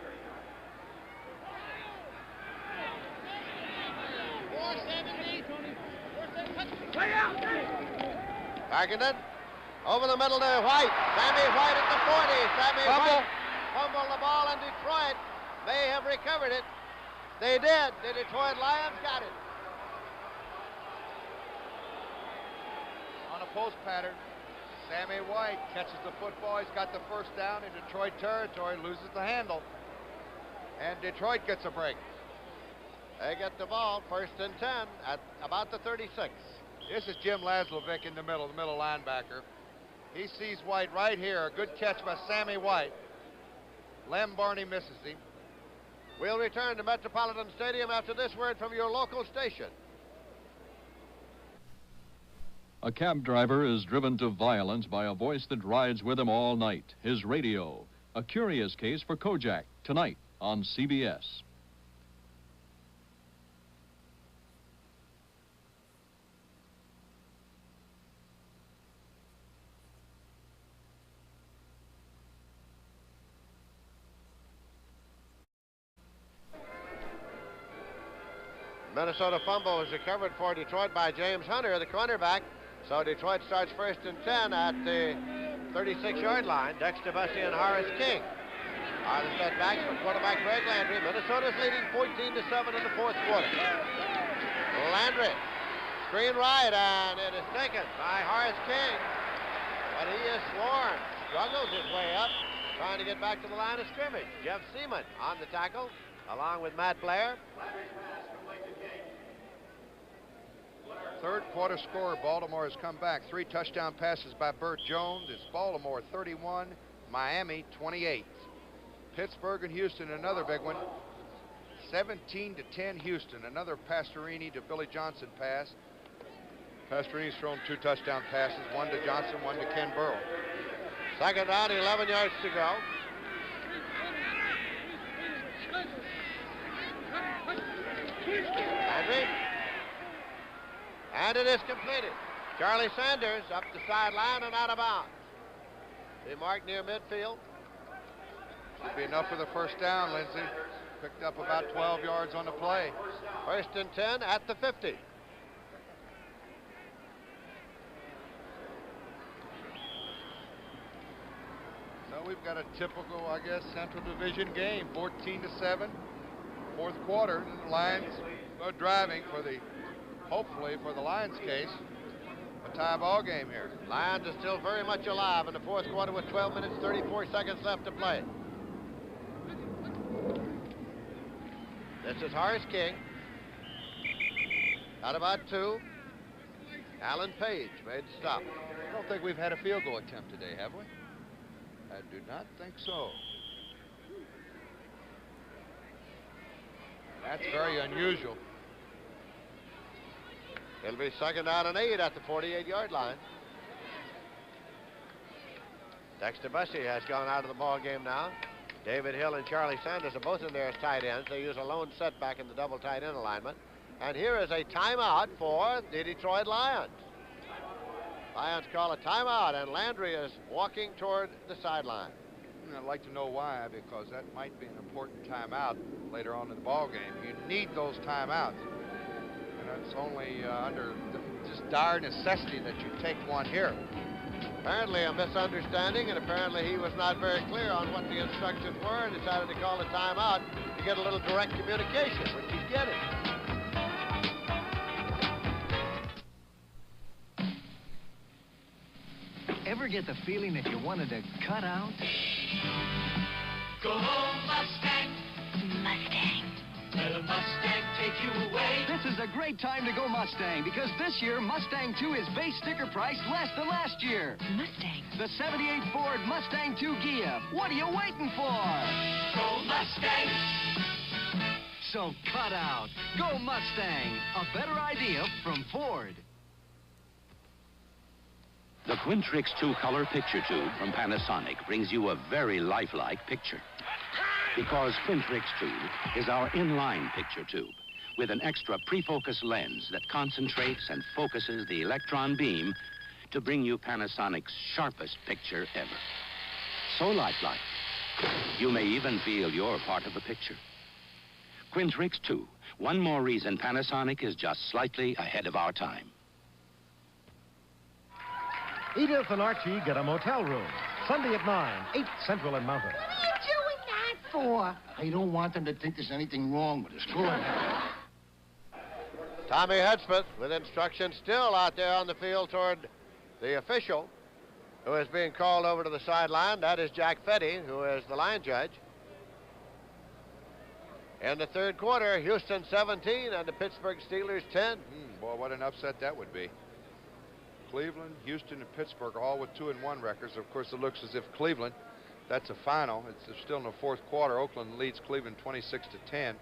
Tarkenton over the middle to White. Sammy White at the 40. Sammy White fumbled the ball, and Detroit may have recovered it. They did. The Detroit Lions got it. On a post pattern, Sammy White catches the football. He's got the 1st down in Detroit territory, loses the handle, and Detroit gets a break. They get the ball 1st and 10 at about the 36. This is Jim Laslovic in the middle linebacker. He sees White right here. A good catch by Sammy White. Lem Barney misses him. We'll return to Metropolitan Stadium after this word from your local station. A cab driver is driven to violence by a voice that rides with him all night, his radio. A curious case for Kojak, tonight on CBS. Minnesota fumble was recovered for Detroit by James Hunter, the cornerback. So Detroit starts first and 10 at the 36-yard line. Dexter Bussey and Horace King are the setbacks for quarterback Greg Landry. Minnesota's leading 14-7 in the fourth quarter. Landry, screen right, and it is taken by Horace King. But he is sworn, struggles his way up, trying to get back to the line of scrimmage. Jeff Seaman on the tackle, along with Matt Blair. Third quarter score, Baltimore has come back. 3 touchdown passes by Burt Jones. It's Baltimore 31, Miami 28. Pittsburgh and Houston, another big one. 17-10 Houston. Another Pastorini to Billy Johnson pass. Pastorini's thrown 2 touchdown passes, 1 to Johnson, 1 to Ken Burrow. Second down, 11 yards to go. Landry. And it is completed. Charlie Sanders up the sideline and out of bounds. He marked near midfield. Should be enough for the first down, Lindsey. Picked up about 12 yards on the play. First and 10 at the 50. So we've got a typical, I guess, Central Division game, 14-7. Fourth quarter, and the Lions are driving for the, hopefully for the Lions case, a tie ball game here. Lions are still very much alive in the fourth quarter with 12 minutes, 34 seconds left to play. This is Horace King. Out about 2. Alan Page made the stop. I don't think we've had a field goal attempt today, have we? I do not think so. That's very unusual. It'll be second down and 8 at the 48-yard line. Dexter Bussey has gone out of the ball game now. David Hill and Charlie Sanders are both in there as tight ends. They use a lone setback in the double tight end alignment. And here is a timeout for the Detroit Lions. Lions call a timeout, and Landry is walking toward the sideline. I'd like to know why, because that might be an important timeout later on in the ball game. You need those timeouts. And it's only under just dire necessity that you take one here. Apparently a misunderstanding, and apparently he was not very clear on what the instructions were and decided to call a timeout to get a little direct communication, which he's getting. Ever get the feeling that you wanted to cut out? Go home, Mustang. Mustang. Let a Mustang take you away. This is a great time to go Mustang, because this year Mustang 2 is base sticker price less than last year. Mustang. The 78 Ford Mustang 2 Gia. What are you waiting for? Go Mustang. So cut out. Go Mustang. A better idea from Ford. The Quintrix 2-color picture tube from Panasonic brings you a very lifelike picture. Because Quintrix tube is our inline picture tube with an extra pre-focus lens that concentrates and focuses the electron beam to bring you Panasonic's sharpest picture ever. So lifelike, you may even feel you're part of the picture. Quintrix 2, one more reason Panasonic is just slightly ahead of our time. Edith and Archie get a motel room. Sunday at 9, 8th Central and Mountain. What are you doing that for? I don't want them to think there's anything wrong with us. Go on. Tommy Hudspeth with instructions still out there on the field toward the official who is being called over to the sideline. That is Jack Fetty, who is the line judge. In the third quarter, Houston 17 and the Pittsburgh Steelers 10. Boy, what an upset that would be. Cleveland, Houston, and Pittsburgh all with 2-1 records. Of course, it looks as if Cleveland, that's a final. It's still in the fourth quarter. Oakland leads Cleveland 26-10.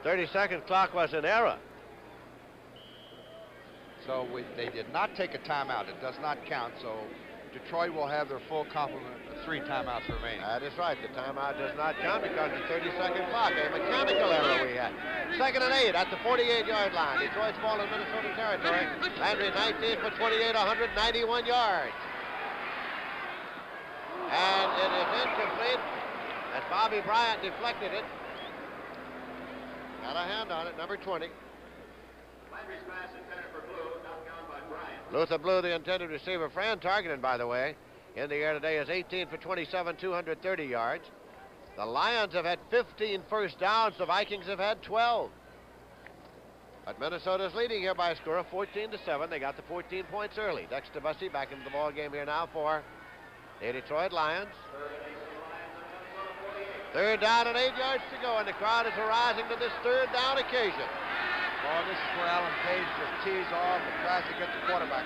30-second clock was an error. So they did not take a timeout. It does not count. So Detroit will have their full complement of 3 timeouts remaining. That is right. The timeout does not count because the 30-second clock, a mechanical error we had. 2nd and 8 at the 48-yard line. Detroit's ball in Minnesota territory. Landry 19 for 28, 191 yards. And it is incomplete as Bobby Bryant deflected it. Got a hand on it, number 20. Landry's pass intended for Blue, knocked down by Bryant. Luther Blue, the intended receiver. Fran Tarkenton, by the way, in the air today is 18 for 27, 230 yards. The Lions have had 15 first downs. The Vikings have had 12. But Minnesota's leading here by a score of 14-7. They got the 14 points early. Dexter Bussey back into the ball game here now for the Detroit Lions. 3rd down and 8 yards to go, and the crowd is arising to this 3rd down occasion. Oh, this is where Alan Page just tees off and tries to get the quarterback.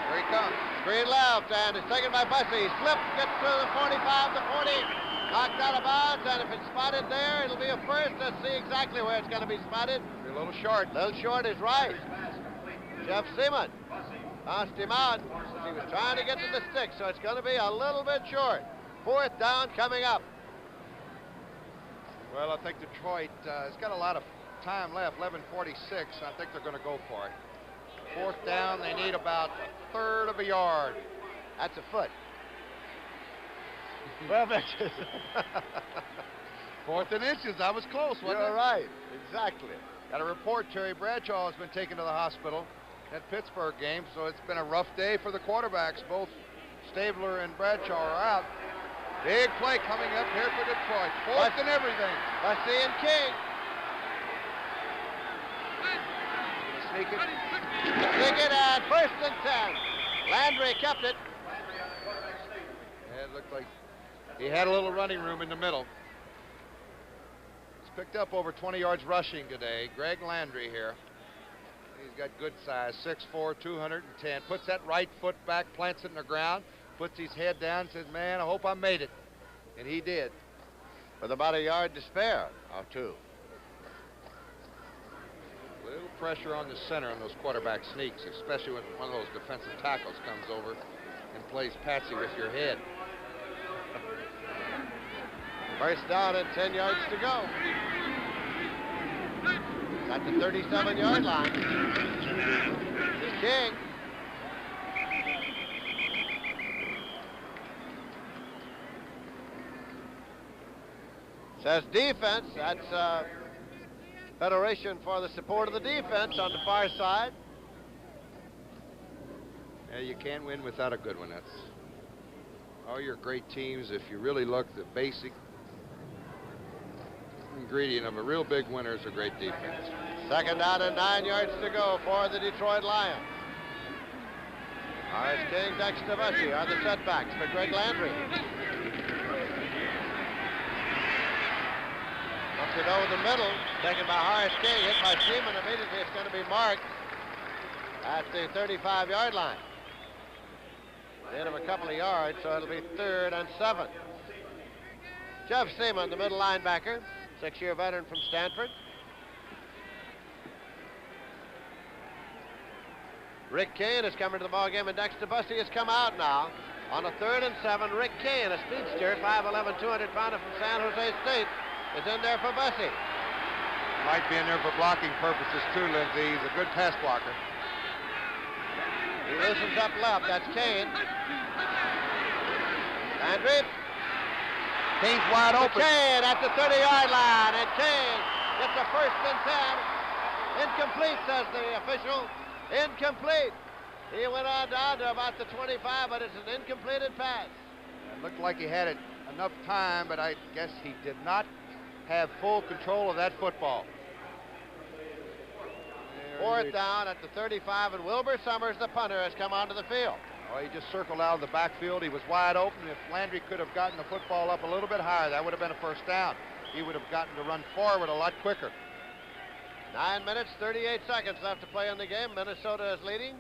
Here he comes. Screen left, and it's taken by Bussey. Slips, gets to the 45, the 40. Knocked out of bounds, and if it's spotted there, it'll be a first. Let's see exactly where it's going to be spotted. Be a little short. A little short is right. Jeff Seaman bounced him out. He was trying to get to the stick, so it's going to be a little bit short. 4th down coming up. Well, I think Detroit has got a lot of time left, 11:46. I think they're going to go for it. 4th down, they need about 1/3 of a yard. That's a foot. 12 inches. 4th and inches. I was close, wasn't You're it? right. Exactly. Got a report Terry Bradshaw has been taken to the hospital at Pittsburgh game, so it's been a rough day for the quarterbacks. Both Stabler and Bradshaw are out. Big play coming up here for Detroit. 4th and everything. Bussey and King. Sneak it. Sneak it at 1st and 10. Landry kept it. Yeah, it looked like he had a little running room in the middle. He's picked up over 20 yards rushing today. Greg Landry here. He's got good size, 6'4", 210. Puts that right foot back, plants it in the ground, puts his head down, says, man, I hope I made it. And he did. With about a yard to spare, or 2. A little pressure on the center on those quarterback sneaks, especially when one of those defensive tackles comes over and plays patsy with your head. 1st down and 10 yards to go. At the 37-yard line. King. Says defense. That's Federation for the support of the defense on the far side. Yeah, you can't win without a good one. That's all your great teams. If you really look, the basic ingredient of a real big winner is a great defense. 2nd down and 9 yards to go for the Detroit Lions. Horace King, Dexter Bussey are the setbacks for Greg Landry. Up it over the middle, taken by Horace King, hit by Seaman. Immediately it's going to be marked at the 35-yard line. Hit him a couple of yards, so it'll be 3rd and 7. Jeff Seaman, the middle linebacker, 6-year veteran from Stanford. Rick Kane has come into the ballgame, and Dexter Bussey has come out now. On a 3rd and 7, Rick Kane, a speedster, 5'11", 200-pounder from San Jose State, is in there for Bussey. Might be in there for blocking purposes, too, Lindsey. He's a good pass blocker. He loosens up left. That's Kane. Landry. Kane's wide open. Kane at the 30-yard line, and Kane gets a 1st and 10. Incomplete, says the official. Incomplete. He went on down to about the 25, but it's an incompleted pass. It looked like he had enough time, but I guess he did not have full control of that football. 4th down at the 35, and Wilbur Summers, the punter, has come onto the field. Oh, he just circled out of the backfield. He was wide open. If Landry could have gotten the football up a little bit higher, that would have been a 1st down. He would have gotten to run forward a lot quicker. 9 minutes, 38 seconds left to play in the game. Minnesota is leading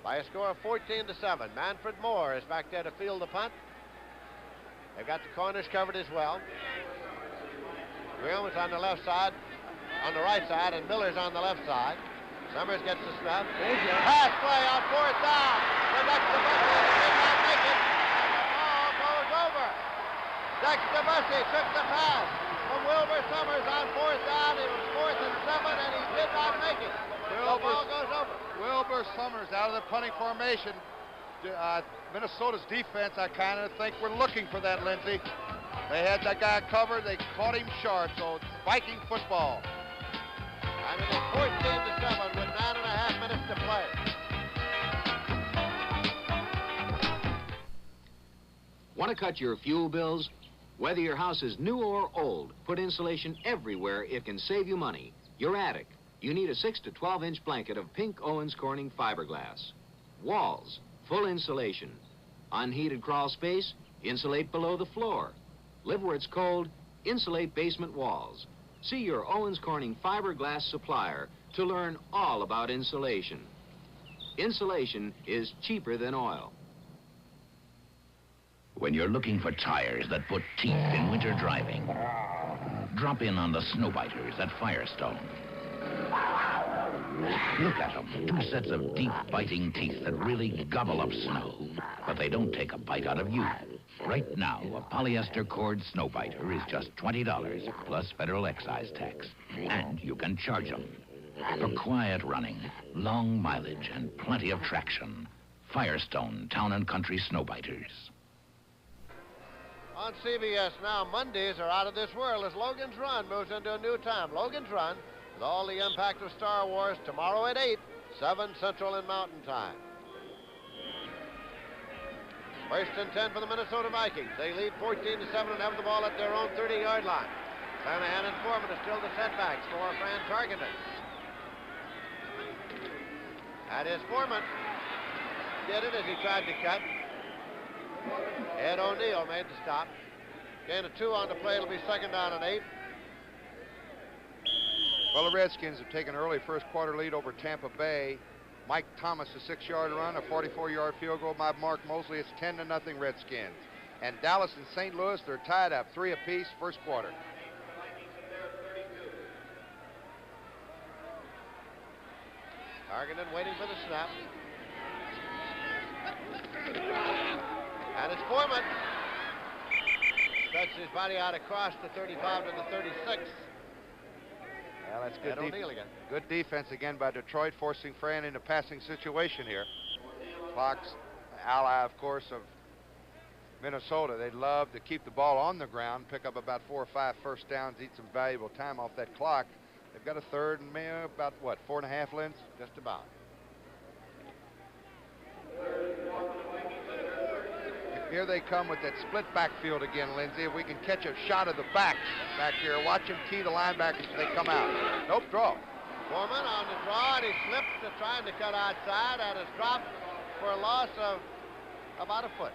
by a score of 14-7. Manfred Moore is back there to field the punt. They've got the corners covered as well. Grillman's on the left side, on the right side, and Miller's on the left side. Summers gets the snap. Pass play on 4th down. Dexter Bussey did not make it, and the ball goes over. Dexter Bussey took the pass from Wilbur Summers on 4th down. It was 4th and 7, and he did not make it. The ball goes over. Wilbur Summers out of the punting formation. Minnesota's defense, I kind of think we're looking for that, Lindsey. They had that guy covered. They caught him short, so it's Viking football. And it is 14-7 with 9.5 minutes to play. Want to cut your fuel bills? Whether your house is new or old, put insulation everywhere. It can save you money. Your attic, you need a 6 to 12-inch blanket of pink Owens Corning fiberglass. Walls, full insulation. Unheated crawl space, insulate below the floor. Live where it's cold, insulate basement walls. See your Owens Corning fiberglass supplier to learn all about insulation. Insulation is cheaper than oil. When you're looking for tires that put teeth in winter driving, drop in on the Snowbiters at Firestone. Look at them, 2 sets of deep biting teeth that really gobble up snow, but they don't take a bite out of you. Right now, a polyester cord Snowbiter is just $20 plus federal excise tax, and you can charge them. For quiet running, long mileage, and plenty of traction, Firestone Town and Country Snowbiters. On CBS now, Mondays are out of this world as Logan's Run moves into a new time. Logan's Run, with all the impact of Star Wars, tomorrow at 8, 7 Central and Mountain Time. 1st and 10 for the Minnesota Vikings. They lead 14-7 and have the ball at their own 30-yard line. Shanahan and Foreman are still the setbacks for Fran Tarkenton. That is Foreman. Did it as he tried to cut. Ed O'Neill made the stop. Gain of 2 on the play. It'll be 2nd down and 8. Well, the Redskins have taken an early first quarter lead over Tampa Bay. Mike Thomas, a 6-yard run, a 44-yard field goal by Mark Mosley. It's 10-0 Redskins. And Dallas and St. Louis, they're tied up 3 apiece, first quarter. Tarkenton waiting for the snap. And it's Foreman. Stretches his body out across the 35 to the 36. Well, that's good O'Neill again. Good defense again by Detroit, forcing Fran into passing situation here. Clock's ally, of course, of Minnesota. They'd love to keep the ball on the ground, pick up about 4 or 5 first downs, eat some valuable time off that clock. They've got a third and maybe about, what, 4.5, Linz? Just about. Here they come with that split backfield again, Lindsey. If we can catch a shot of the back here, watch him key the linebackers as they come out. Nope, draw. Foreman on the draw, and he slipped trying to cut outside, and has dropped for a loss of about a foot.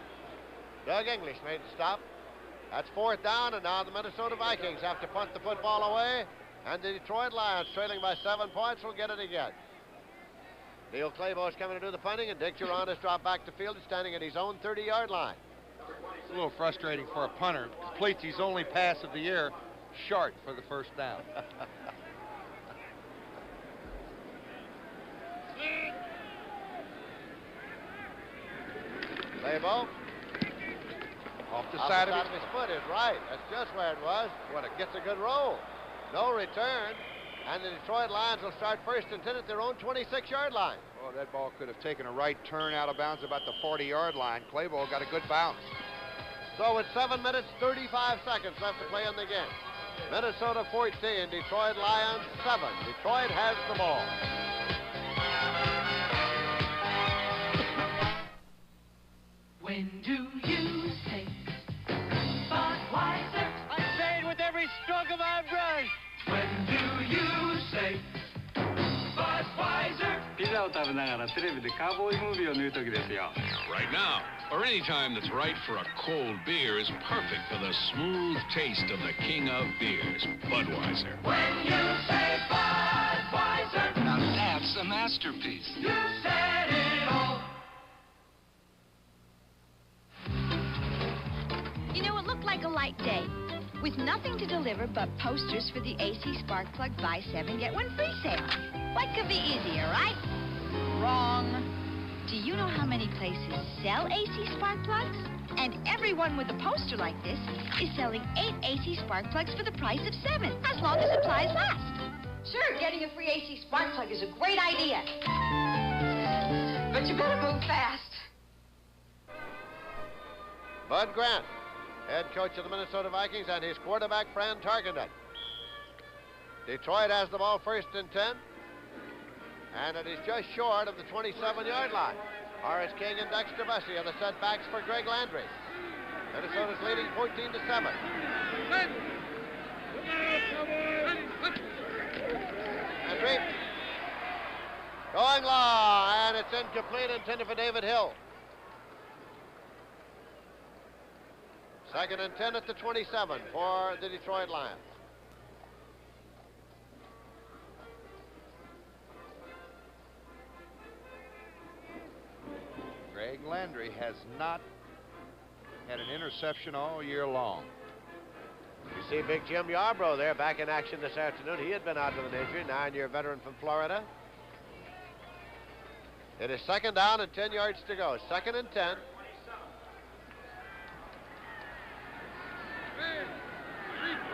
Doug English made the stop. That's 4th down, and now the Minnesota Vikings have to punt the football away, and the Detroit Lions, trailing by 7 points, will get it again. Neil Claybo's coming to do the punting, and Dick Geron has dropped back to field. He's standing at his own 30-yard line. It's a little frustrating for a punter. Completes his only pass of the year, short for the first down. Claybo. Off the side of his foot is right. That's just where it was. Gets a good roll. No return. And the Detroit Lions will start 1st and 10 at their own 26-yard line. Well, that ball could have taken a right turn out of bounds about the 40-yard line. Claybo got a good bounce. So with 7 minutes, 35 seconds left to play in the game. Minnesota 14, Detroit Lions 7. Detroit has the ball. When do you say Budweiser? I say it with every stroke of my brush. When do you say Budweiser? ピザを食べながらテレビでカウボーイムービーを見るときですよ。 Right now, or any time that's right for a cold beer is perfect for the smooth taste of the king of beers, Budweiser. When you say Budweiser, now that's a masterpiece. You said it all. You know, it looked like a light day. with nothing to deliver but posters for the AC Spark Plug Buy 7, Get 1 free sale. What could be easier, right? Wrong. Do you know how many places sell AC Spark Plugs? And everyone with a poster like this is selling 8 AC Spark Plugs for the price of 7, as long as supplies last. Sure, getting a free AC Spark Plug is a great idea. But you better move fast. Bud Grant, head coach of the Minnesota Vikings, and his quarterback, Fran Tarkenton. Detroit has the ball first and 10. And it is just short of the 27-yard line. Horace King and Dexter Vesey are the setbacks for Greg Landry. Minnesota's leading 14-7. Landry going long, and it's incomplete, intended for David Hill. Second and 10 at the 27 for the Detroit Lions. Greg Landry has not had an interception all year long. You see Big Jim Yarbrough there back in action this afternoon. He had been out with an injury, 9-year veteran from Florida. It is second down and 10 yards to go. Second and 10.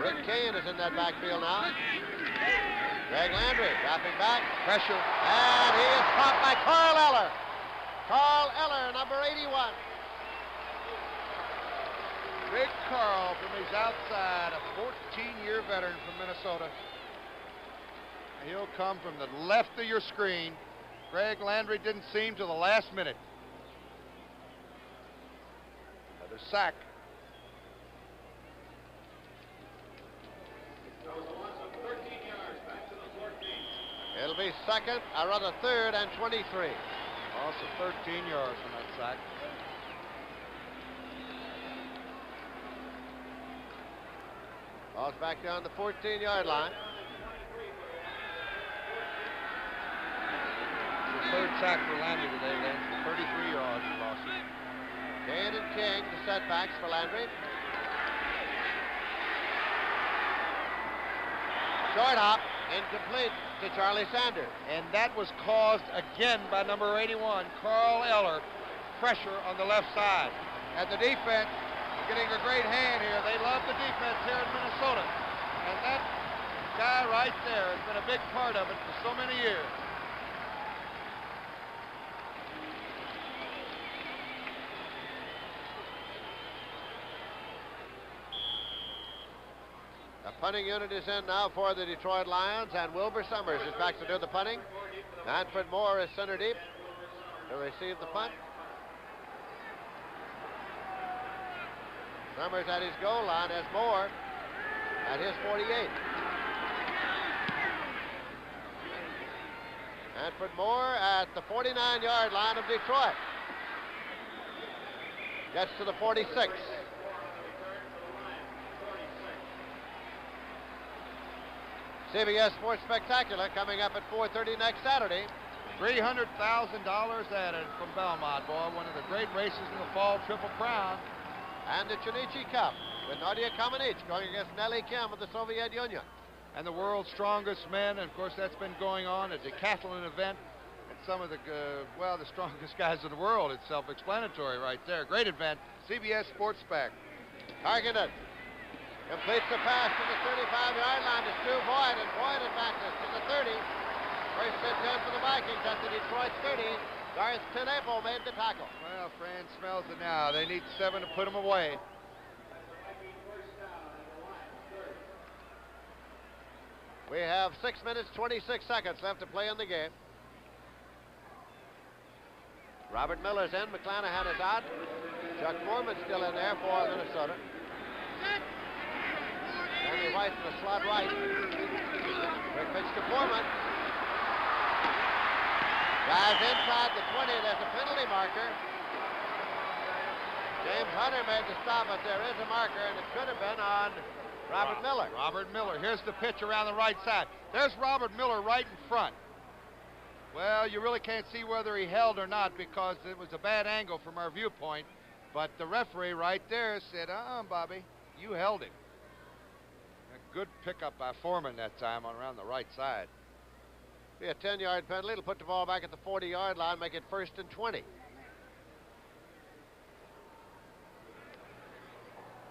Rick Kane is in that backfield now. Greg Landry dropping back. Pressure. And he is caught by Carl Eller. Carl Eller, number 81. Big Carl from his outside, a 14-year veteran from Minnesota. He'll come from the left of your screen. Greg Landry didn't seem to the last minute. Another sack. It'll be second, or rather third and 23. Also 13 yards from that sack. Ball's back down the 14-yard line. The third sack for Landry today, Lynn, for 33 yards he lost. Kane and King, the setbacks for Landry. Short hop, incomplete to Charlie Sanders. And that was caused again by number 81, Carl Eller. Pressure on the left side. And the defense getting a great hand here. They love the defense here in Minnesota. And that guy right there has been a big part of it for so many years. The punting unit is in now for the Detroit Lions, and Wilbur Summers is back to do the punting. Manfred Moore is center deep to receive the punt. Summers at his goal line as Moore at his 48. Manfred Moore at the 49-yard line of Detroit. Gets to the 46. CBS Sports Spectacular coming up at 4:30 next Saturday. $300,000 added from Belmont, boy. One of the great races in the fall, Triple Crown. And the Chunichi Cup with Nadia Comaneci going against Nelly Kim of the Soviet Union. And the world's strongest men, and of course that's been going on, a decathlon event. And some of the, well, the strongest guys in the world. It's self-explanatory right there. Great event. CBS Sports Spec. Targeted. Completes the pass to the 35-yard line to Stu Boyd, and Boyd advances to the 30. First and 10 for the Vikings at the Detroit 30. Garth Tenepo made the tackle. Well, Fran smells it now. They need 7 to put them away. We have 6 minutes, 26 seconds left to play in the game. Robert Miller's in. McClanahan is out. Chuck Foreman's still in there for Minnesota. Danny White in the slot right. Quick pitch to Foreman. Guys inside the 20. There's a penalty marker. James Hunter made the stop, but there is a marker, and it could have been on Robert Miller. Robert Miller. Here's the pitch around the right side. There's Robert Miller right in front. Well, you really can't see whether he held or not because it was a bad angle from our viewpoint. But the referee right there said, Bobby, you held him. good pickup by Foreman that time on around the right side. Be a 10-yard penalty. It'll put the ball back at the 40-yard line, make it 1st and 20.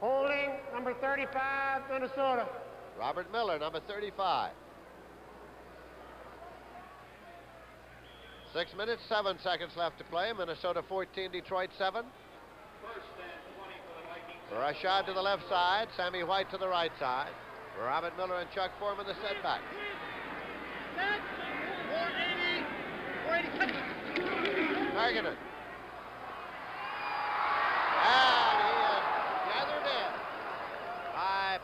Holding, number 35, Minnesota. Robert Miller, number 35. 6 minutes, 7 seconds left to play. Minnesota 14, Detroit 7. Rashad to the left side, Sammy White to the right side. Robert Miller and Chuck Foreman the setback. 480. Targeted. And he is gathered in by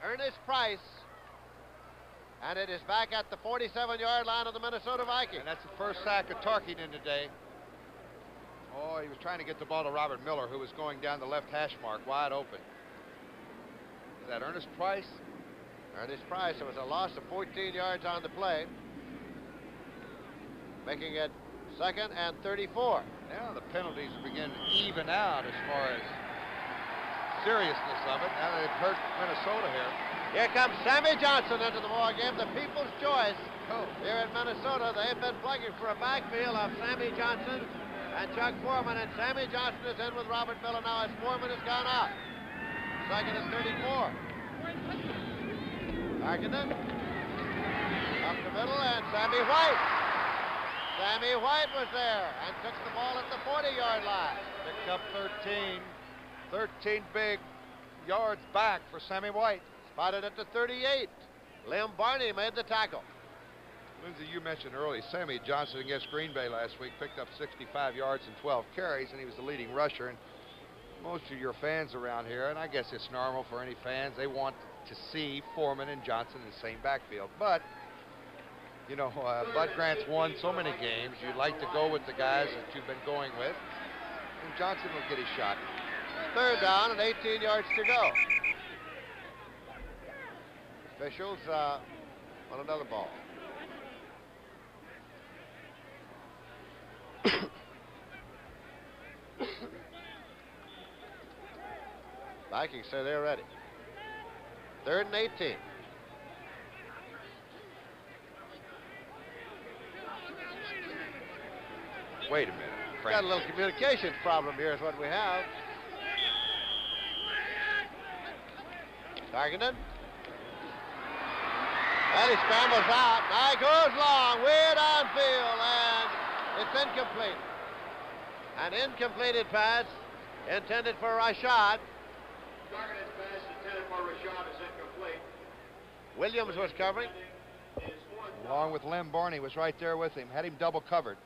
Ernest Price. And it is back at the 47-yard line of the Minnesota Vikings. And that's the first sack of Tarkington today. Oh, he was trying to get the ball to Robert Miller, who was going down the left hash mark, wide open. Is that Ernest Price? Ernest Price. It was a loss of 14 yards on the play, making it 2nd and 34. Now the penalties begin to even out as far as seriousness of it. Now they've hurt Minnesota here. Here comes Sammy Johnson into the ball game, the people's choice. Here in Minnesota, they've been plugging for a backfield of Sammy Johnson and Chuck Foreman, and Sammy Johnson is in with Robert Miller now as Foreman has gone out. 2nd and 34. Tarkenton up the middle, and Sammy White. Sammy White was there and took the ball at the 40-yard line. Picked up 13. 13 big yards back for Sammy White. Spotted at the 38. Lim Barney made the tackle. Lindsay, you mentioned earlier, Sammy Johnson against Green Bay last week picked up 65 yards and 12 carries, and he was the leading rusher. And most of your fans around here, and I guess it's normal for any fans, they want to see Foreman and Johnson in the same backfield. But, you know, Bud Grant's won so many games. You'd like to go with the guys that you've been going with, and Johnson will get his shot. 3rd down and 18 yards to go. Officials on another ball. Vikings say they're ready. 3rd and 18. Wait a minute, Frank. Got a little communications problem here is what we have. Tarkenton. And he scrambles out. Now he goes long, way downfield, and it's incomplete. An incompleted pass intended for Rashad. Targeted pass intended for Rashad is incomplete. Williams was covering. Along with Lim Barney was right there with him. Had him double covered.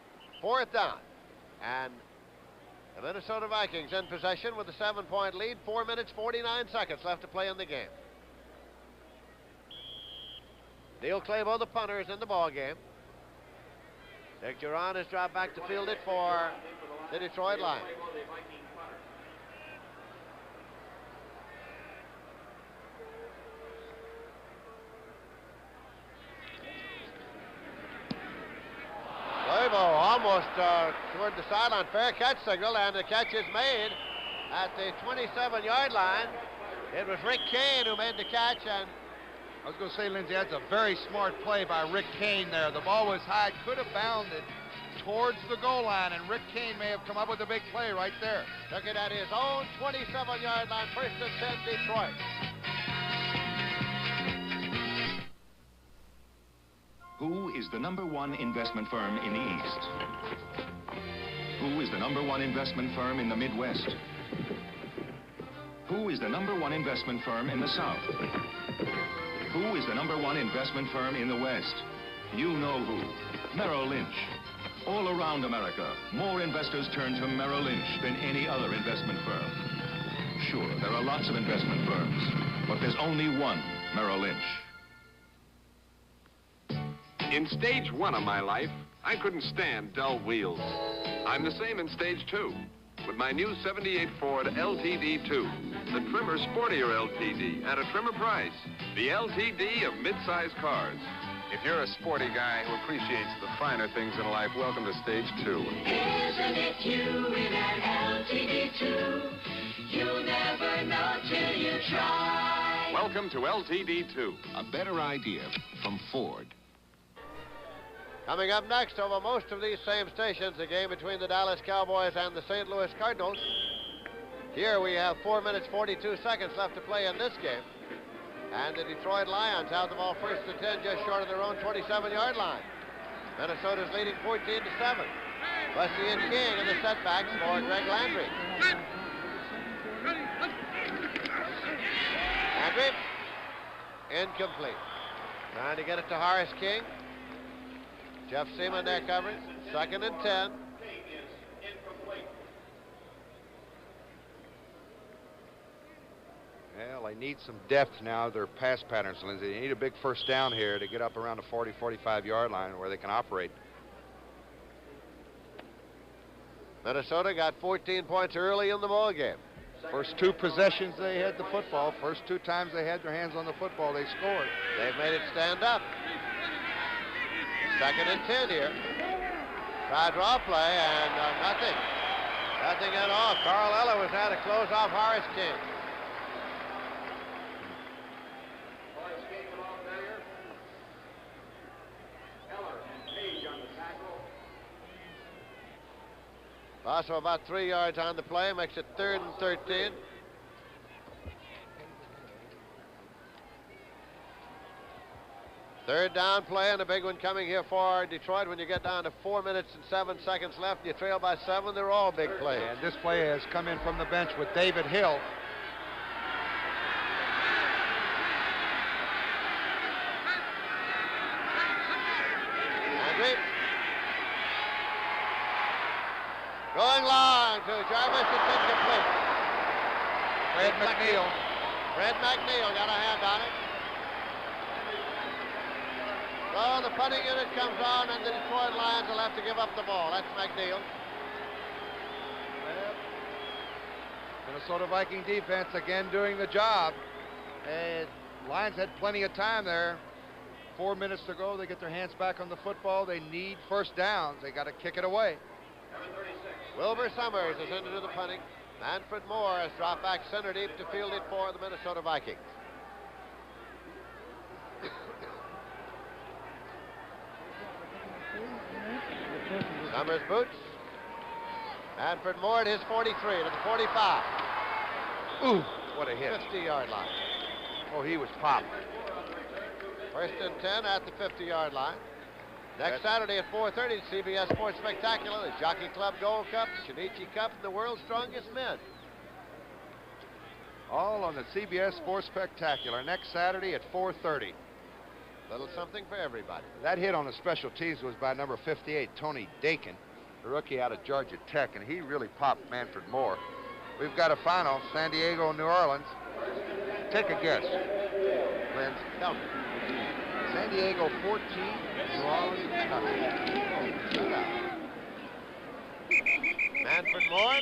4th down. And the Minnesota Vikings in possession with a 7-point lead. 4 minutes, 49 seconds left to play in the game. Neil Clavo, the punter, is in the ball game. Dick Duran has dropped back to field it for the Detroit Lions. Clavo almost toward the sideline. Fair catch signal, and the catch is made at the 27-yard line. It was Rick Kane who made the catch, and I was going to say, Lindsay, that's a very smart play by Rick Kane there. The ball was high, could have bounded towards the goal line, and Rick Kane may have come up with a big play right there. Took it at his own 27-yard line, 1st and 10, Detroit. Who is the #1 investment firm in the East? Who is the #1 investment firm in the Midwest? Who is the #1 investment firm in the South? Who is the #1 investment firm in the West? You know who. Merrill Lynch. All around America, more investors turn to Merrill Lynch than any other investment firm. Sure, there are lots of investment firms, but there's only one Merrill Lynch. In stage 1 of my life, I couldn't stand dull wheels. I'm the same in stage 2 with my new 78 Ford LTD2, the trimmer sportier LTD at a trimmer price, the LTD of mid-size cars. If you're a sporty guy who appreciates the finer things in life, welcome to stage 2. Isn't it you in an LTD2? You'll never know till you try. Welcome to LTD2. A better idea from Ford. Coming up next over most of these same stations, the game between the Dallas Cowboys and the St. Louis Cardinals. Here we have 4 minutes, 42 seconds left to play in this game. And the Detroit Lions have the ball first and 10, just short of their own 27-yard line. Minnesota's leading 14-7. Bussy and King in the setbacks for Greg Landry. Landry, incomplete. Trying to get it to Horace King. Jeff Seaman there covering. 2nd and 10. Well, they need some depth now, their pass patterns, Lindsay. They need a big first down here to get up around the 40, 45-yard line where they can operate. Minnesota got 14 points early in the ball game. First 2 possessions they had the football. First 2 times they had their hands on the football, they scored. They've made it stand up. 2nd and 10 here. Try draw play and nothing. Nothing at all. Carl Eller was there to close off Horace King. Also about 3 yards on the play, makes it 3rd and 13. Third down play, and a big one coming here for Detroit. When you get down to 4 minutes and 7 seconds left, and you trail by 7, they're all big plays. And this play has come in from the bench with David Hill. Landry. Going long to Jarvis, it's incomplete. Fred McNeil. Fred McNeil got a hand on it. So the punting unit comes on, and the Detroit Lions will have to give up the ball. That's McNeil. Minnesota Viking defense again doing the job. And Lions had plenty of time there. 4 minutes to go. They get their hands back on the football. They need first downs. They got to kick it away. Wilbur Summers is into the punting. Manfred Moore has dropped back center deep to field it for the Minnesota Vikings. Summers boots. Manfred Moore at his 43 to the 45. Ooh, what a hit. 50-yard line. Oh, he was popped. 1st and 10 at the 50-yard line. Next Saturday at 4:30, CBS Sports Spectacular, the Jockey Club Gold Cup, Shinichi Cup, and the World's Strongest Men. All on the CBS Sports Spectacular next Saturday at 4:30. Little something for everybody. That hit on the special teams was by number 58, Tony Dakin, the rookie out of Georgia Tech, and he really popped Manfred Moore. We've got a final, San Diego, New Orleans. Take a guess, Lynn. Tell me. San Diego 14, New Orleans nothing. Manfred Moore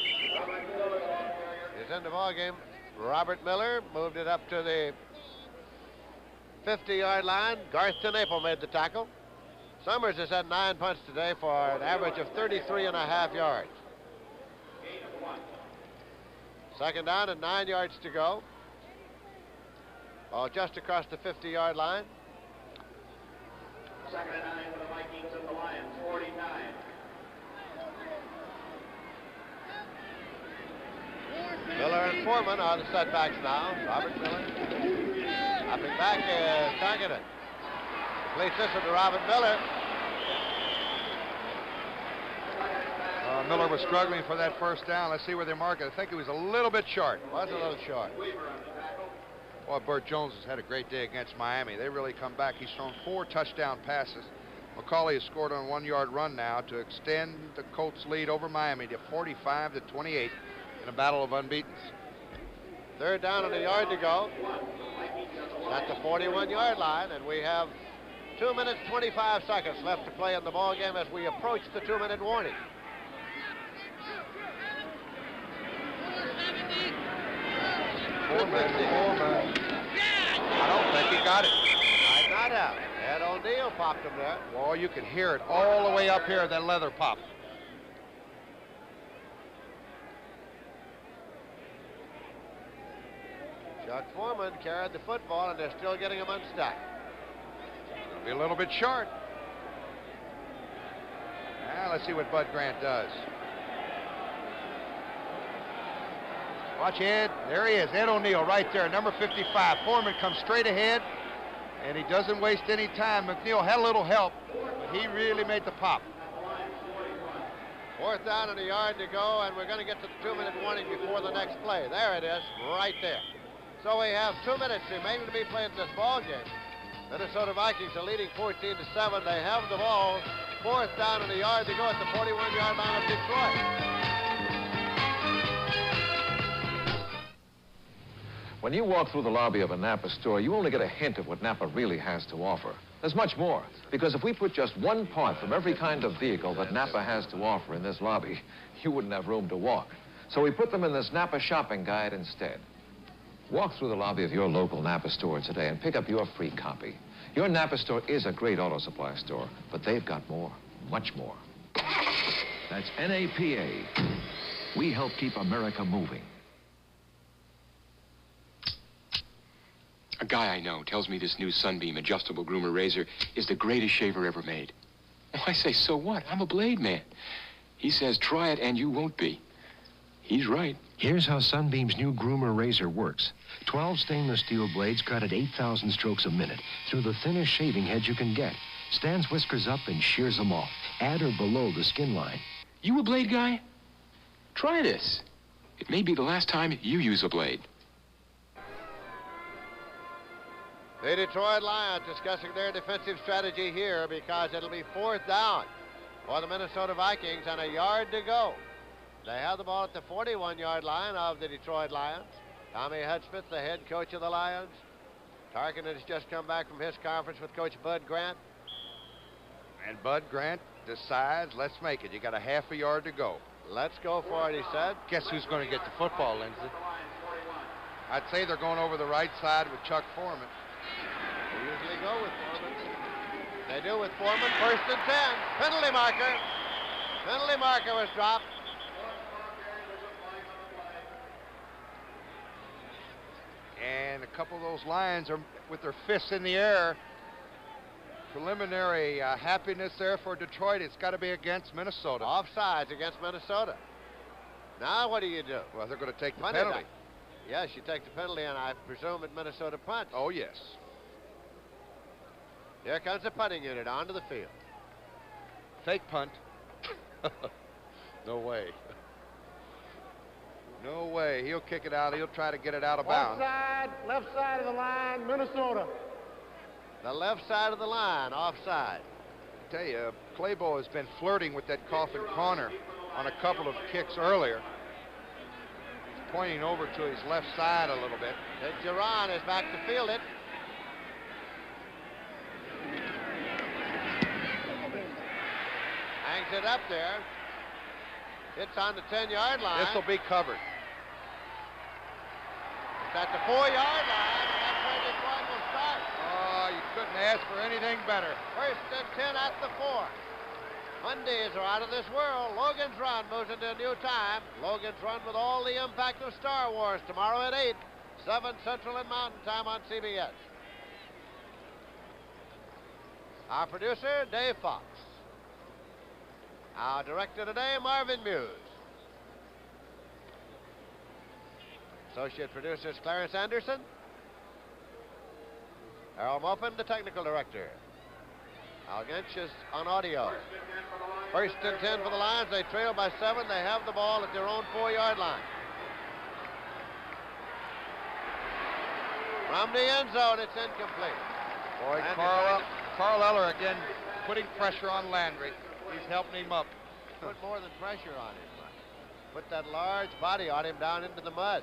is in the ball game. Robert Miller moved it up to the 50-yard line. Garth TeNapel made the tackle. Summers has had 9 punts today for an average of 33.5 yards. 2nd down and 9 yards to go. Ball just across the 50-yard line. 2nd and 9 for the Vikings and the Lions, 49. Miller and Foreman are the setbacks now. Robert Miller hopping back, targeted. Completes this one to Robert Miller. Miller was struggling for that first down. Let's see where they mark it. I think he was a little bit short. Was a little short. Boy, Burt Jones has had a great day against Miami. They really come back. He's thrown 4 touchdown passes. McCauley has scored on a 1-yard run now to extend the Colts' lead over Miami to 45-28 in a battle of unbeatens. 3rd down and a yard to go. At the 41-yard line, and we have 2 minutes, 25 seconds left to play in the ball game as we approach the 2-minute warning. Foreman. I don't think he got it. Might not have. Ed O'Neill popped him there. Well, you can hear it all the way up here, that leather pop. Chuck Foreman carried the football, and they're still getting him unstuck. Be a little bit short. Now let's see what Bud Grant does. Watch Ed. There he is, Ed O'Neill right there, number 55. Foreman comes straight ahead, and he doesn't waste any time. McNeil had a little help, but he really made the pop. 4th down and a yard to go, and we're going to get to the 2-minute warning before the next play. There it is, right there. So we have 2 minutes remaining to be played in this ball game. Minnesota Vikings are leading 14-7. They have the ball. 4th down and a yard to go at the 41-yard line of Detroit. When you walk through the lobby of a Napa store, you only get a hint of what Napa really has to offer. There's much more, because if we put just one part from every kind of vehicle that Napa has to offer in this lobby, you wouldn't have room to walk. So we put them in this Napa shopping guide instead. Walk through the lobby of your local Napa store today and pick up your free copy. Your Napa store is a great auto supply store, but they've got more, much more. That's NAPA. We help keep America moving. A guy I know tells me this new Sunbeam adjustable groomer razor is the greatest shaver ever made. Oh, I say, so what? I'm a blade man. He says, try it and you won't be. He's right. Here's how Sunbeam's new groomer razor works. 12 stainless steel blades cut at 8,000 strokes a minute through the thinnest shaving head you can get. Stands whiskers up and shears them off, at or below the skin line. You a blade guy? Try this. It may be the last time you use a blade. The Detroit Lions discussing their defensive strategy here because it'll be 4th down for the Minnesota Vikings and a yard to go. They have the ball at the 41-yard line of the Detroit Lions. Tommy Hudspeth, the head coach of the Lions. Tarkin has just come back from his conference with Coach Bud Grant. And Bud Grant decides, let's make it. You got a half a yard to go. Let's go for it, he said. Guess who's going to get the football, Lindsay? I'd say they're going over the right side with Chuck Foreman. They usually go with Foreman. They do with Foreman. 1st and 10. Penalty marker. Penalty marker was dropped. And a couple of those Lions are with their fists in the air. Preliminary happiness there for Detroit. It's got to be against Minnesota. Offsides against Minnesota. Now what do you do? Well, they're going to take the penalty. Yes, you take the penalty, and I presume at Minnesota punt. Oh, yes. Here comes the punting unit onto the field. Fake punt. No way. No way. He'll kick it out. He'll try to get it out of bounds. Offside, left side of the line, Minnesota. The left side of the line, offside. I tell you, Claybo has been flirting with that coffin corner on a couple of kicks earlier. He's pointing over to his left side a little bit. Duran is back to field it. Hangs it up there. It's on the 10-yard line. This will be covered. It's at the 4-yard line, and that's where Detroit will start. Oh, you couldn't ask for anything better. 1st and 10 at the 4. Mondays are out of this world. Logan's Run moves into a new time. Logan's Run with all the impact of Star Wars tomorrow at 8, 7 Central and Mountain Time on CBS. Our producer, Dave Fox. Our director today, Marvin Muse. Associate producers, Clarence Anderson. Errol Mopin, the technical director. Al Gensch is on audio. 1st and 10 for the Lions. They trail by 7. They have the ball at their own 4-yard line. From the end zone, it's incomplete. Boy, Carl Eller again putting pressure on Landry. He's helping him up. Put more than pressure on him. Put that large body on him down into the mud.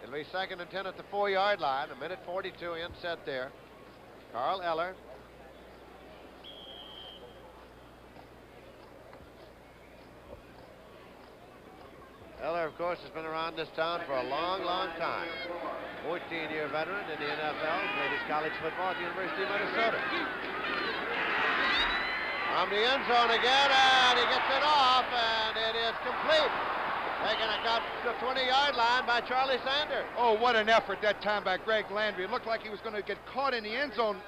It'll be 2nd and 10 at the 4-yard line. 1:42 inset there. Carl Eller. Eller, of course, has been around this town for a long, long time. 14-year veteran in the NFL, played his college football at the University of Minnesota. From the end zone again, and he gets it off, and it is complete. Taking a cut to the 20-yard line by Charlie Sanders. Oh, what an effort that time by Greg Landry. It looked like he was going to get caught in the end zone,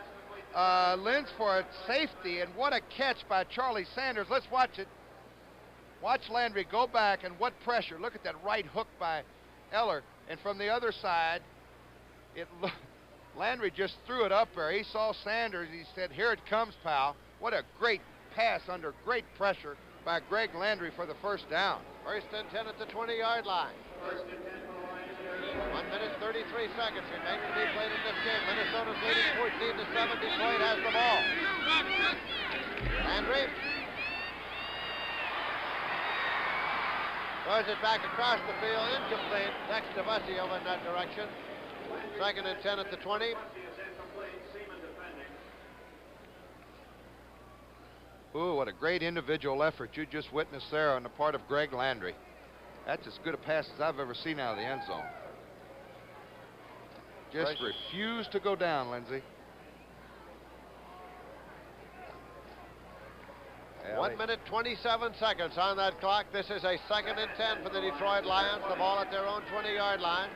Linz, for a safety, and what a catch by Charlie Sanders. Let's watch it. Watch Landry go back, and what pressure. Look at that right hook by Eller. And from the other side, Landry just threw it up there. He saw Sanders. He said, "Here it comes, pal." What a great pass under great pressure by Greg Landry for the first down. First and 10 at the 20-yard line. 1 minute, 33 seconds remaining to be played in this game. Minnesota's leading 14-7. Detroit has the ball. Landry throws it back across the field, incomplete. Next to Bussey over in that direction. Second and 10 at the 20. Ooh, what a great individual effort you just witnessed there on the part of Greg Landry. That's as good a pass as I've ever seen out of the end zone. Just refused to go down, Lindsey. 1 minute, 27 seconds on that clock. This is a second and 10 for the Detroit Lions. The ball at their own 20-yard line.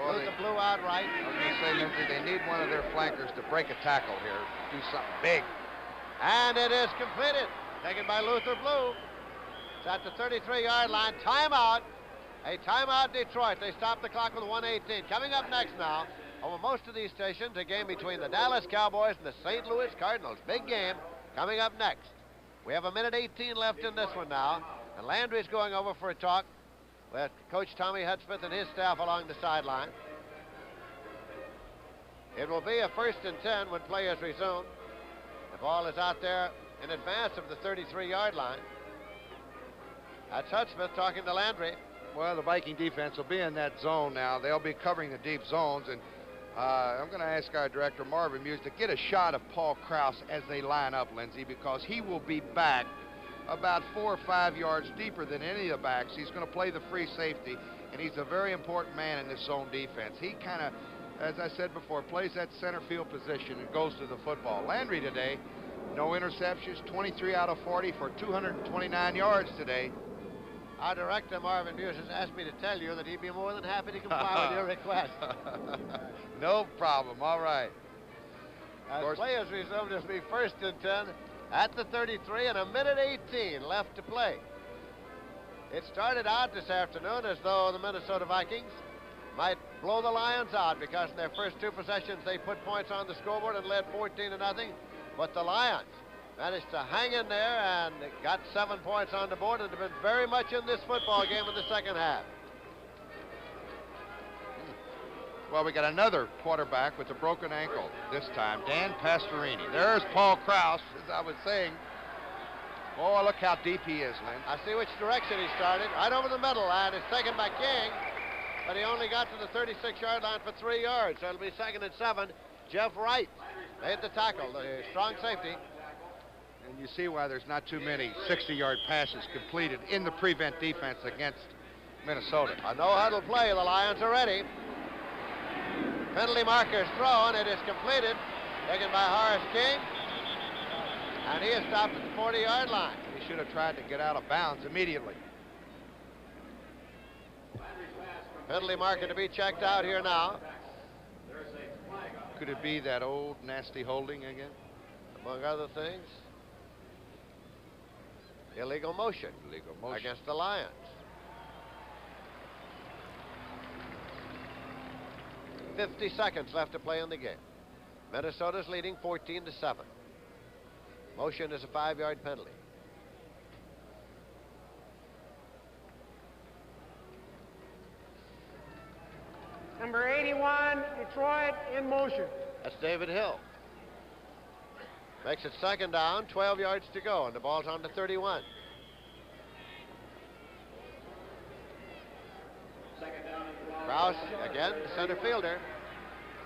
Luther blew out right. I was going to say, Lindsey, they need one of their flankers to break a tackle here, do something big. And it is completed. Taken by Luther Blue. It's at the 33-yard line. Timeout. A timeout, Detroit. They stop the clock with 1:18. Coming up next now, over most of these stations, a game between the Dallas Cowboys and the St. Louis Cardinals. Big game coming up next. We have 1:18 left in this one now, and Landry's going over for a talk with Coach Tommy Hudspeth and his staff along the sideline. It will be a first and 10 when play is resumed. The ball is out there in advance of the 33-yard line. That's Hudspeth talking to Landry. Well, the Viking defense will be in that zone now. They'll be covering the deep zones, and I'm going to ask our director, Marvin Muse, to get a shot of Paul Krause as they line up, Lindsey, because he will be back about 4 or 5 yards deeper than any of the backs. He's going to play the free safety, and he's a very important man in this zone defense. He kind of, as I said before, plays that center field position and goes to the football. Landry today, no interceptions, 23 out of 40 for 229 yards today. Our director, Marvin Muse, has asked me to tell you that he'd be more than happy to comply with your request. No problem. All right. As play is resumed, it'll be first and 10 at the 33 and 1:18 left to play. It started out this afternoon as though the Minnesota Vikings might blow the Lions out because in their first 2 possessions they put points on the scoreboard and led 14-0. But the Lions managed to hang in there and got 7 points on the board and have been very much in this football game in the second half. Well, we got another quarterback with a broken ankle this time, Dan Pastorini. There's Paul Krause, as I was saying. Oh, look how deep he is, Lynn. I see which direction he started. Right over the middle, and it's taken by King, but he only got to the 36-yard line for 3 yards, so it'll be second and 7. Jeff Wright made the tackle, the strong safety. And you see why there's not too many 60-yard passes completed in the prevent defense against Minnesota. A no-huddle play. The Lions are ready. Penalty marker is thrown. It is completed. Taken by Horace King. And he is stopped at the 40-yard line. He should have tried to get out of bounds immediately. Penalty marker to be checked out here now. Could it be that old nasty holding again? Among other things. Illegal motion against the Lions. .50 seconds left to play in the game. Minnesota's leading 14-7. Motion is a 5-yard penalty. Number 81, Detroit in motion. That's David Hill. Makes it second down, 12 yards to go, and the ball's on to 31. Krause, again, the center fielder.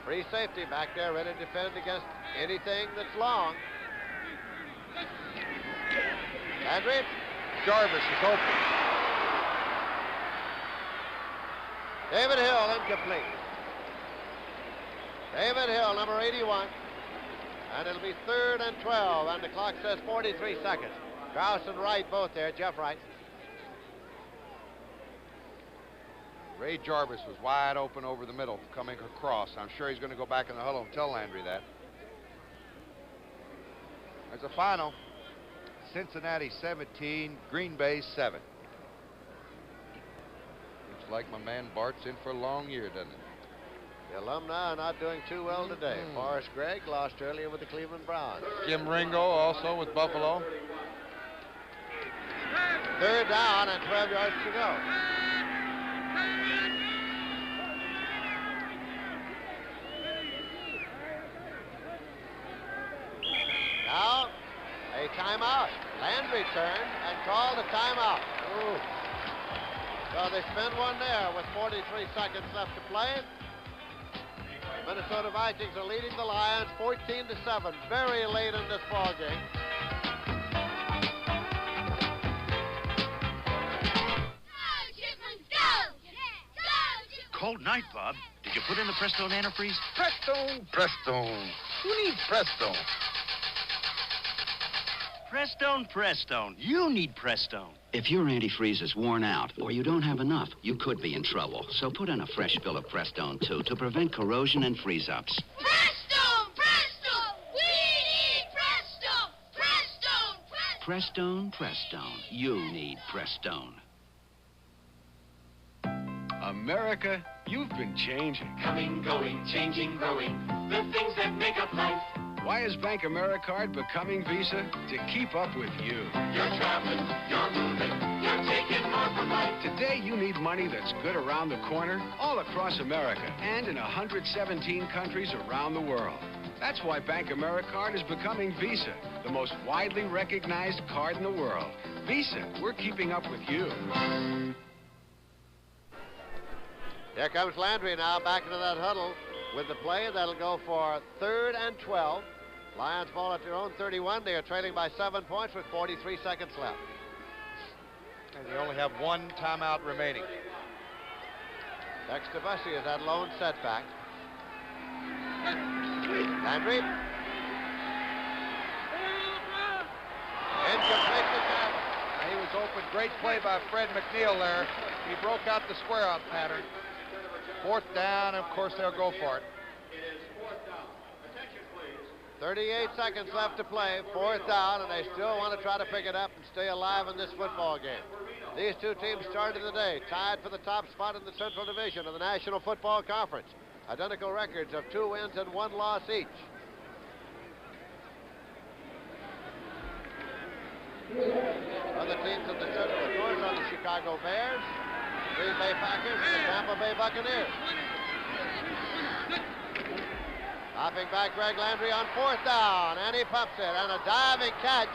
Free safety back there, ready to defend against anything that's long. Landry. Jarvis is open. David Hill, incomplete. David Hill, number 81. And it'll be 3rd and 12, and the clock says 43 seconds. Krause and Wright both there, Jeff Wright. Ray Jarvis was wide open over the middle coming across. I'm sure he's going to go back in the huddle and tell Landry that. There's a final. Cincinnati 17, Green Bay 7. Looks like my man Bart's in for a long year, doesn't it? The alumni are not doing too well today. Forrest Gregg lost earlier with the Cleveland Browns. Jim Ringo also with Buffalo. 3rd down and 12 yards to go. Now, a timeout. Landry turned and called a timeout. Ooh. So they spent one there with 43 seconds left to play. Minnesota Vikings are leading the Lions 14-7, very late in this ball game. Cold night, Bob. Did you put in the Prestone antifreeze? Prestone. Who needs Prestone? Prestone. You need Prestone. If your antifreeze is worn out or you don't have enough, you could be in trouble. So put in a fresh fill of Prestone, too, to prevent corrosion and freeze-ups. Prestone! We need Prestone! Prestone. You need Prestone. America, you've been changing. Coming, going, changing, growing, the things that make up life. Why is Bank AmeriCard becoming Visa? To keep up with you. You're traveling, you're moving, you're taking more from life. Today, you need money that's good around the corner, all across America, and in 117 countries around the world. That's why Bank AmeriCard is becoming Visa, the most widely recognized card in the world. Visa, we're keeping up with you. Here comes Landry now back into that huddle with the play. That'll go for 3rd and 12. Lions ball at their own 31. They are trailing by 7 points with 43 seconds left. And they only have one timeout remaining. Dexter Bussey is that lone setback. Landry. Incomplete to Campbell. He was open. Great play by Fred McNeil there. He broke out the square out pattern. 4th down, and of course they'll go for it. 38 seconds left to play, 4th down, and they still want to try to pick it up and stay alive in this football game. These two teams started the day tied for the top spot in the Central Division of the National Football Conference. Identical records of 2 wins and 1 loss each. Other teams in the Central, of course, are the Chicago Bears, Green Bay Packers, and the Tampa Bay Buccaneers. Hopping back Greg Landry on 4th down, and he pumps it, and a diving catch.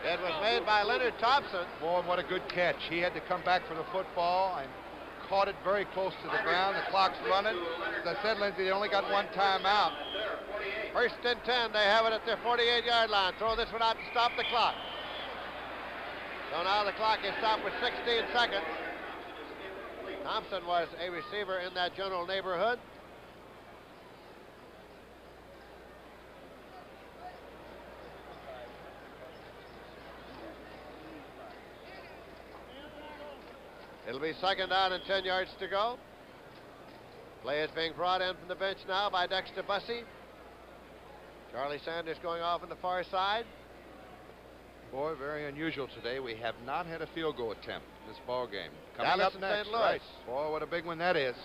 It was made by Leonard Thompson. Boy, what a good catch. He had to come back for the football and caught it very close to the ground. The clock's running. As I said, Lindsay, they only got one timeout. 1st and 10, they have it at their 48-yard line. Throw this one out to stop the clock. So now the clock is stopped with 16 seconds. Thompson was a receiver in that general neighborhood. It'll be 2nd down and 10 yards to go. Play is being brought in from the bench now by Dexter Bussey. Charlie Sanders going off on the far side. Boy, very unusual today. We have not had a field goal attempt in this ball game. Coming Dallas up and St. next, Louis. right. Boy, what a big one that is.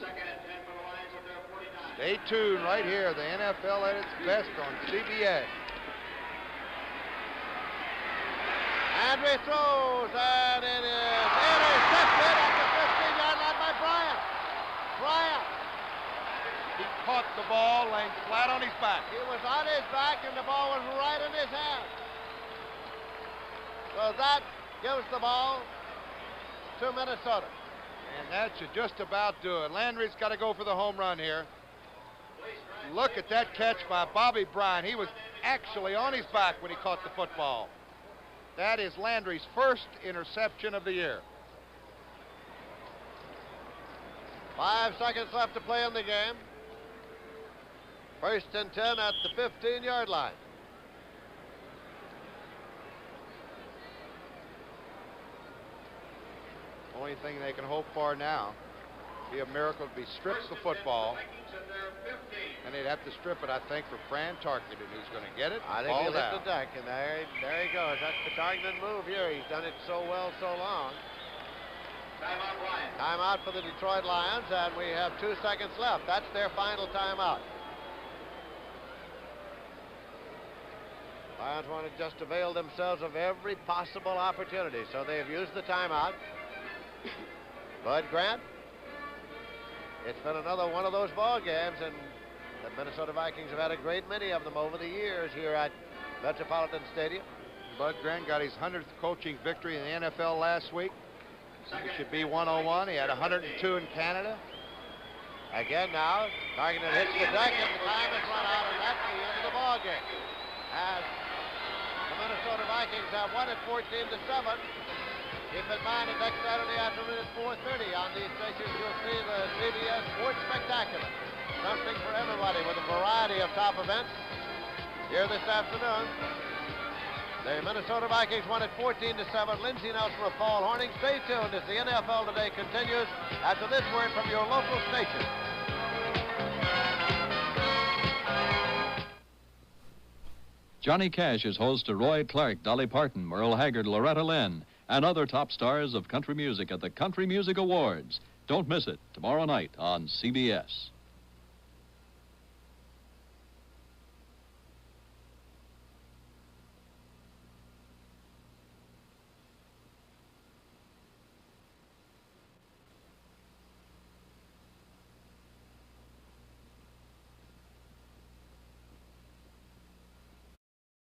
Stay tuned right here. The NFL at its best on CBS. Landry throws, and it is intercepted at the 15-yard line by Bryant. He caught the ball laying flat on his back. He was on his back, and the ball was right in his hand. So that gives the ball to Minnesota. And that should just about do it. Landry's got to go for the home run here. Look at that catch by Bobby Bryant. He was actually on his back when he caught the football. That is Landry's first interception of the year. 5 seconds left to play in the game. 1st and 10 at the 15-yard line. Only anything they can hope for now. Be a miracle if he strips the football. And they'd have to strip it, I think, for Fran Tarkenton, who's going to get it. I think he'll hit the deck, and there he goes. That's the Tarkenton move here. He's done it so well so long. Timeout for the Detroit Lions, and we have 2 seconds left. That's their final timeout. Lions want to just avail themselves of every possible opportunity, so they have used the timeout. Bud Grant, it's been another one of those ball games, and the Minnesota Vikings have had a great many of them over the years here at Metropolitan Stadium. Bud Grant got his 100th coaching victory in the NFL last week. It should be 101. He had 102 in Canada. Again now, Tarkenton hits the deck, and the time has run out, and that's the end of the ball game. As the Minnesota Vikings have won it 14-7. Keep in mind that next Saturday afternoon at 4:30 on these stations, you'll see the CBS Sports Spectacular. Something for everybody with a variety of top events. Here this afternoon, the Minnesota Vikings won it 14-7. Lindsey Nelson with Paul Horning. Stay tuned as the NFL Today continues after this word from your local station. Johnny Cash is host to Roy Clark, Dolly Parton, Merle Haggard, Loretta Lynn, and other top stars of country music at the Country Music Awards. Don't miss it tomorrow night on CBS.